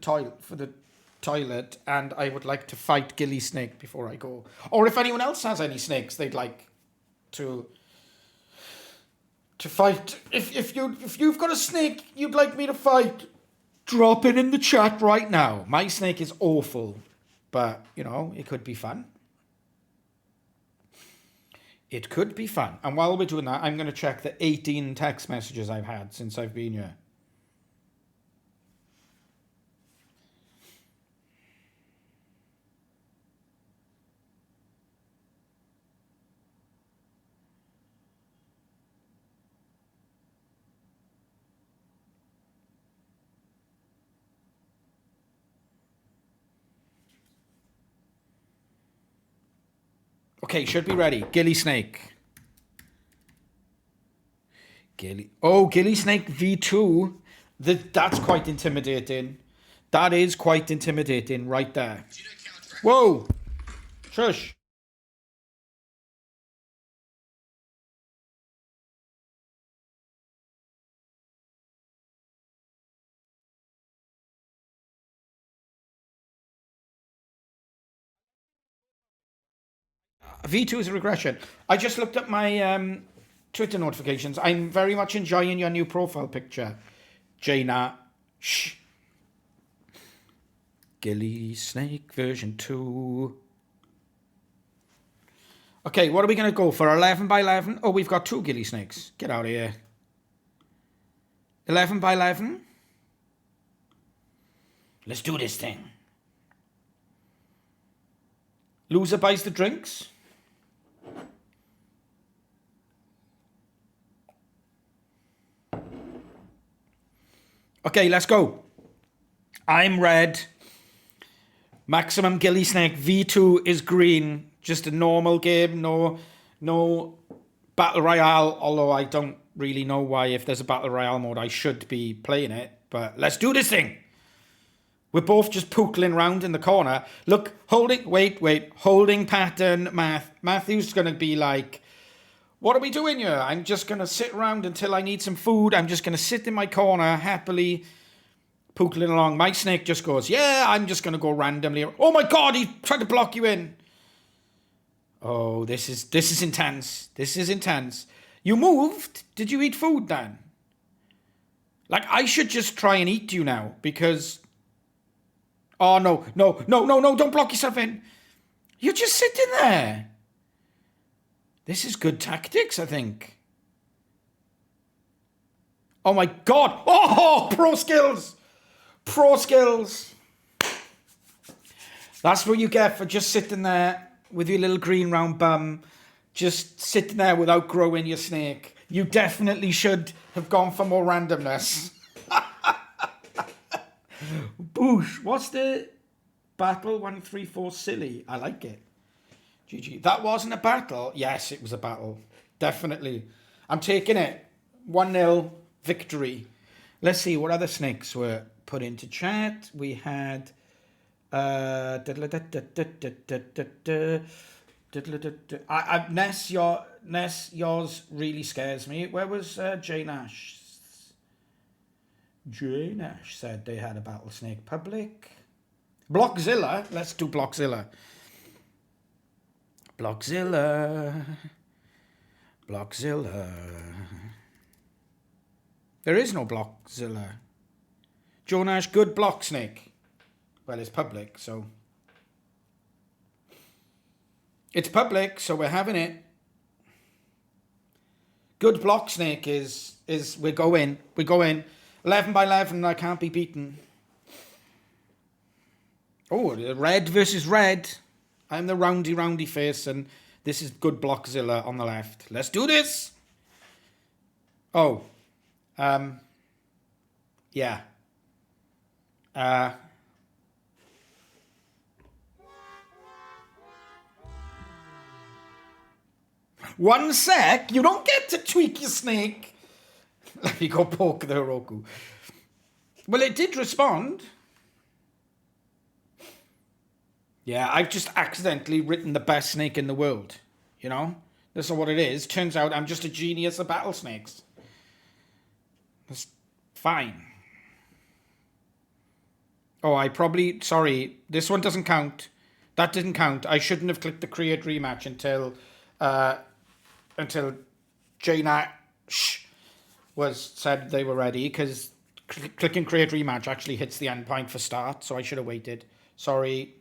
toilet and I would like to fight Gilly Snake before I go. Or if anyone else has any snakes they'd like to fight. If you've got a snake you'd like me to fight, drop it in the chat right now. My snake is awful, but you know, it could be fun. It could be fun. And while we're doing that, I'm going to check the 18 text messages I've had since I've been here. Okay, should be ready. Gilly Snake. Gilly Snake V2. That's quite intimidating. That is quite intimidating right there. Whoa! Shush. V2 is a regression. I just looked at my Twitter notifications. I'm very much enjoying your new profile picture, Jaina. Shh. Gilly Snake version 2. Okay, what are we going to go for? 11 by 11? Oh, we've got 2 Gilly Snakes. Get out of here. 11 by 11? Let's do this thing. Loser buys the drinks. Okay, let's go. I'm red. Maximum Gilly Snake. V2 is green. Just a normal game. No Battle Royale. Although I don't really know why, if there's a Battle Royale mode, I should be playing it. But let's do this thing. We're both just pootling around in the corner. Look, holding pattern, Matthew's going to be like, what are we doing here? I'm just going to sit around until I need some food. I'm just going to sit in my corner, happily pootling along. My snake just goes, yeah, I'm just going to go randomly. Oh my God, he tried to block you in. Oh, this is intense. This is intense. You moved? Did you eat food then? Like, I should just try and eat you now because... Oh, no, don't block yourself in. You're just sitting there. This is good tactics, I think. Oh, my God. Oh, pro skills. Pro skills. That's what you get for just sitting there with your little green round bum. Just sitting there without growing your snake. You definitely should have gone for more randomness. Boosh. What's the battle? 134 silly. I like it. GG. That wasn't a battle. Yes, it was a battle. Definitely. I'm taking it. 1-0 victory. Let's see what other snakes were put into chat. We had Ness, yours really scares me. Where was Jay Nash? Jay Nash said they had a battle snake public. Blockzilla. Let's do Blockzilla. Blockzilla. There is no Blockzilla. Joe Nash, good block snake. Well, it's public, so... It's public, so we're having it. Good block snake is we're going. 11 by 11, I can't be beaten. Oh, red versus red. I'm the roundy face, and this is good Blockzilla on the left. Let's do this. Oh. Yeah. 1 sec. You don't get to tweak your snake. Let me go poke the Heroku. Well, it did respond. Yeah, I've just accidentally written the best snake in the world. You know? This is what it is. Turns out I'm just a genius at battle snakes. That's fine. Oh, I probably... Sorry, this one doesn't count. That didn't count. I shouldn't have clicked the create rematch until Jaina said they were ready, because clicking create rematch actually hits the endpoint for start, so I should have waited. Sorry.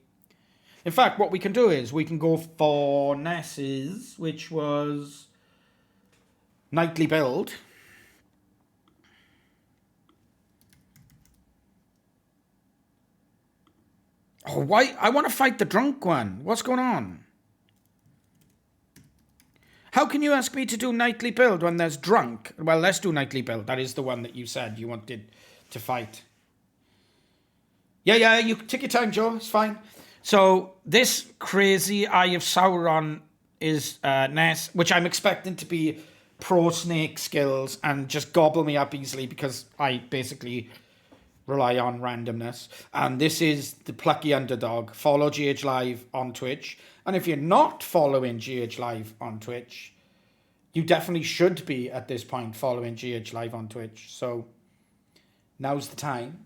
In fact, what we can do is we can go for Ness's, which was nightly build. Oh, why? I want to fight the drunk one. What's going on? How can you ask me to do nightly build when there's drunk? Well, let's do nightly build. That is the one that you said you wanted to fight. Yeah, you take your time, Joe. It's fine. So this crazy Eye of Sauron is Ness, which I'm expecting to be pro snake skills and just gobble me up easily because I basically rely on randomness. And this is the plucky underdog. Follow GH Live on Twitch. And if you're not following GH Live on Twitch, you definitely should be at this point following GH Live on Twitch. So now's the time.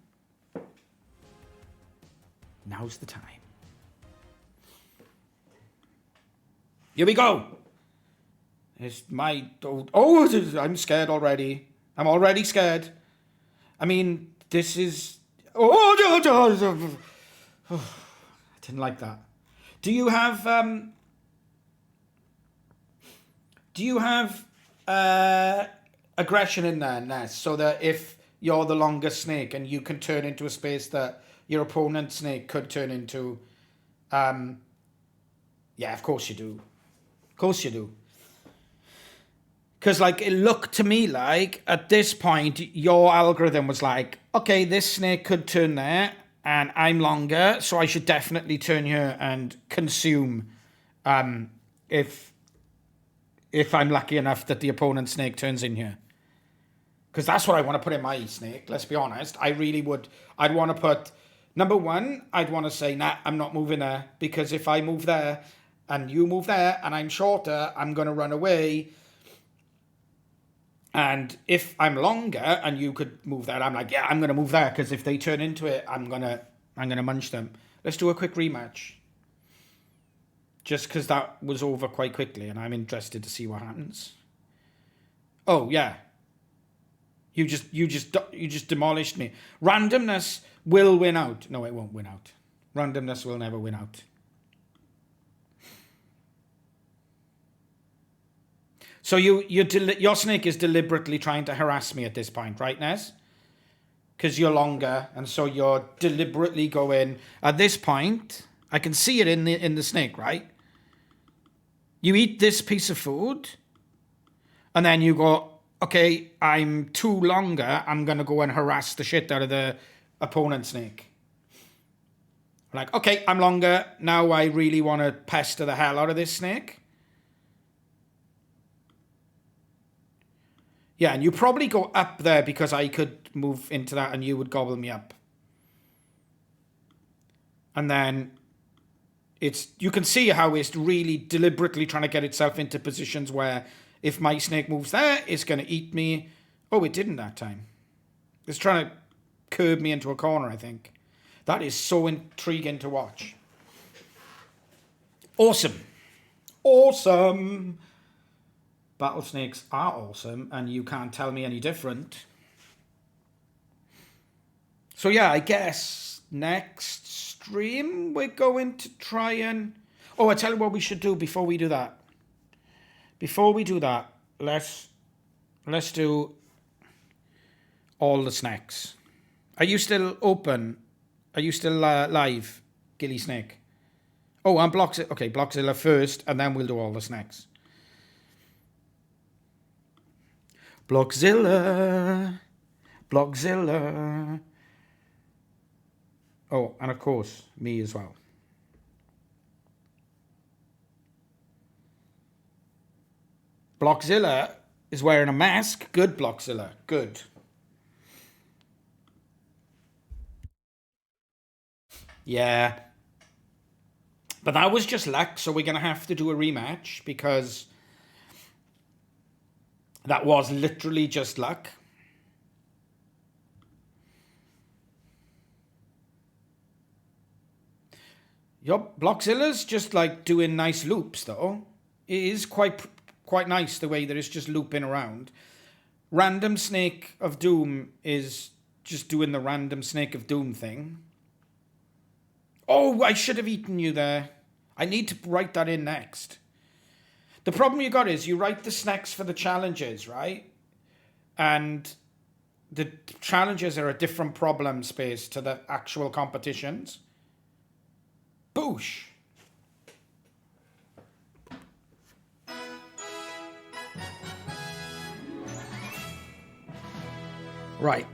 Now's the time. Here we go. It's my... Oh, I'm scared already. I'm already scared. I mean, this is... Oh, I didn't like that. Do you have aggression in there, Ness, so that if you're the longest snake and you can turn into a space that your opponent's snake could turn into? Yeah, of course you do. Of course you do. Because, like, it looked to me like, at this point, your algorithm was like, okay, this snake could turn there, and I'm longer, so I should definitely turn here and consume if I'm lucky enough that the opponent's snake turns in here. Because that's what I want to put in my snake, let's be honest. I really would. I'd want to put... Number one, I'd want to say, nah, I'm not moving there. Because if I move there, and you move there, and I'm shorter, I'm going to run away. And if I'm longer, and you could move there, I'm like, yeah, I'm going to move there. Because if they turn into it, I'm gonna munch them. Let's do a quick rematch. Just because that was over quite quickly, and I'm interested to see what happens. Oh, yeah. You just demolished me. Randomness will win out. No, it won't win out. Randomness will never win out. So your snake is deliberately trying to harass me at this point, right, Nez? Because you're longer, and so you're deliberately going... At this point, I can see it in the snake, right? You eat this piece of food, and then you go... Okay, I'm too longer. I'm going to go and harass the shit out of the opponent snake. Like, okay, I'm longer. Now I really want to pester the hell out of this snake. Yeah, and you probably go up there because I could move into that and you would gobble me up. And then you can see how it's really deliberately trying to get itself into positions where... If my snake moves there, it's going to eat me. Oh, it didn't that time. It's trying to curb me into a corner, I think. That is so intriguing to watch. Awesome. Awesome. Battle snakes are awesome, and you can't tell me any different. So yeah, I guess next stream we're going to try and... Oh, I tell you what we should do before we do that. Before we do that, let's do all the snacks. Are you still open? Are you still live, Gilly Snake? Oh, and Blockzilla. Okay, Blockzilla first, and then we'll do all the snacks. Blockzilla. Blockzilla. Oh, and of course, me as well. Blockzilla is wearing a mask. Good, Blockzilla. Good. Yeah. But that was just luck, so we're going to have to do a rematch because that was literally just luck. Your Blockzilla's just like doing nice loops though. It is quite nice the way that it's just looping around. Random Snake of Doom is just doing the random Snake of Doom thing. Oh, I should have eaten you there. I need to write that in next. The problem you got is you write the snacks for the challenges, right? And the challenges are a different problem space to the actual competitions. Boosh. Right.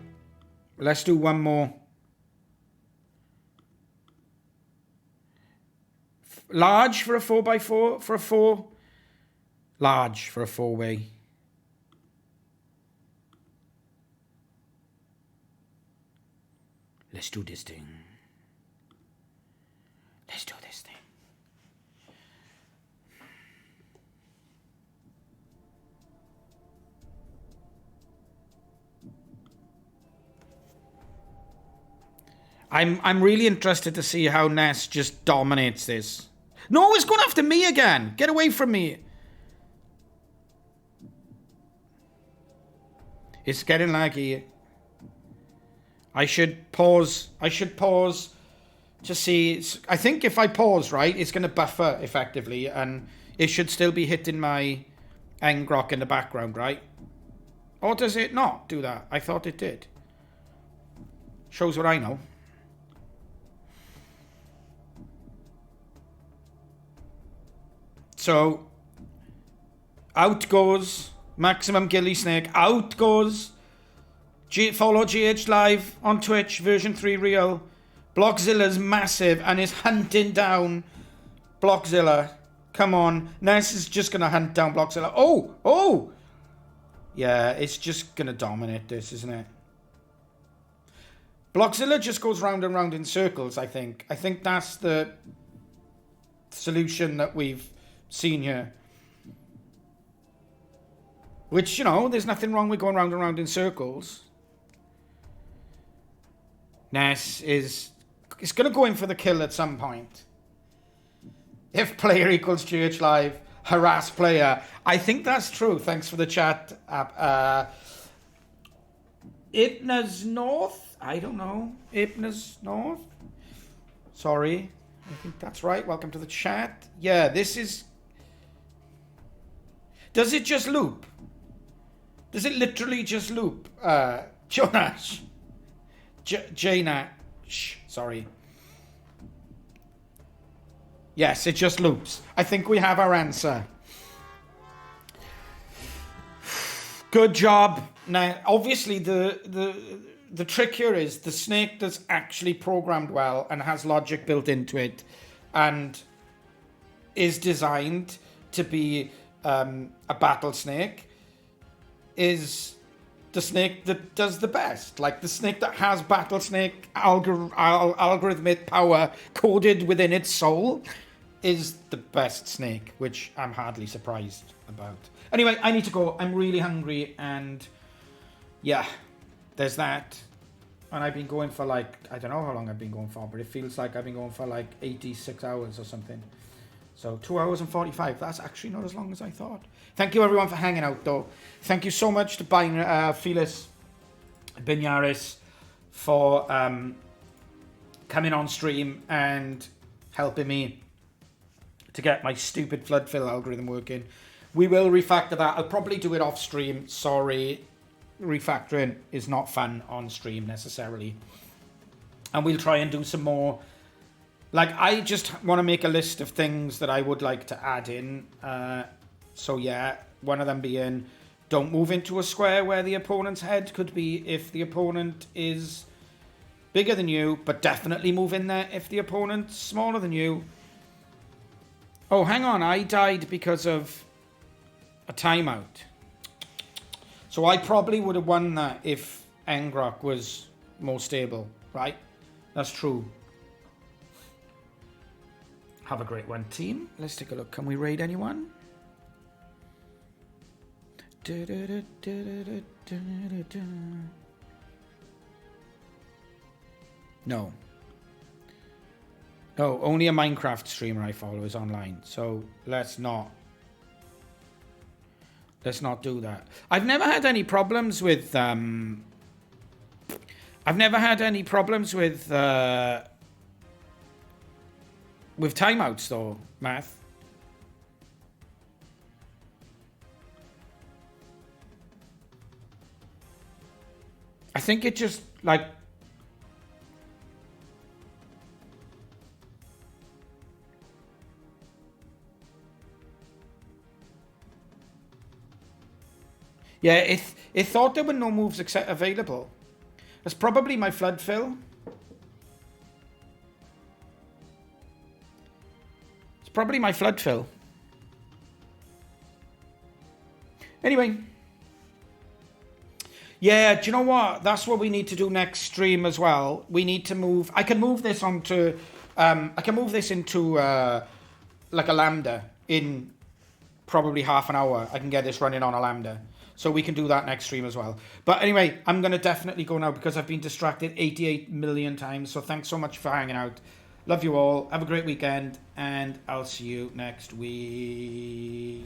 Let's do one more. Large for a 4x4, for a 4. Large for a 4-way. Let's do this thing. Let's do this thing. I'm really interested to see how Ness just dominates this. No, it's going after me again. Get away from me. It's getting laggy. I should pause to see. I think if I pause, right, it's going to buffer effectively, and it should still be hitting my Engrok in the background, right? Or does it not do that? I thought it did. Shows what I know. So, out goes Maximum Gilly Snake. Out goes. Follow GH Live on Twitch, version 3 real. Blockzilla's massive and is hunting down Blockzilla. Come on. Ness is just going to hunt down Blockzilla. Oh! Yeah, it's just going to dominate this, isn't it? Blockzilla just goes round and round in circles, I think. I think that's the solution that we've seen here. Which, you know, there's nothing wrong with going round and round in circles. Ness is going to go in for the kill at some point. If player equals GH Live, harass player. I think that's true. Thanks for the chat. Ipna's North? I don't know. Ipna's North? Sorry. I think that's right. Welcome to the chat. Yeah, this is... Does it just loop? Does it literally just loop? Jonash. Janash. Sorry. Yes, it just loops. I think we have our answer. Good job. Now, obviously, the trick here is the snake that's actually programmed well and has logic built into it and is designed to be a battle snake is the snake that does the best. Like the snake that has battle snake algorithmic power coded within its soul is the best snake, which I'm hardly surprised about. Anyway, I need to go. I'm really hungry, and yeah, there's that. And I've been going for like, I don't know how long I've been going for, but it feels like I've been going for like 86 hours or something. So 2 hours and 45. That's actually not as long as I thought. Thank you everyone for hanging out though. Thank you so much to Felis Binyaris for coming on stream and helping me to get my stupid flood fill algorithm working. We will refactor that. I'll probably do it off stream. Sorry. Refactoring is not fun on stream necessarily. And we'll try and do some more. Like, I just want to make a list of things that I would like to add in. So yeah, one of them being, don't move into a square where the opponent's head could be if the opponent is bigger than you, but definitely move in there if the opponent's smaller than you. Oh, hang on, I died because of A timeout. So I probably would have won that if Ngrok was more stable, right? That's true. Have a great one, team. Let's take a look. Can we raid anyone? No. No, only a Minecraft streamer I follow is online. So let's not do that. I've never had any problems with with timeouts though, Math. I think it just like yeah, it thought there were no moves available. That's probably my flood fill. It's probably my flood fill. Anyway. Yeah, do you know what? That's what we need to do next stream as well. We need to move. I can move this onto. I can move this into like a lambda in probably half an hour. I can get this running on a lambda, so we can do that next stream as well. But anyway, I'm gonna definitely go now because I've been distracted 88 million times. So thanks so much for hanging out. Love you all. Have a great weekend, and I'll see you next week.